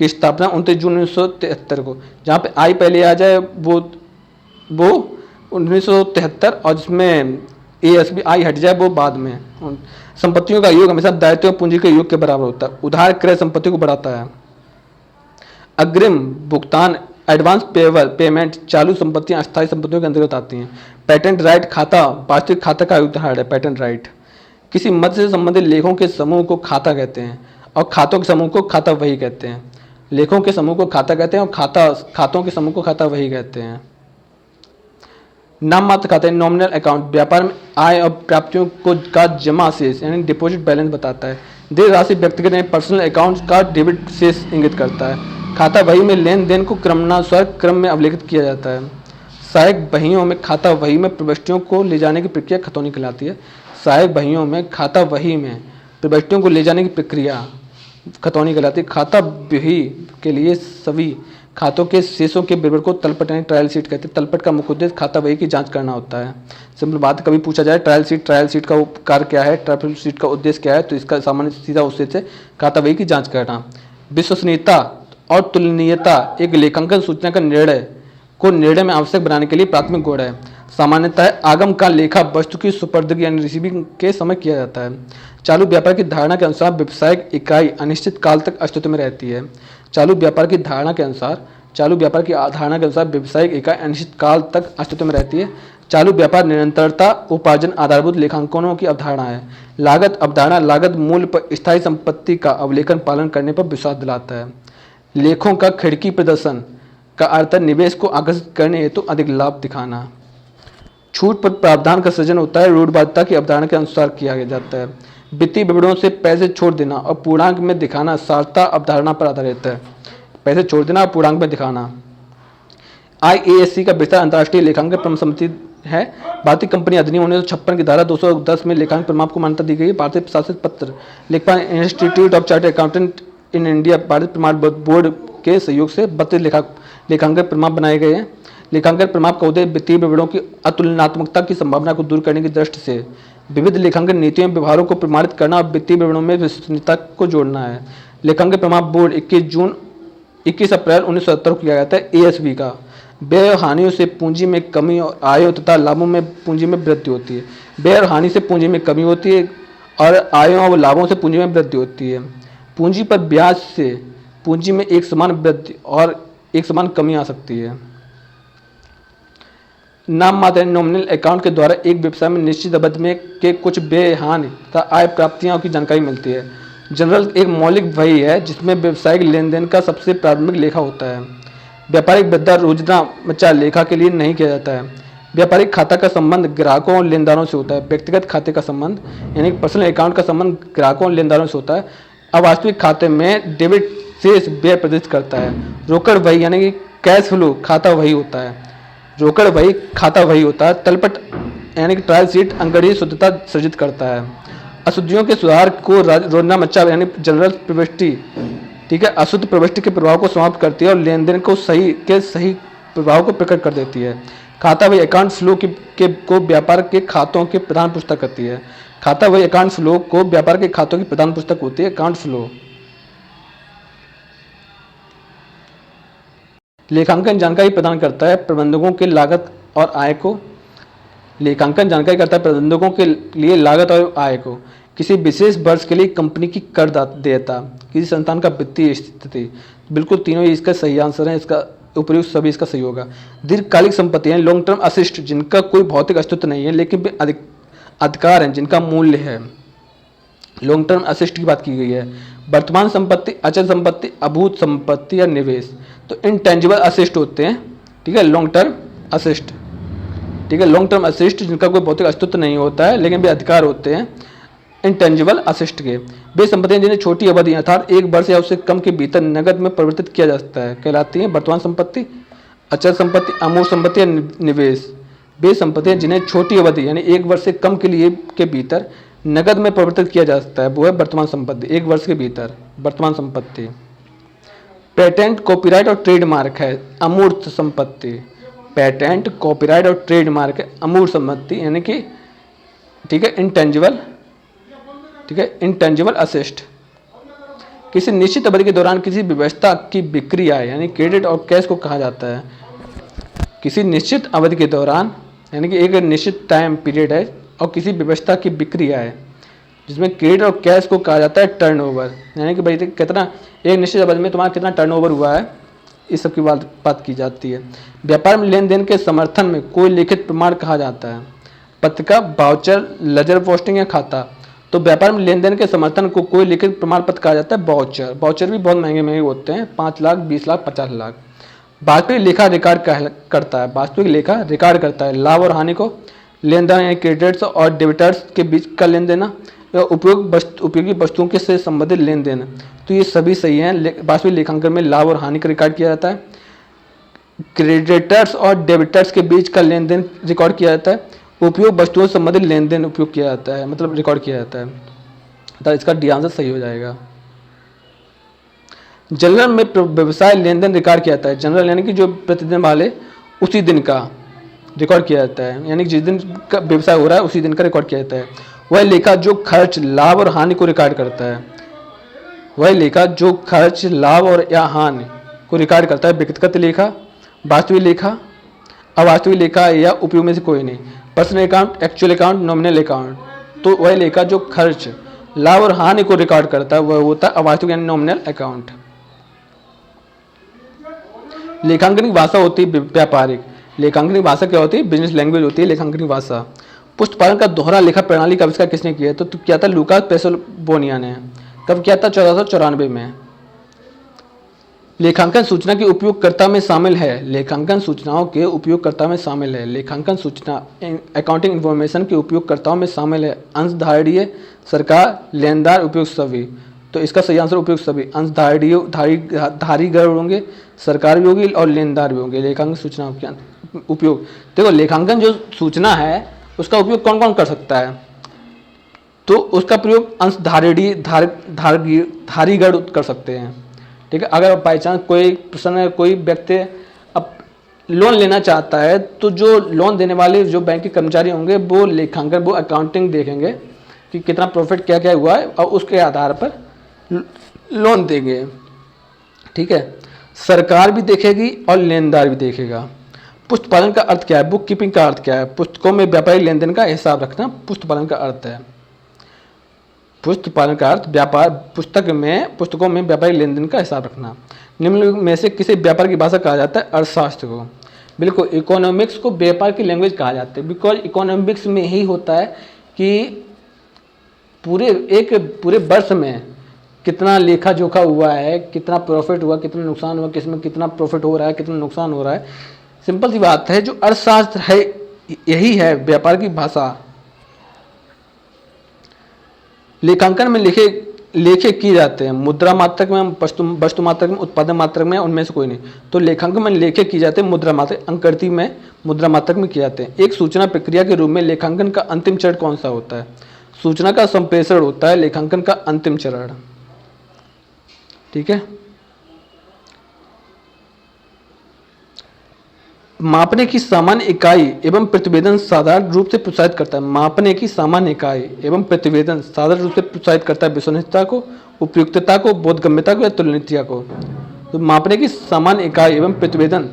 की स्थापना 29 जून 1973 को। जहाँ पे आई पहले आ जाए वो 1973, और जिसमें ASB आई हट जाए वो बाद में। संपत्तियों का योग हमेशा दायित्व और पूंजी के योग के बराबर होता है। उधार क्रय संपत्ति को बढ़ाता है। अग्रिम भुगतान एडवांस पेबल पेमेंट चालू संपत्तियां अस्थायी संपत्तियों के अंतर्गत आती हैं। पेटेंट राइट खाता वास्तविक खाता का उदाहरण है। पेटेंट राइट किसी मद से संबंधित लेखों के समूह को खाता कहते हैं और खातों के समूह को खाता वही कहते हैं। लेखों के समूह को खाता कहते हैं और खातों के समूह को खाता वही कहते हैं। नाम मात्र खाते नॉमिनल अकाउंट व्यापार में आय और प्राप्तियों को का जमा शेष यानी डिपॉजिट बैलेंस बताता है। देय राशि व्यक्तिगत यानी पर्सनल अकाउंट का डेबिट शेष इंगित करता है। खाता बही में लेन देन को क्रमणानुसार क्रम में अवलेखित किया जाता है। सहायक बहियों में खाता वही में प्रविष्टियों को ले जाने की प्रक्रिया खतौनी कहलाती है। सहायक बहियों में खाता वही में प्रविष्टियों को ले जाने की प्रक्रिया खतौनी कहलाती है। खाता बही के लिए सभी खातों के शेषों के विवरण को तलपट यानी ट्रायल शीट कहते हैं। तलपट का मुख्य उद्देश्य खाता बही की जांच करना होता है। सिंपल बात, कभी पूछा जाए ट्रायल शीट का कार्य क्या है, ट्रायल शीट का उद्देश्य क्या है, तो इसका सामान्य सीधा उद्देश्य है खाता बही की जांच करना। विश्वसनीयता और तुलनीयता एक लेखांकन सूचना का निर्णय में आवश्यक बनाने के लिए प्राथमिक गुण है। सामान्यतः आगम का लेखा वस्तु की सुपर्दगी यानी रिसीविंग के समय किया जाता है। चालू व्यापार की धारणा के अनुसार व्यावसायिक इकाई अनिश्चित काल तक अस्तित्व में रहती है। चालू व्यापार की धारणा के अनुसार व्यावसायिक इकाई अनिश्चित काल तक अस्तित्व में रहती है। चालू व्यापार निरंतरता उपार्जन आधारभूत लेखांकनों की अवधारणा है। लागत अवधारणा लागत मूल्य पर स्थायी संपत्ति का अवलेखन पालन करने पर विश्वास दिलाता है। लेखों का खिड़की प्रदर्शन का अर्थ है निवेश को आकर्षित करने हेतु अधिक लाभ दिखाना। छूट पर प्रावधान का सृजन होता है। रूढ़िवादिता की अवधारणा के अनुसार किया जाता है। वित्तीय विवरणों से पैसे छोड़ देना और पूर्णांक में दिखाना सारता अवधारणा पर आधारित है। पैसे छोड़ देना और पूर्णांक में दिखाना। IASC का विस्तार अंतर्राष्ट्रीय लेखांकन प्रमाण समिति है। भारतीय कंपनी अधिनियम 1956 की धारा 210 में लेखांकन प्रमाण को मान्यता दी गई है। भारतीय प्रशासित पत्र लेखपाल institute of chartered accountant in India भारतीय प्रमाण बोर्ड के सहयोग से 32 लेखांकन प्रमाण बनाए गए हैं। लेखांकन प्रमाण का उद्देश्य वित्तीय विवरणों की अतुलनात्मकता की संभावना को दूर करने की दृष्टि से विविध लेखांकन नीतियों एवं व्यवहारों को प्रमाणित करना और वित्तीय विवरणों में विश्वसनीयता को जोड़ना है। लेखांकन प्रमाण बोर्ड 21 अप्रैल 1970 को किया गया था। ASB का व्यय और हानियों से पूंजी में कमी और आयों तथा लाभों में पूंजी में वृद्धि होती है। व्यय और हानि से पूंजी में कमी होती है और आयों और लाभों से पूंजी में वृद्धि होती है। पूंजी पर ब्याज से पूंजी में एक समान वृद्धि और एक समान कमी आ सकती है। नाम मात्र नॉमिनल अकाउंट के द्वारा एक व्यवसाय में निश्चित अवधि में के कुछ व्यय हानि तथा आय प्राप्तियों की जानकारी मिलती है। जनरल एक मौलिक वही है जिसमें व्यवसायिक लेन देन का सबसे प्राथमिक लेखा होता है। व्यापारिक वृद्धा रोजना लेखा के लिए नहीं किया जाता है। व्यापारिक खाता का संबंध ग्राहकों और लेनदारों से होता है। व्यक्तिगत खाते का संबंध यानी पर्सनल अकाउंट का संबंध ग्राहकों और लेनदारों से होता है। अवास्तविक खाते में डेबिट शेष व्यय प्रदर्शित करता है। रोकड़ वही यानी कि कैश फ्लो खाता वही होता है। रोकड़ वही खाता वही होता है। तलपट यानी कि ट्रायल शीट अंकगणितीय शुद्धता सृजित करता है। अशुद्धियों के सुधार को रोजनामच्चा यानी जनरल प्रविष्टि, ठीक है, अशुद्ध प्रविष्टि के प्रभाव को समाप्त करती है और लेन देन को सही प्रभाव को प्रकट कर देती है। खाता वही अकाउंट फ्लो को व्यापार के खातों की प्रधान पुस्तक करती है। खाता वही अकाउंट फ्लो को व्यापार के खातों की प्रधान पुस्तक होती है। अकाउंट फ्लो लेखांकन जानकारी प्रदान करता है प्रबंधकों के लागत और आय को। लेखांकन जानकारी करता है प्रबंधकों के लिए लागत और आय को, किसी विशेष वर्ष के लिए कंपनी की कर देयता, किसी संस्थान का वित्तीय स्थिति। बिल्कुल तीनों ही इसका सही आंसर है। इसका उपयुक्त सभी इसका सही होगा। दीर्घकालिक संपत्ति यानी लॉन्ग टर्म असिस्ट जिनका कोई भौतिक अस्तित्व नहीं है लेकिन अधिकार हैं जिनका मूल्य है। लॉन्ग टर्म असिस्ट की बात की गई है। वर्तमान संपत्ति, अचल संपत्ति, अभूत संपत्ति या निवेश, तो इंटेंजिबल असिस्ट होते हैं। ठीक है, लॉन्ग टर्म असिस्ट, ठीक है, लॉन्ग टर्म असिस्ट जिनका कोई भौतिक अस्तित्व नहीं होता है लेकिन वे अधिकार होते हैं इंटेंजिबल असिस्ट के। वे संपत्तियां जिन्हें छोटी अवधि अर्थात 1 वर्ष या उससे कम के भीतर नकद में परिवर्तित किया जा सकता है कहलाती हैं वर्तमान संपत्ति, अचल संपत्ति, अमूर्त संपत्ति या निवेश। वे संपत्तियां जिन्हें छोटी अवधि यानी 1 वर्ष से कम के भीतर नकद में परिवर्तित किया जा सकता है वो है वर्तमान संपत्ति। 1 वर्ष के भीतर वर्तमान संपत्ति। पेटेंट, कॉपीराइट और ट्रेडमार्क है अमूर्त संपत्ति। पेटेंट, कॉपीराइट और ट्रेडमार्क है अमूर्त संपत्ति यानी कि, ठीक है, इंटेंजिबल, ठीक है, इंटेंजिबल असिस्ट। किसी निश्चित अवधि के दौरान किसी व्यवस्था की बिक्री आय यानी क्रेडिट और कैश को कहा जाता है। किसी निश्चित अवधि के दौरान यानी कि एक निश्चित टाइम पीरियड है और किसी व्यवस्था की बिक्री आय जिसमें क्रेडिट और कैश को कहा जाता है टर्नओवर, यानी कि भाई कितना एक निश्चित अवधि में तुम्हारा कितना टर्नओवर हुआ है, इस सब की बात की जाती है। व्यापार में लेन देन के समर्थन में कोई लिखित प्रमाण कहा जाता है। पत्रिका, वाउचर, लेजर पोस्टिंग या खाता। तो व्यापार में लेन देन के समर्थन को कोई लिखित प्रमाण पत्र कहा जाता है वाउचर। वाउचर भी बहुत महंगे महंगे होते हैं, 5 लाख, 20 लाख, 50 लाख। वास्तविक लेखा रिकॉर्ड करता है। वास्तविक लेखा रिकॉर्ड करता है लाभ और हानि को, लेन देन यानी क्रेडिटर्स और डेबिटर्स के बीच का लेन देना या उपयोगी वस्तुओं के से संबंधित लेन देन। तो ये सभी सही हैं। वास्तविक लेखांकन में लाभ और हानि का रिकॉर्ड किया जाता है, क्रेडिटर्स और डेबिटर्स के बीच का लेन देन रिकॉर्ड किया जाता है, उपयोग वस्तुओं से संबंधित लेन देन उपयोग किया जाता है, मतलब रिकॉर्ड किया जाता है। तो इसका डी आंसर सही हो जाएगा। जनरल में व्यवसाय लेन देन रिकॉर्ड किया जाता है। जनरल यानी कि जो प्रतिदिन वाले उसी दिन का रिकॉर्ड किया जाता है, यानी कि जिस दिन का व्यवसाय हो रहा है उसी दिन का रिकॉर्ड किया जाता है। वह लेखा जो खर्च, लाभ और हानि को रिकॉर्ड करता है। वह लेखा जो खर्च, लाभ और या हानि को रिकॉर्ड करता है। व्यक्तिगत लेखा, वास्तविक लेखा, अवास्तविक लेखा या उपयोग में से कोई नहीं। Personal account, actual account, nominal account. तो वह लेखा जो खर्च, लाभ और हानि को रिकॉर्ड करता है वह होता है अवास्तविक यानी नॉमिनल अकाउंट। लेखांकन की भाषा होती है व्यापारिक। लेखांकन की भाषा क्या होती है? बिजनेस लैंग्वेज होती है लेखांकन की भाषा। पुस्तपालन का दोहरा लेखा प्रणाली का आविष्कार किसने किया? तो क्या था? लूकास पेसोल्बोनिया ने। कब किया था? 1494 में। लेखांकन सूचना के उपयोगकर्ता में शामिल है। लेखांकन सूचनाओं के उपयोगकर्ता में शामिल है। लेखांकन सूचना अकाउंटिंग इंफॉर्मेशन के उपयोगकर्ताओं में शामिल है। अंशधारणीय, सरकार, लेनदार, उपयोग सभी। तो इसका सही आंसर उपयोग सभी। अंशधारीगण होंगे, सरकार भी होगी और लेनदार भी होंगे। लेखांकन सूचना के उपयोग, देखो लेखांकन जो सूचना है उसका उपयोग कौन कौन कर सकता है? तो उसका प्रयोग अंशधारीगण कर सकते हैं। ठीक है, अगर बाई चांस कोई पर्सन, कोई व्यक्ति अब लोन लेना चाहता है तो जो लोन देने वाले जो बैंक के कर्मचारी होंगे वो लेखांकन, वो अकाउंटिंग देखेंगे कि कितना प्रॉफिट क्या क्या हुआ है और उसके आधार पर लोन देंगे। ठीक है, सरकार भी देखेगी और लेनदार भी देखेगा। पुस्तपालन का अर्थ क्या है? बुक कीपिंग का अर्थ क्या है? पुस्तकों में व्यापारिक लेन देन का हिसाब रखना पुस्तपालन का अर्थ है। पुस्तपालन का अर्थ व्यापार, पुस्तकों में व्यापारिक लेन देन का हिसाब रखना। निम्न में से किसी व्यापार की भाषा कहा जाता है? अर्थशास्त्र को। बिल्कुल, इकोनॉमिक्स को व्यापार की लैंग्वेज कहा जाता है, बिकॉज इकोनॉमिक्स में यही होता है कि पूरे वर्ष में कितना लेखा जोखा हुआ है, कितना प्रॉफिट हुआ, कितना नुकसान हुआ, किसमें कितना प्रॉफिट हो रहा है, कितना नुकसान हो रहा है। सिंपल सी बात है, जो अर्थशास्त्र है यही है व्यापार की भाषा। लेखांकन में लेखे किए जाते हैं मुद्रा मात्रक में, वस्तु मात्रक में, उत्पादन मात्रक में, उनमें से कोई नहीं। तो लेखांकन में लेखे किए जाते हैं मुद्रा मात्रक, अंकगणित में मुद्रा मात्रक में किए जाते हैं। एक सूचना प्रक्रिया के रूप में लेखांकन का अंतिम चरण कौन सा होता है? सूचना का संप्रेषण होता है लेखांकन का अंतिम चरण। ठीक है, मापने की सामान्य इकाई एवं प्रतिवेदन साधारण रूप से प्रोत्साहित करता है। मापने की सामान्य इकाई एवं प्रतिवेदन साधारण रूप से प्रोत्साहित करता है विश्वसनीयता को, उपयुक्तता को, बोधगम्यता को या तुलनीयता को। तो मापने की सामान्य इकाई एवं प्रतिवेदन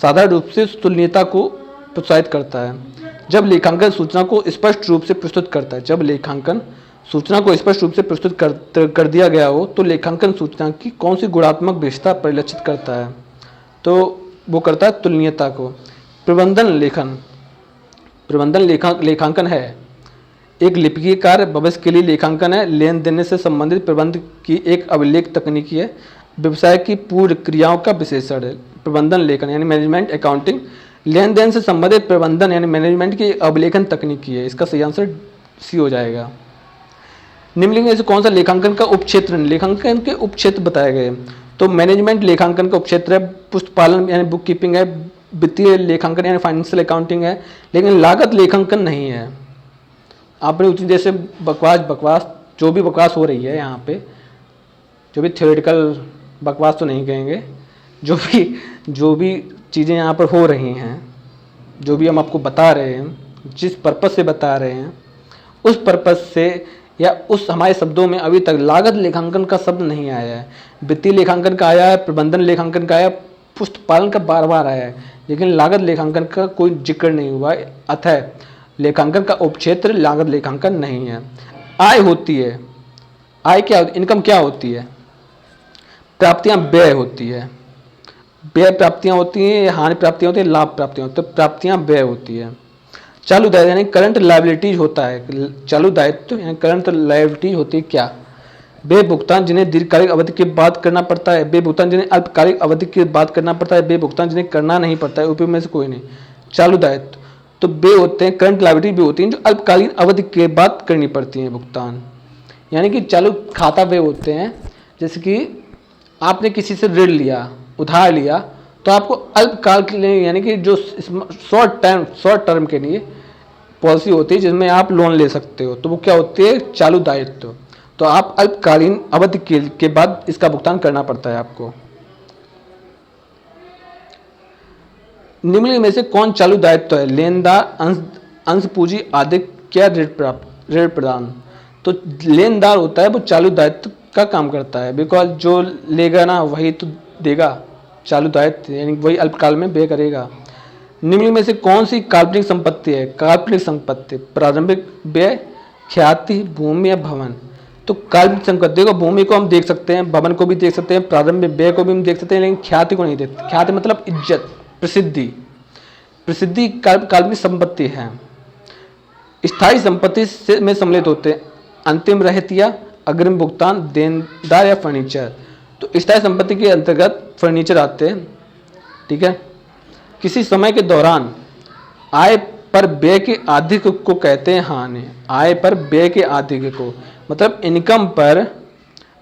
साधारण रूप से तुलनीयता को प्रोत्साहित करता है। जब लेखांकन सूचना को स्पष्ट रूप से प्रस्तुत करता है, जब लेखांकन सूचना को स्पष्ट रूप से प्रस्तुत कर दिया गया हो तो लेखांकन सूचना की कौन सी गुणात्मक विशेषता परिलक्षित करता है? तो वो करता है तुलनीयता को। प्रबंधन लेखांकन है एक लिपिकीय कार्य, भविष्य के लिए लेखांकन है लेन देन से संबंधित प्रबंध की एक अभिलेख तकनीकी है, व्यवसाय की पूर्व क्रियाओं का विशेषण है। प्रबंधन लेखन यानी मैनेजमेंट अकाउंटिंग, लेन देन से संबंधित प्रबंधन यानी मैनेजमेंट की अभिलेखन तकनीकी है। इसका सही आंसर सी हो जाएगा। निम्नलिखित में से कौन सा लेखांकन का उपक्षेत्र? लेखांकन के उपक्षेत्र बताए गए। तो मैनेजमेंट लेखांकन का उपक्षेत्र है, पुस्तपालन यानी बुक कीपिंग है, वित्तीय लेखांकन यानी फाइनेंशियल अकाउंटिंग है, लेकिन लागत लेखांकन नहीं है। आपने उसी जैसे बकवास जो भी बकवास हो रही है यहाँ पे, जो भी थ्योरेटिकल बकवास तो नहीं कहेंगे, जो भी चीज़ें यहाँ पर हो रही हैं, जो भी हम आपको बता रहे हैं, जिस पर्पस से बता रहे हैं उस पर्पस से या उस हमारे शब्दों में अभी तक लागत लेखांकन का शब्द नहीं आया है। वित्तीय लेखांकन का आया है, प्रबंधन लेखांकन का आया, पुस्तपालन का बार बार आया है, लेकिन लागत लेखांकन का कोई जिक्र नहीं हुआ है। अतः लेखांकन का उपक्षेत्र लागत लेखांकन नहीं है। आय होती है, आय क्या, इनकम क्या होती है? प्राप्तियां व्यय होती है, व्यय प्राप्तियां होती हैं, हानि प्राप्तियां होती है, लाभ प्राप्तियां होती है, तो प्राप्तियां व्यय होती है। चालू दायित्व यानी करंट लायबिलिटीज होता है, चालू दायित्व यानी करंट लायबिलिटीज होती है क्या? वे भुगतान जिन्हें दीर्घकालिक अवधि के बाद करना पड़ता है, वे भुगतान जिन्हें अल्पकालिक अवधि के बाद करना पड़ता है, वे भुगतान जिन्हें करना नहीं पड़ता है। उपयोग में से कोई नहीं। चालू दायित्व तो वे होते हैं, करंट लायबिलिटी भी होती हैं जो अल्पकालीन अवधि के बाद करनी पड़ती हैं भुगतान। यानी कि चालू खाता वे होते हैं, जैसे कि आपने किसी से ऋण लिया, उधार लिया, तो आपको अल्पकाल के लिए यानी कि जो शॉर्ट टर्म के लिए पॉलिसी होती है जिसमें आप लोन ले सकते हो, तो वो क्या होती है? चालू दायित्व। तो आप अल्पकालीन अवधि के बाद इसका भुगतान करना पड़ता है आपको। निम्नलिखित में से कौन चालू दायित्व है? लेनदार, अंश पूंजी आदि, क्या ऋण प्रदान। तो लेनदार होता है वो चालू दायित्व का काम करता है, बिकॉज जो लेगा ना वही तो देगा। चालू दायित्व यानी वही अल्पकाल में व्यय करेगा। निम्नलिखित में से कौन सी काल्पनिक संपत्ति है? काल्पनिक संपत्ति, प्रारंभिक व्यय, ख्याति, भूमि या भवन। तो काल्पनिक संपत्ति को, भूमि को हम देख सकते हैं, भवन को भी देख सकते हैं, प्रारंभिक व्यय को भी हम देख सकते हैं, लेकिन ख्याति को नहीं देखते। ख्याति मतलब इज्जत, प्रसिद्धि। प्रसिद्धि काल्पनिक संपत्ति है। स्थायी संपत्ति से में सम्मिलित होते हैं अंतिम रहतिया, अग्रिम भुगतान, देनदार या फर्नीचर। तो स्थायी संपत्ति के अंतर्गत फर्नीचर आते हैं। ठीक है। किसी समय के दौरान आय पर व्यय के अधिक को कहते हैं हानि। आय पर व्यय के अधिक को मतलब इनकम पर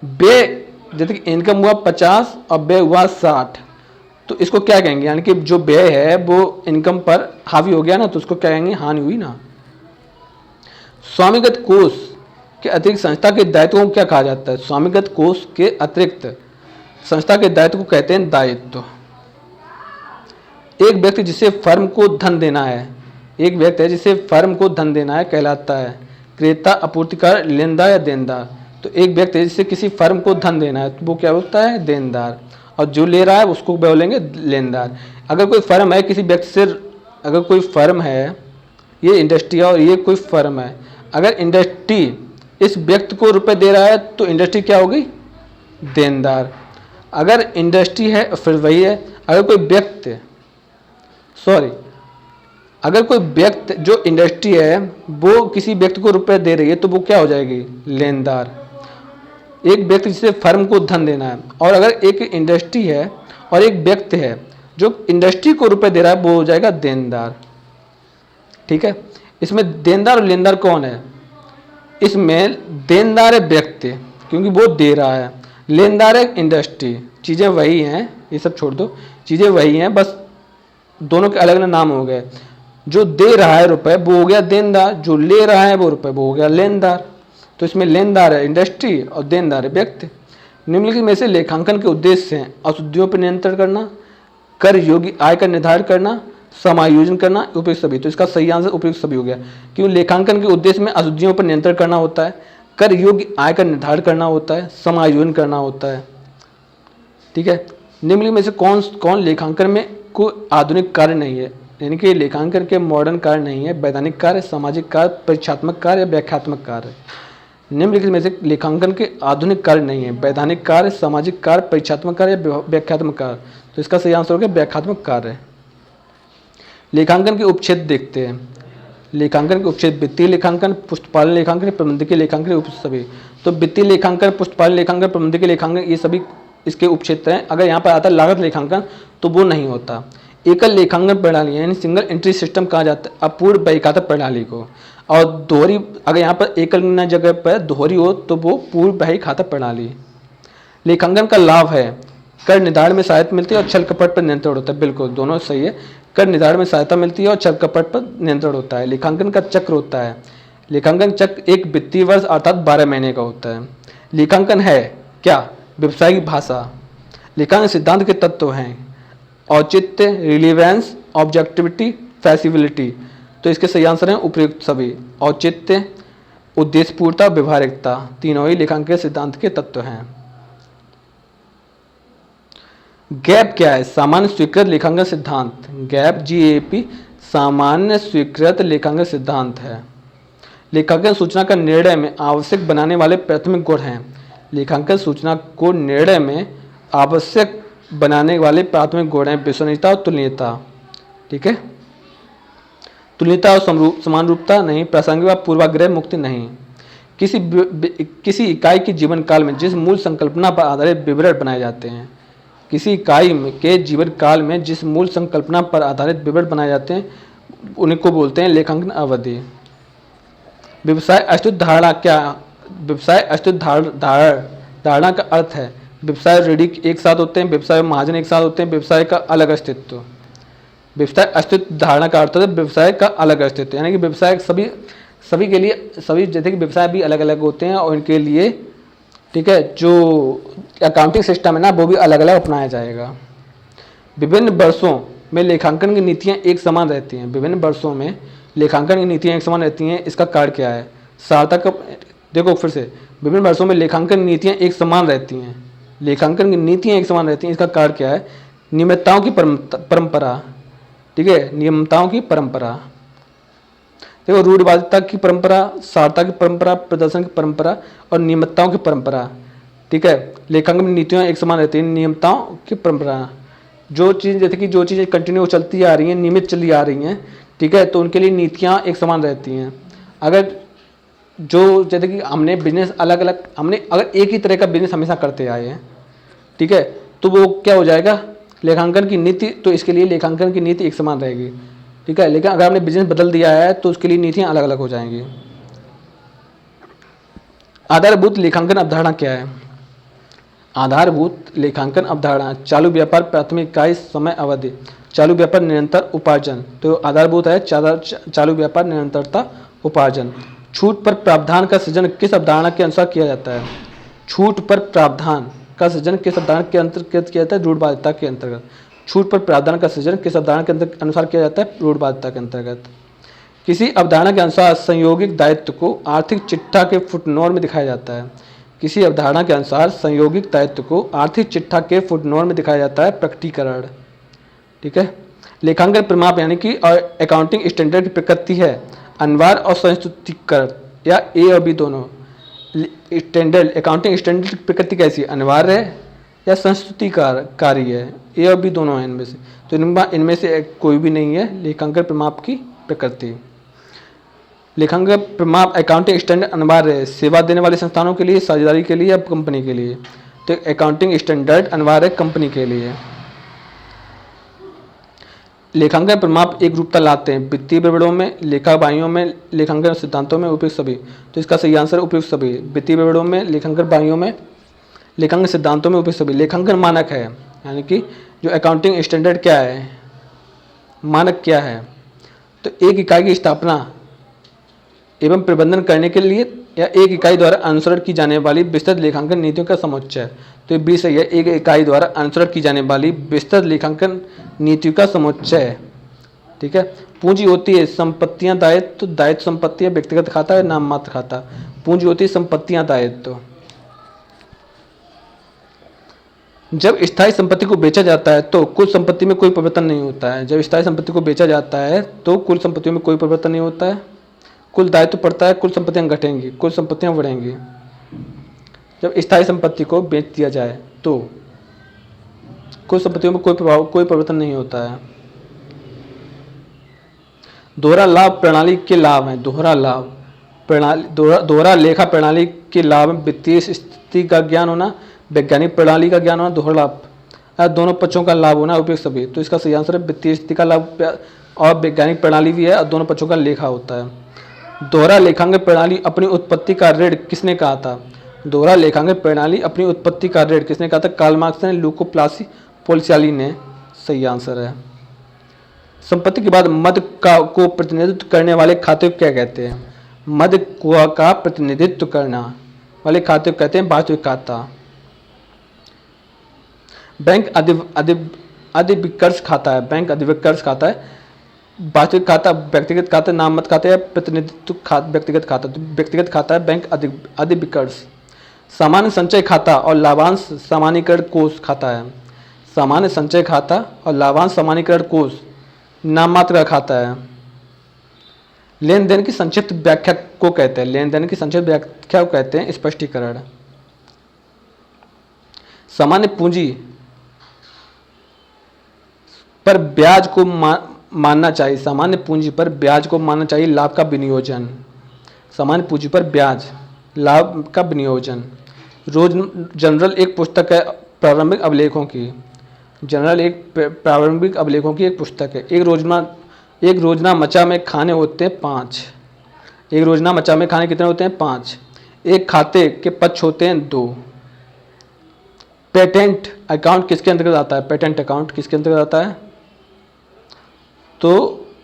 व्यय, जैसे कि इनकम हुआ 50 और व्यय हुआ 60, तो इसको क्या कहेंगे? यानी कि जो व्यय है वो इनकम पर हावी हो गया ना, तो उसको क्या कहेंगे? हानि हुई ना। स्वामिगत कोष के अतिरिक्त संस्था के दायित्व को क्या कहा जाता है? स्वामिगत कोष के अतिरिक्त संस्था के दायित्व को कहते हैं दायित्व। एक व्यक्ति जिसे फर्म को धन देना है, एक व्यक्ति है जिसे फर्म को धन देना है कहलाता है क्रेता, आपूर्तिकार, लेनदार या देनदार। तो एक व्यक्ति है जिसे किसी फर्म को धन देना है, तो वो क्या होता है? देनदार। और जो ले रहा है उसको बोलेंगे लेनदार। अगर कोई फर्म है किसी व्यक्ति से, अगर कोई फर्म है, ये इंडस्ट्री है और ये कोई फर्म है, अगर इंडस्ट्री इस व्यक्ति को रुपए दे रहा है तो इंडस्ट्री क्या होगी? देनदार। अगर इंडस्ट्री है फिर वही है। अगर कोई व्यक्ति अगर कोई व्यक्ति, जो इंडस्ट्री है वो किसी व्यक्ति को रुपए दे रही है तो वो क्या हो जाएगी? लेनदार। एक व्यक्ति जिसे फर्म को धन देना है, और अगर एक इंडस्ट्री है और एक व्यक्ति है जो इंडस्ट्री को रुपए दे रहा है, वो हो जाएगा देनदार। ठीक है। इसमें देनदार और लेनदार कौन है? इसमें देनदार है व्यक्ति, क्योंकि वो दे रहा है। लेनदार है इंडस्ट्री। चीज़ें वही हैं, ये सब छोड़ दो, चीज़ें वही हैं, बस दोनों के अलग अलग नाम हो गए। जो दे रहा है रुपए वो हो गया देनदार, जो ले रहा है वो रुपए वो हो गया लेनदार। तो इसमें लेनदार है इंडस्ट्री और देनदार है व्यक्ति। निम्नलिखित में से लेखांकन के उद्देश्य हैं अशुद्धियों पर नियंत्रण करना, कर योग्य आय का निर्धारण करना, समायोजन करना, उपयुक्त सभी। तो इसका सही आंसर उपयुक्त सभी हो गया, क्योंकि लेखांकन के उद्देश्य में अशुद्धियों पर नियंत्रण करना होता है, कर योग्य आय का निर्धारण करना होता है, समायोजन करना होता है। ठीक है। निम्नलिखित में से कौन लेखांकन में कोई आधुनिक कार्य नहीं है? यानी कि लेखांकन के मॉडर्न कार्य नहीं है, वैधानिक कार्य, सामाजिक कार्य, परीक्षात्मक कार्य या व्याख्यात्मक कार्य। निम्नलिखित में से लेखांकन के आधुनिक कार्य नहीं है, वैधानिक कार्य, सामाजिक कार्य, परीक्षात्मक कार्य या व्याख्यात्मक कार्य। तो इसका सही आंसर हो गया व्याख्यात्मक कार्य। लेखांकन के उपक्षेत्र देखते हैं। लेखांकन के उपक्षेत्र वित्तीय लेखांकन, पुस्तपालन लेखांकन, प्रबंधकीय लेखांकन, उपयुक्त सभी। तो वित्तीय लेखांकन, पुस्तपालन लेखांकन, प्रबंधकीय लेखांकन, ये सभी इसके उपक्षेत्र हैं। अगर यहाँ पर आता है लागत लेखांकन तो वो नहीं होता। एकल लेखांकन प्रणाली यानी सिंगल एंट्री सिस्टम कहा जाता है अपूर्ण बहीखाता प्रणाली को। और दोहरी, अगर यहाँ पर एकल जगह पर दोहरी हो तो वो पूर्ण बहीखाता प्रणाली। लेखांकन का लाभ है कर निर्धारण में सहायता मिलती है और छल कपट पर नियंत्रण होता है। बिल्कुल दोनों सही है। कर निर्धारण में सहायता मिलती है और छल कपट पर नियंत्रण होता है। लेखांकन का चक्र होता है, लेखांकन चक्र एक वित्तीय वर्ष अर्थात 12 महीने का होता है। लेखांकन है क्या? व्यवसायिक भाषा। लेखांकन सिद्धांत के तत्व हैं औचित्य, रिलीवेंस, ऑब्जेक्टिविटी, फैसिबिलिटी। तो इसके सही आंसर हैं उपयुक्त सभी। औचित्य, उद्देश्यपूर्णता, व्यवहारिकता, तीनों ही लेखांकन सिद्धांत के तत्व हैं। गैप क्या है? सामान्य स्वीकृत लेखांकन सिद्धांत। गैप GAP सामान्य स्वीकृत लेखांकन सिद्धांत है। लेखांकन सूचना का निर्णय में आवश्यक बनाने वाले प्राथमिक गुण हैं। लेखांकन सूचना को निर्णय में आवश्यक बनाने वाले प्राथमिक गुण हैं विश्वसनीयता और तुलनीयता। ठीक है, तुलनीयता और समानुरूपता नहीं, प्रासंगिक व पूर्वाग्रह मुक्ति नहीं। किसी इकाई के जीवन काल में जिस मूल संकल्पना पर आधारित विवरण बनाए जाते हैं, किसी इकाई के जीवन काल में जिस मूल संकल्पना पर आधारित विवरण बनाए जाते हैं उन्हीं को बोलते हैं लेखांकन अवधि। व्यवसाय अस्तित्व धारणा क्या? व्यवसाय अस्तित्व धारणा का अर्थ है व्यवसाय ऋणी एक साथ होते हैं, व्यवसाय महाजन एक साथ होते हैं, व्यवसाय का अलग अस्तित्व। व्यवसाय अस्तित्व धारणा का अर्थ है व्यवसाय का अलग अस्तित्व, यानी कि व्यवसाय सभी के लिए, सभी जैसे कि व्यवसाय भी अलग अलग होते हैं और इनके लिए, ठीक है, जो अकाउंटिंग सिस्टम है ना वो भी अलग अलग अपनाया जाएगा। विभिन्न वर्षों में लेखांकन की नीतियाँ एक समान रहती हैं। विभिन्न वर्षों में लेखांकन की नीतियाँ एक समान रहती हैं, इसका कारण क्या है? सार्थक, देखो फिर से, विभिन्न वर्षों में लेखांकन नीतियाँ एक समान रहती हैं, लेखांकन की नीतियाँ एक समान रहती हैं, इसका कारण क्या है? नियमितताओं की परंपरा। ठीक है, नियमितताओं की परंपरा। देखो, रूढ़िवादिता की परंपरा, सारता की परंपरा, प्रदर्शन की परंपरा और नियमितताओं की परंपरा। ठीक है, लेखांकन नीतियाँ एक समान रहती हैं, नियमितताओं की परंपरा। जो चीज़ जैसे कि जो चीज़ें कंटिन्यू चलती आ रही हैं, नियमित चली आ रही हैं, ठीक है, तो उनके लिए नीतियाँ एक समान रहती हैं। अगर जो जैसे कि हमने बिजनेस अलग अलग, हमने अगर एक ही तरह का बिजनेस हमेशा करते आए हैं, ठीक है, तो वो क्या हो जाएगा? लेखांकन की नीति, तो इसके लिए लेखांकन की नीति एक समान रहेगी। ठीक है, लेकिन अगर आपने बिजनेस बदल दिया है तो उसके लिए नीतियाँ अलग अलग हो जाएंगी। आधारभूत लेखांकन अवधारणा क्या है? आधारभूत लेखांकन अवधारणा चालू व्यापार, प्राथमिक इकाई, समय अवधि, चालू व्यापार, निरंतर उपार्जन। तो आधारभूत है चालू व्यापार, निरंतरता, उपार्जन। छूट पर प्रावधान का सृजन किस अवधारणा के अनुसार किया जाता है? छूट पर प्रावधान का सृजन किस अवधारणा के अंतर्गत किया जाता है? रूढ़िवादिता के अंतर्गत। छूट पर प्रावधान का सृजन किस अवधारणा के अनुसार किया जाता है? रूढ़िवादिता के अंतर्गत। किसी अवधारणा के अनुसार संयोगिक दायित्व को आर्थिक चिट्ठा के फुटनोट में दिखाया जाता है। किसी अवधारणा के अनुसार संयोगिक दायित्व को आर्थिक चिट्ठा के फुटनोट में दिखाया जाता है प्रकटीकरण। ठीक है, लेखांकन प्रमाप यानी कि अकाउंटिंग स्टैंडर्ड की प्रकृति है अनिवार्य और संस्तुतिकरण, या ए और बी दोनों। स्टैंडर्ड, अकाउंटिंग स्टैंडर्ड की प्रकृति कैसी है? अनिवार्य है या संस्तुतिकारी है? ए और बी दोनों हैं इनमें से, तो इनमें से कोई भी नहीं है लेखांकन प्रमाप की प्रकृति। लेखांकन प्रमाप अकाउंटिंग स्टैंडर्ड अनिवार्य है सेवा देने वाले संस्थानों के लिए, साझेदारी के लिए या कंपनी के लिए। तो अकाउंटिंग स्टैंडर्ड अनिवार्य है कंपनी के लिए। लेखांकन प्रमाप एक रूपता लाते हैं वित्तीय विवरणों में, लेखा बाइयों में, लेखांकन सिद्धांतों में, उपयुक्त सभी। तो इसका सही आंसर उपयुक्त सभी। वित्तीय विवरणों में, लेखांकन बाइयों में, लेखांकन सिद्धांतों में, उपयुक्त सभी। लेखांकन मानक है, यानी कि जो अकाउंटिंग स्टैंडर्ड क्या है, मानक क्या है? तो एक इकाई की स्थापना एवं प्रबंधन करने के लिए या एक इकाई द्वारा अनुसरण की जाने वाली विस्तृत लेखांकन नीतियों का समुच्चय। तो ये भी सही है, एक इकाई द्वारा अनुसरण की जाने वाली विस्तृत लेखांकन नीतियों का समुच्चय। ठीक है, पूंजी होती है संपत्तियां, दायित्व, दायित्व संपत्तियां, व्यक्तिगत खाता है, नाम मात्र खाता। पूंजी होती है संपत्तियां, दायित्व। जब स्थायी संपत्ति को बेचा जाता है तो कुल संपत्ति में कोई परिवर्तन नहीं होता है। जब स्थायी संपत्ति को बेचा जाता है तो कुल संपत्तियों में कोई परिवर्तन नहीं होता है। कुल दायित्व पड़ता है, कुल संपत्तियां घटेंगी, कुल संपत्तियां बढ़ेंगी। जब स्थायी संपत्ति को बेच दिया जाए तो कुल संपत्तियों में कोई परिवर्तन नहीं होता है। दोहरा लाभ प्रणाली के लाभ हैं। दोहरा लाभ प्रणाली, दोहरा लेखा प्रणाली के लाभ में वित्तीय स्थिति का ज्ञान होना, वैज्ञानिक प्रणाली का ज्ञान होना, दोहरा लाभ दोनों पक्षों का लाभ होना, उपयुक्त सभी। तो इसका सही आंसर है वित्तीय स्थिति का लाभ और वैज्ञानिक प्रणाली भी है और दोनों पक्षों का लेखा होता है। दोहरा लेखांकन प्रणाली अपनी उत्पत्ति का ऋण किसने कहा था? दोहरा लेखांकन प्रणाली अपनी उत्पत्ति का ऋण किसने कहा था? कार्ल मार्क्स ने, लुको पोल्सियाली ने। सही आंसर है। संपत्ति के बाद मद को प्रतिनिधित्व करने वाले खाते को क्या कहते हैं? मद का प्रतिनिधित्व करना वाले खाते को कहते हैं वास्तविक खाता। बैंक अधिविकर्ष खाता है, बैंक अधिविकर्ष खाता है वास्तविक खाता, व्यक्तिगत खाता, नाममात्र खाता या प्रतिनिधित्व खाता। व्यक्तिगत खाता, तो व्यक्तिगत खाता है बैंक अधिविकर्ष। सामान्य संचय खाता और लाभांश सामान्यीकरण कोष खाता है। सामान्य संचय खाता और लाभांश सामान्यीकरण कोष नाममात्र का खाता है। लेन देन की संक्षिप्त व्याख्या को कहते हैं, लेन देन की संक्षिप्त व्याख्या को कहते हैं स्पष्टीकरण। सामान्य पूंजी पर ब्याज को मानना चाहिए, सामान्य पूंजी पर ब्याज को मानना चाहिए लाभ का विनियोजन। सामान्य पूंजी पर ब्याज लाभ का विनियोजन। जनरल एक पुस्तक है प्रारंभिक अभिलेखों की। जनरल एक प्रारंभिक अभिलेखों की एक पुस्तक है। एक रोजना मचा में खाने होते हैं 5। एक रोजना मचा में खाने कितने होते हैं? 5। एक खाते के पक्ष होते हैं 2। पेटेंट अकाउंट किसके अंतर्गत आता है? पेटेंट अकाउंट किसके अंतर्गत आता है? तो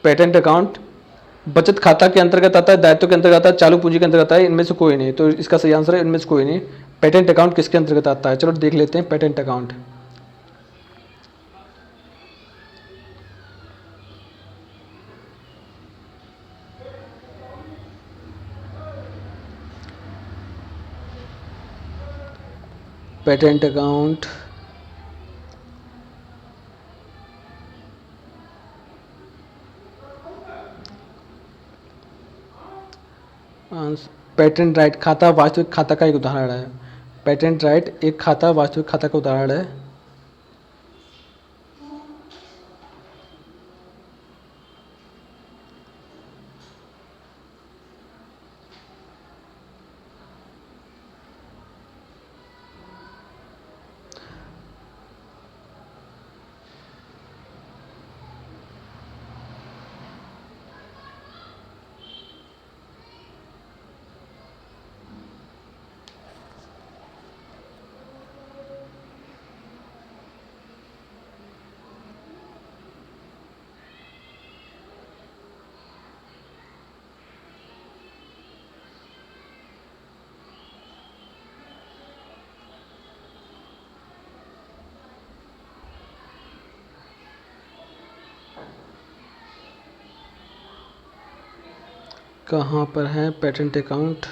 पेटेंट अकाउंट बचत खाता के अंतर्गत आता है, दायित्व के अंतर्गत आता है, चालू पूंजी के अंतर्गत आता है, इनमें से कोई नहीं। तो इसका सही आंसर है इनमें से कोई नहीं। पेटेंट अकाउंट किसके अंतर्गत आता है? चलो देख लेते हैं patent account. Patent account patent right खाता वास्तविक खाता का एक उदाहरण है। पेटेंट राइट एक खाता वास्तविक खाता का उदाहरण है। कहाँ पर है पेटेंट अकाउंट?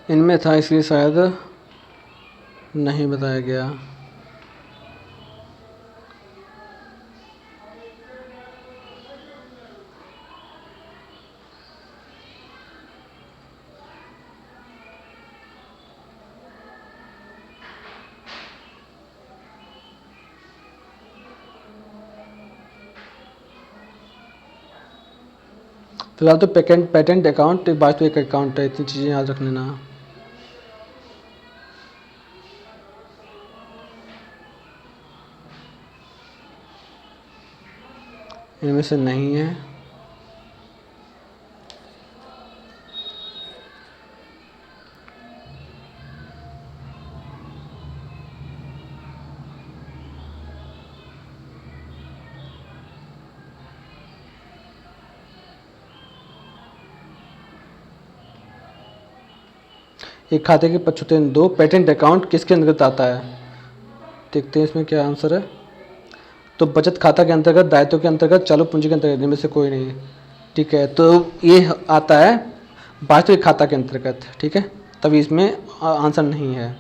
इनमें था इसलिए शायद नहीं बताया गया। फिलहाल तो पेटेंट अकाउंट वास्तविक अकाउंट है, इतनी चीज़ें याद रख लेना। इनमें से नहीं है। एक खाते के पक्ष होते हैं 2। पेटेंट अकाउंट किसके अंतर्गत आता है? देखते हैं इसमें क्या आंसर है। तो बचत खाता के अंतर्गत, दायित्व के अंतर्गत, चालू पूंजी के अंतर्गत, इनमें से कोई नहीं। ठीक है, तो ये आता है वास्तविक खाता के अंतर्गत। ठीक है, तभी इसमें आंसर नहीं है।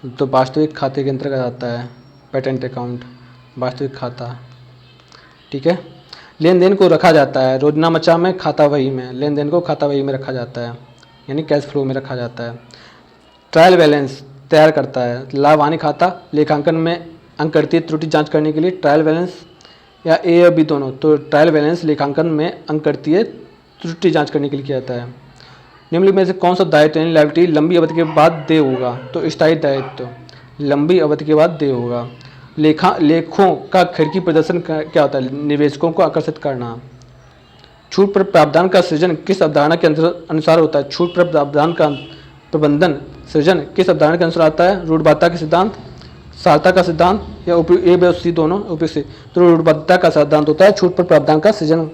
तो वास्तविक खाते के अंतर्गत आता है पेटेंट अकाउंट, वास्तविक खाता। ठीक है, लेन देन को रखा जाता है रोजना मचा में, खाता वही में। लेन देन को खाता वही में रखा जाता है, यानी कैश फ्लो में रखा जाता है। ट्रायल बैलेंस तैयार करता है। लाभ हानि खाता लेखांकन में अंकगणितीय त्रुटि जांच करने के लिए ट्रायल बैलेंस या ए और बी दोनों। तो ट्रायल बैलेंस लेखांकन में अंकगणितीय त्रुटि जांच करने के लिए किया जाता है। निम्नलिखित में से कौन सा दायित्व यानी लायबिलिटी लंबी अवधि के बाद देय होगा? तो स्थायी दायित्व लंबी अवधि के बाद देय होगा। लेखों का खिड़की प्रदर्शन क्या होता है? निवेशकों को आकर्षित करना। छूट पर प्रावधान का सृजन किस अवधारणा के अनुसार होता है? छूट पर प्रावधान का प्रबंधन सृजन किस अवधारणा के अनुसार आता है? रूढ़बाध्यता का सिद्धांत, सारता का सिद्धांत या ए बी सी दोनों उपयुक्त से? तो रूढ़बाध्यता का सिद्धांत होता है छूट पर प्रावधान का सृजन।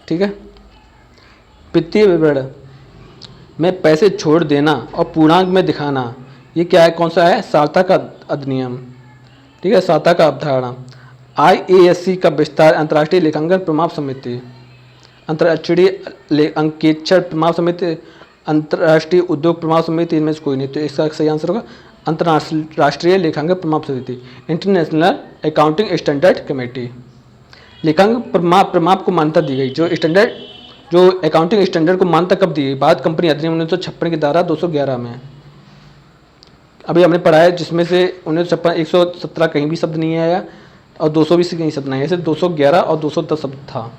ठीक है। वित्तीय विवरण में पैसे छोड़ देना और पूर्णांक में दिखाना, ये क्या है, कौन सा है? सारता का अधिनियम। ठीक है, सारता का अवधारणा। IASC का विस्तार अंतर्राष्ट्रीय लेखांकन प्रमाप समिति, अंतर्राष्ट्रीय अंकेक्षण प्रमाप समिति, अंतर्राष्ट्रीय उद्योग प्रमाप समिति, इनमें से कोई नहीं। तो इसका सही आंसर होगा अंतर्राष्ट्रीय लेखांकन प्रमाप समिति, इंटरनेशनल अकाउंटिंग स्टैंडर्ड कमेटी। लेखांकन प्रमाप को मान्यता दी गई, जो अकाउंटिंग स्टैंडर्ड को मान्यता कब दी गई? भारत कंपनी अधिनियम 1956 की धारा 211 में। अभी हमने पढ़ा है, जिसमें से 1956 117 कहीं भी शब्द नहीं आया और 220 से कहीं शब्द नहीं आया, सिर्फ 211 और 210 शब्द था।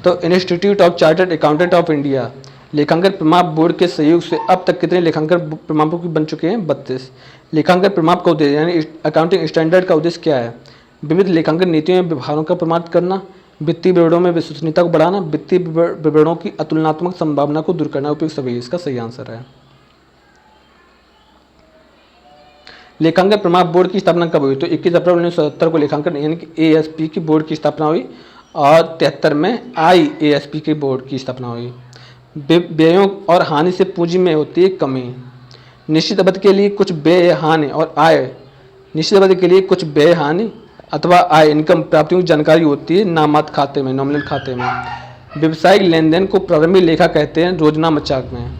तो institute of chartered accountant of India लेखांकन प्रमाप बोर्ड के सहयोग से अब तक कितने लेखांकन प्रमापों की बन चुके हैं? 32। लेखांकन प्रमाप का उद्देश्य यानी अकाउंटिंग स्टैंडर्ड का उद्देश्य क्या है? विविध लेखांकन नीतियों में व्यवहारों का प्रमाणित करना, वित्तीय विवरणों में विश्वसनीयता को बढ़ाना, वित्तीय विवरणों की अतुलनात्मक संभावना को दूर करना। उपयुक्त सभी इसका सही आंसर है। लेखांकन प्रमाप बोर्ड की स्थापना कब हुई? तो 21 अप्रैल 1977 को लेखांकन यानी कि ASP की बोर्ड की स्थापना हुई और 73 में IASP के बोर्ड की स्थापना हुई। व्ययों और हानि से पूंजी में होती है कमी। निश्चित अवधि के लिए कुछ व्यय हानि और आय, निश्चित अवधि के लिए कुछ व्यय हानि अथवा आय इनकम प्राप्तियों की जानकारी होती है नामात्र खाते में, नॉमिनल खाते में। व्यावसायिक लेन देन को प्रारंभिक लेखा कहते हैं रोजनामचा में।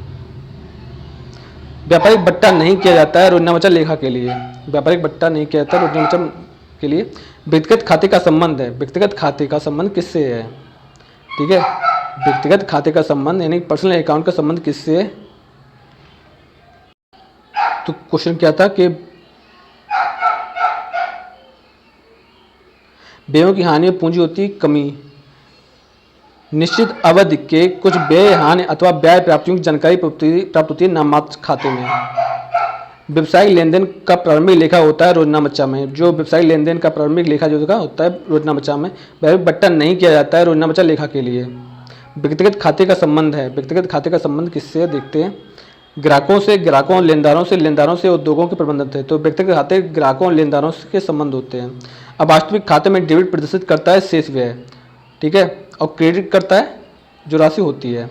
व्यापारिक बट्टा नहीं किया जाता है रोजनामचा लेखा के लिए, व्यापारिक बट्टा नहीं किया जाता रोजनामचा के लिए। व्यक्तिगत खाते का संबंध है, व्यक्तिगत खाते का संबंध किससे है? ठीक है, व्यक्तिगत खाते का संबंध यानी पर्सनल अकाउंट का संबंध किससे है? तो क्वेश्चन क्या था कि व्ययों की हानि में पूंजी होती है कमी। निश्चित अवधि के कुछ व्यय हानि अथवा व्यय प्राप्तियों की जानकारी प्राप्त होती है नाममात्र खाते में। व्यवसायिक लेनदेन का प्रारंभिक लेखा होता है रोजनामचा में, जो व्यवसायिक लेनदेन का प्रारंभिक लेखा जो होता है रोजनामचा में। व्यापारिक बट्टा नहीं किया जाता है रोजनामचा लेखा के लिए। व्यक्तिगत खाते का संबंध है, व्यक्तिगत खाते का संबंध किससे देखते हैं? ग्राहकों से, ग्राहकों, लेनदारों से, लेनदारों से, उद्योगों के प्रबंधन से। तो व्यक्तिगत खाते ग्राहकों, लेनदारों के संबंध होते हैं। अब वास्तविक खाते में डेबिट प्रदर्शित करता है शेष व्यय, ठीक है, और क्रेडिट करता है जो राशि होती है।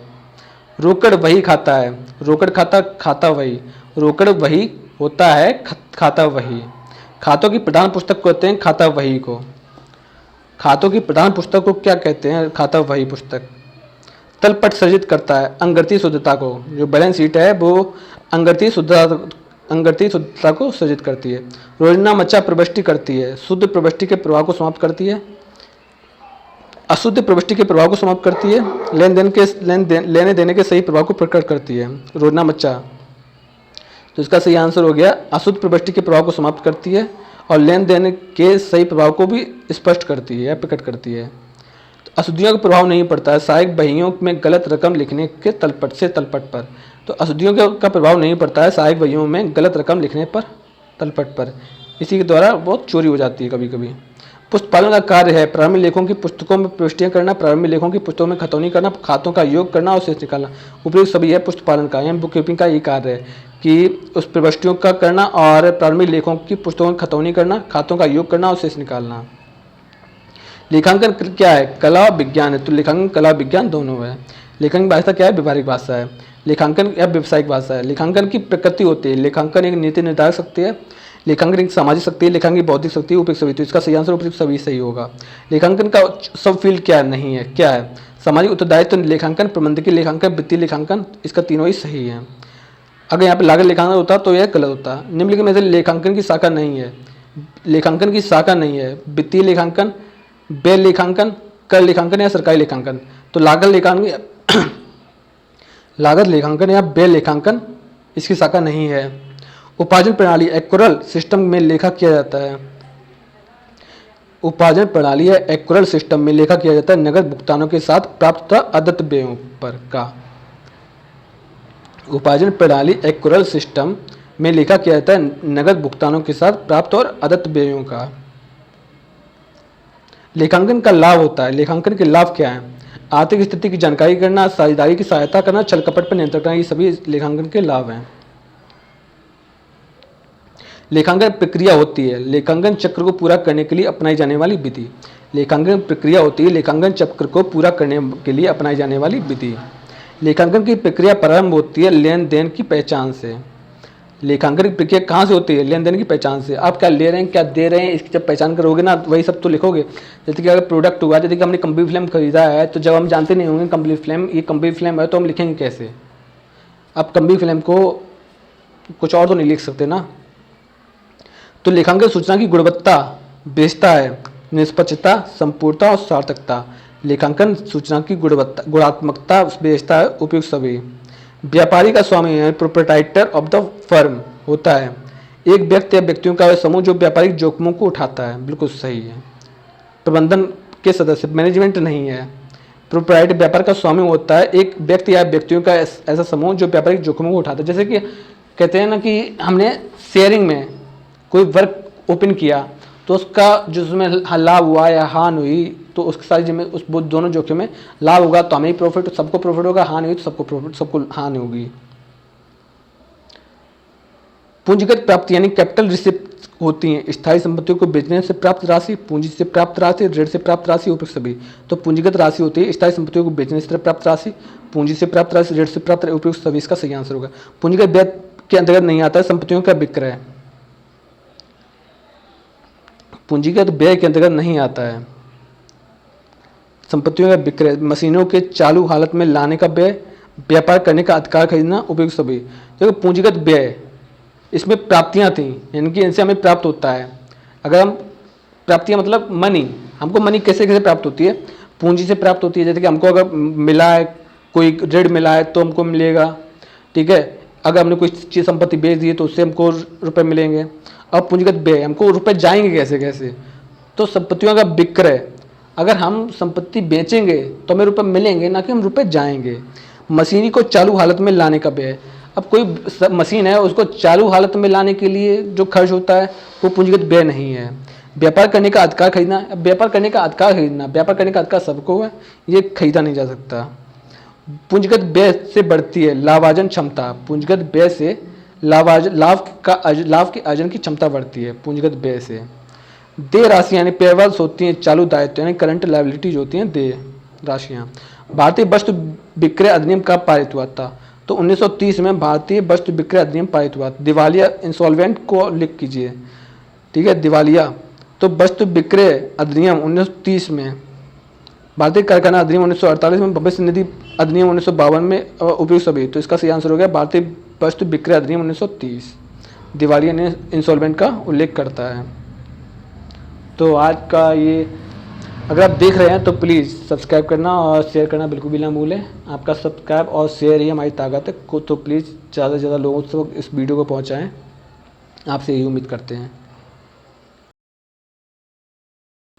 रोकड़ वही खाता है, रोकड़ खाता वही, रोकड़ वही होता है खाता वही। खातों की प्रधान पुस्तक कहते हैं खाता वही को। खातों की प्रधान पुस्तक को क्या कहते हैं? खाता वही पुस्तक। तलपट सृजित करता है अंगर्ती शुद्धता को, जो बैलेंस शीट है वो अंगर्ती शुद्धता को सृजित करती है। रोजनामचा प्रविष्टि करती है, शुद्ध प्रविष्टि के प्रभाव को समाप्त करती है, अशुद्ध प्रविष्टि के प्रभाव को समाप्त करती है, लेने देने के सही प्रभाव को प्रकट करती है रोजनामचा। तो इसका सही आंसर हो गया अशुद्ध प्रविष्टि के प्रभाव को समाप्त करती है और लेन देन के सही प्रभाव को भी स्पष्ट करती है या प्रकट करती है। तो अशुद्धियों का प्रभाव नहीं पड़ता है सहायक बहियों में गलत रकम लिखने के तलपट से तलपट पर। तो अशुद्धियों का प्रभाव नहीं पड़ता है सहायक बहियों में गलत रकम लिखने पर तलपट पर, इसी के द्वारा बहुत चोरी हो जाती है कभी कभी। पुस्तपालन का कार्य है प्रारंभिक लेखों की पुस्तकों में प्रविष्टियां करना, प्रारंभिक लेखों की पुस्तकों में खतौनी करना, खातों का योग करना और शेष निकालना। उपयुक्त सभी है पुस्तपालन का, यानी बुक कीपिंग का ये कार्य है कि उस प्रविष्टियों का करना और प्रारंभिक लेखों की पुस्तकों में खतौनी करना, खातों का योग करना और शेष निकालना। लेखांकन क्या है? कला और विज्ञान है। तो लेखांकन कला विज्ञान दोनों है। लेखांकन भाषा क्या है? व्यवहारिक भाषा है। लेखांकन या व्यावसायिक भाषा है। लेखांकन की प्रकृति होती है, लेखांकन एक नीति निर्धारक शक्ति है, लेखांकन एक सामाजिक शक्ति है, लेखांकन की बौद्धिक शक्ति है, उपयुक्त सभी। तो इसका सही आंसर उपयुक्त सभी सही होगा। लेखांकन का सब फील्ड क्या नहीं है, क्या है? सामाजिक उत्तरदायित्व लेखांकन, प्रबंधकीय लेखांकन, वित्तीय लेखांकन, इसका तीनों ही सही है। अगर यहाँ पे लागत लेखांकन होता तो यह गलत होता। निम्नलिखित में से लेखांकन की शाखा नहीं है, लेखांकन की शाखा नहीं है वित्तीय लेखांकन, व्यय लेखांकन, कर लेखांकन या सरकारी लेखांकन। तो लागत लेखांकन या व्यय लेखांकन इसकी शाखा नहीं है। उपार्जन प्रणाली एक्युरल सिस्टम में लेखा किया जाता है। उपार्जन प्रणाली या एक्युरल सिस्टम में लेखा किया जाता है नगद भुगतानों के साथ प्राप्त तथा अदत्त व्ययों पर का। उपार्जन प्रणाली एक्युरल सिस्टम में लेखा किया जाता है नगद भुगतानों के साथ प्राप्त और अदत्त व्ययों का। लेखांकन का लाभ होता है, लेखांकन के लाभ क्या है? आर्थिक स्थिति की जानकारी करना, साझेदारी की सहायता करना, छल कपट पर नियंत्रण करना, ये सभी लेखांकन के लाभ हैं। लेखांकन प्रक्रिया होती है लेखांकन चक्र को पूरा करने के लिए अपनाई जाने वाली विधि। लेखांकन प्रक्रिया होती है लेखांकन चक्र को पूरा करने के लिए अपनाई जाने वाली विधि। लेखांकन की प्रक्रिया प्रारंभ होती है लेन देन की पहचान से। लेखांकन की प्रक्रिया कहाँ से होती है? लेन देन की पहचान से। आप क्या ले रहे हैं, क्या दे रहे हैं, इसकी जब पहचान करोगे ना, वही सब तो लिखोगे। जैसे कि अगर प्रोडक्ट हुआ, जैसे कि हमने कंपनी फ्लेम खरीदा है, तो जब हम जानते नहीं होंगे कंपनी फ्लेम, ये कंपनी फ्लेम है, तो हम लिखेंगे कैसे? अब कंपनी फ्लेम को कुछ और तो नहीं लिख सकते ना। तो लेखांकन सूचना की गुणवत्ता बेचता है निष्पक्षता, संपूर्णता और सार्थकता। लेखांकन सूचना की गुणवत्ता, गुणात्मकता बेचता है उपयुक्त सभी। व्यापारी का स्वामी है प्रोप्राइटर ऑफ द फर्म होता है एक व्यक्ति या व्यक्तियों का समूह जो व्यापारिक जोखिमों को उठाता है। बिल्कुल सही है। प्रबंधन के सदस्य, मैनेजमेंट नहीं है। प्रोप्राइटर व्यापार का स्वामी होता है एक व्यक्ति या व्यक्तियों का ऐसा समूह जो व्यापारिक जोखिमों को उठाता है। जैसे कि कहते हैं ना कि हमने शेयरिंग में कोई वर्क ओपन किया, तो उसका जो उसमें लाभ हुआ या हानि हुई, तो उसके साथ जिम्मे उस दोनों जोखिम में लाभ होगा तो हमें ही प्रॉफिट, सबको प्रॉफिट होगा, हानि हुई तो सबको प्रॉफिट, सबको हानि होगी। पूंजीगत प्राप्ति यानी कैपिटल रिसिप्ट होती हैं स्थायी संपत्तियों को बेचने से प्राप्त राशि, पूंजी से प्राप्त राशि, ऋण से प्राप्त राशि, उपयुक्त सभी। तो पूंजीगत राशि होती है स्थायी संपत्तियों को बेचने से प्राप्त राशि, पूंजी से प्राप्त राशि, ऋण से प्राप्त, उपयुक्त सभी। इसका सही आंसर होगा। पूंजीगत व्यय के अंतर्गत नहीं आता है संपत्तियों का विक्रय। पूंजीगत व्यय के अंतर्गत नहीं आता है संपत्तियों का विक्रय। मशीनों के चालू हालत में लाने का व्यय, व्यापार करने का अधिकार खरीदना, उपयुक्त सभी। देखो पूंजीगत व्यय, इसमें प्राप्तियां थी, यानी कि इनसे हमें प्राप्त होता है। अगर हम प्राप्तियां मतलब मनी, हमको मनी कैसे कैसे प्राप्त होती है? पूंजी से प्राप्त होती है। जैसे कि हमको अगर मिला है, कोई ऋण मिला है तो हमको मिलेगा, ठीक है। अगर हमने कोई चीज़ संपत्ति बेच दी है तो उससे हमको रुपए मिलेंगे। अब पूंजीगत व्यय, हमको रुपए जाएंगे कैसे कैसे? तो संपत्तियों का विक्रय, अगर हम संपत्ति बेचेंगे तो हमें रुपए मिलेंगे, ना कि हम रुपए जाएंगे। मशीनरी को चालू हालत में लाने का व्यय, अब कोई मशीन है उसको चालू हालत में लाने के लिए जो खर्च होता है वो पूंजीगत व्यय नहीं है। व्यापार करने का अधिकार खरीदना, अब व्यापार करने का अधिकार खरीदना, व्यापार करने का अधिकार सबको है, ये खरीदा नहीं जा सकता। पूंजीगत व्यय से बढ़ती है लाभार्जन क्षमता, पूंजीगत व्यय से लाभ की अर्जन की क्षमता बढ़ती है पूंजीगत व्यय से। देय राशि यानी पेबल्स होती हैं चालू दायित्व यानी करंट लायबिलिटीज होती हैं देय राशियाँ। भारतीय वस्तु विक्रय अधिनियम का पारित हुआ था? तो 1930 में भारतीय वस्तु विक्रय अधिनियम पारित हुआ। दिवालिया इंसॉल्वेंट को लिख कीजिए, ठीक है, दिवालिया। तो वस्तु विक्रय अधिनियम 1930 में, भारतीय कारखाना अधिनियम 1948 में, भविष्य निधि अधिनियम 1952 में, उपयुक्त सभी। तो इसका सही आंसर हो गया भारतीय वस्तु विक्रय अधिनियम 1930। दिवालिया ने इंसॉल्वेंट का उल्लेख करता है। तो आज का ये, अगर आप देख रहे हैं तो प्लीज़ सब्सक्राइब करना और शेयर करना बिल्कुल भी ना भूलें। आपका सब्सक्राइब और शेयर ही हमारी ताकत है। तो प्लीज़ ज़्यादा से ज़्यादा लोगों तक इस वीडियो को पहुंचाएं। आपसे यही उम्मीद करते हैं।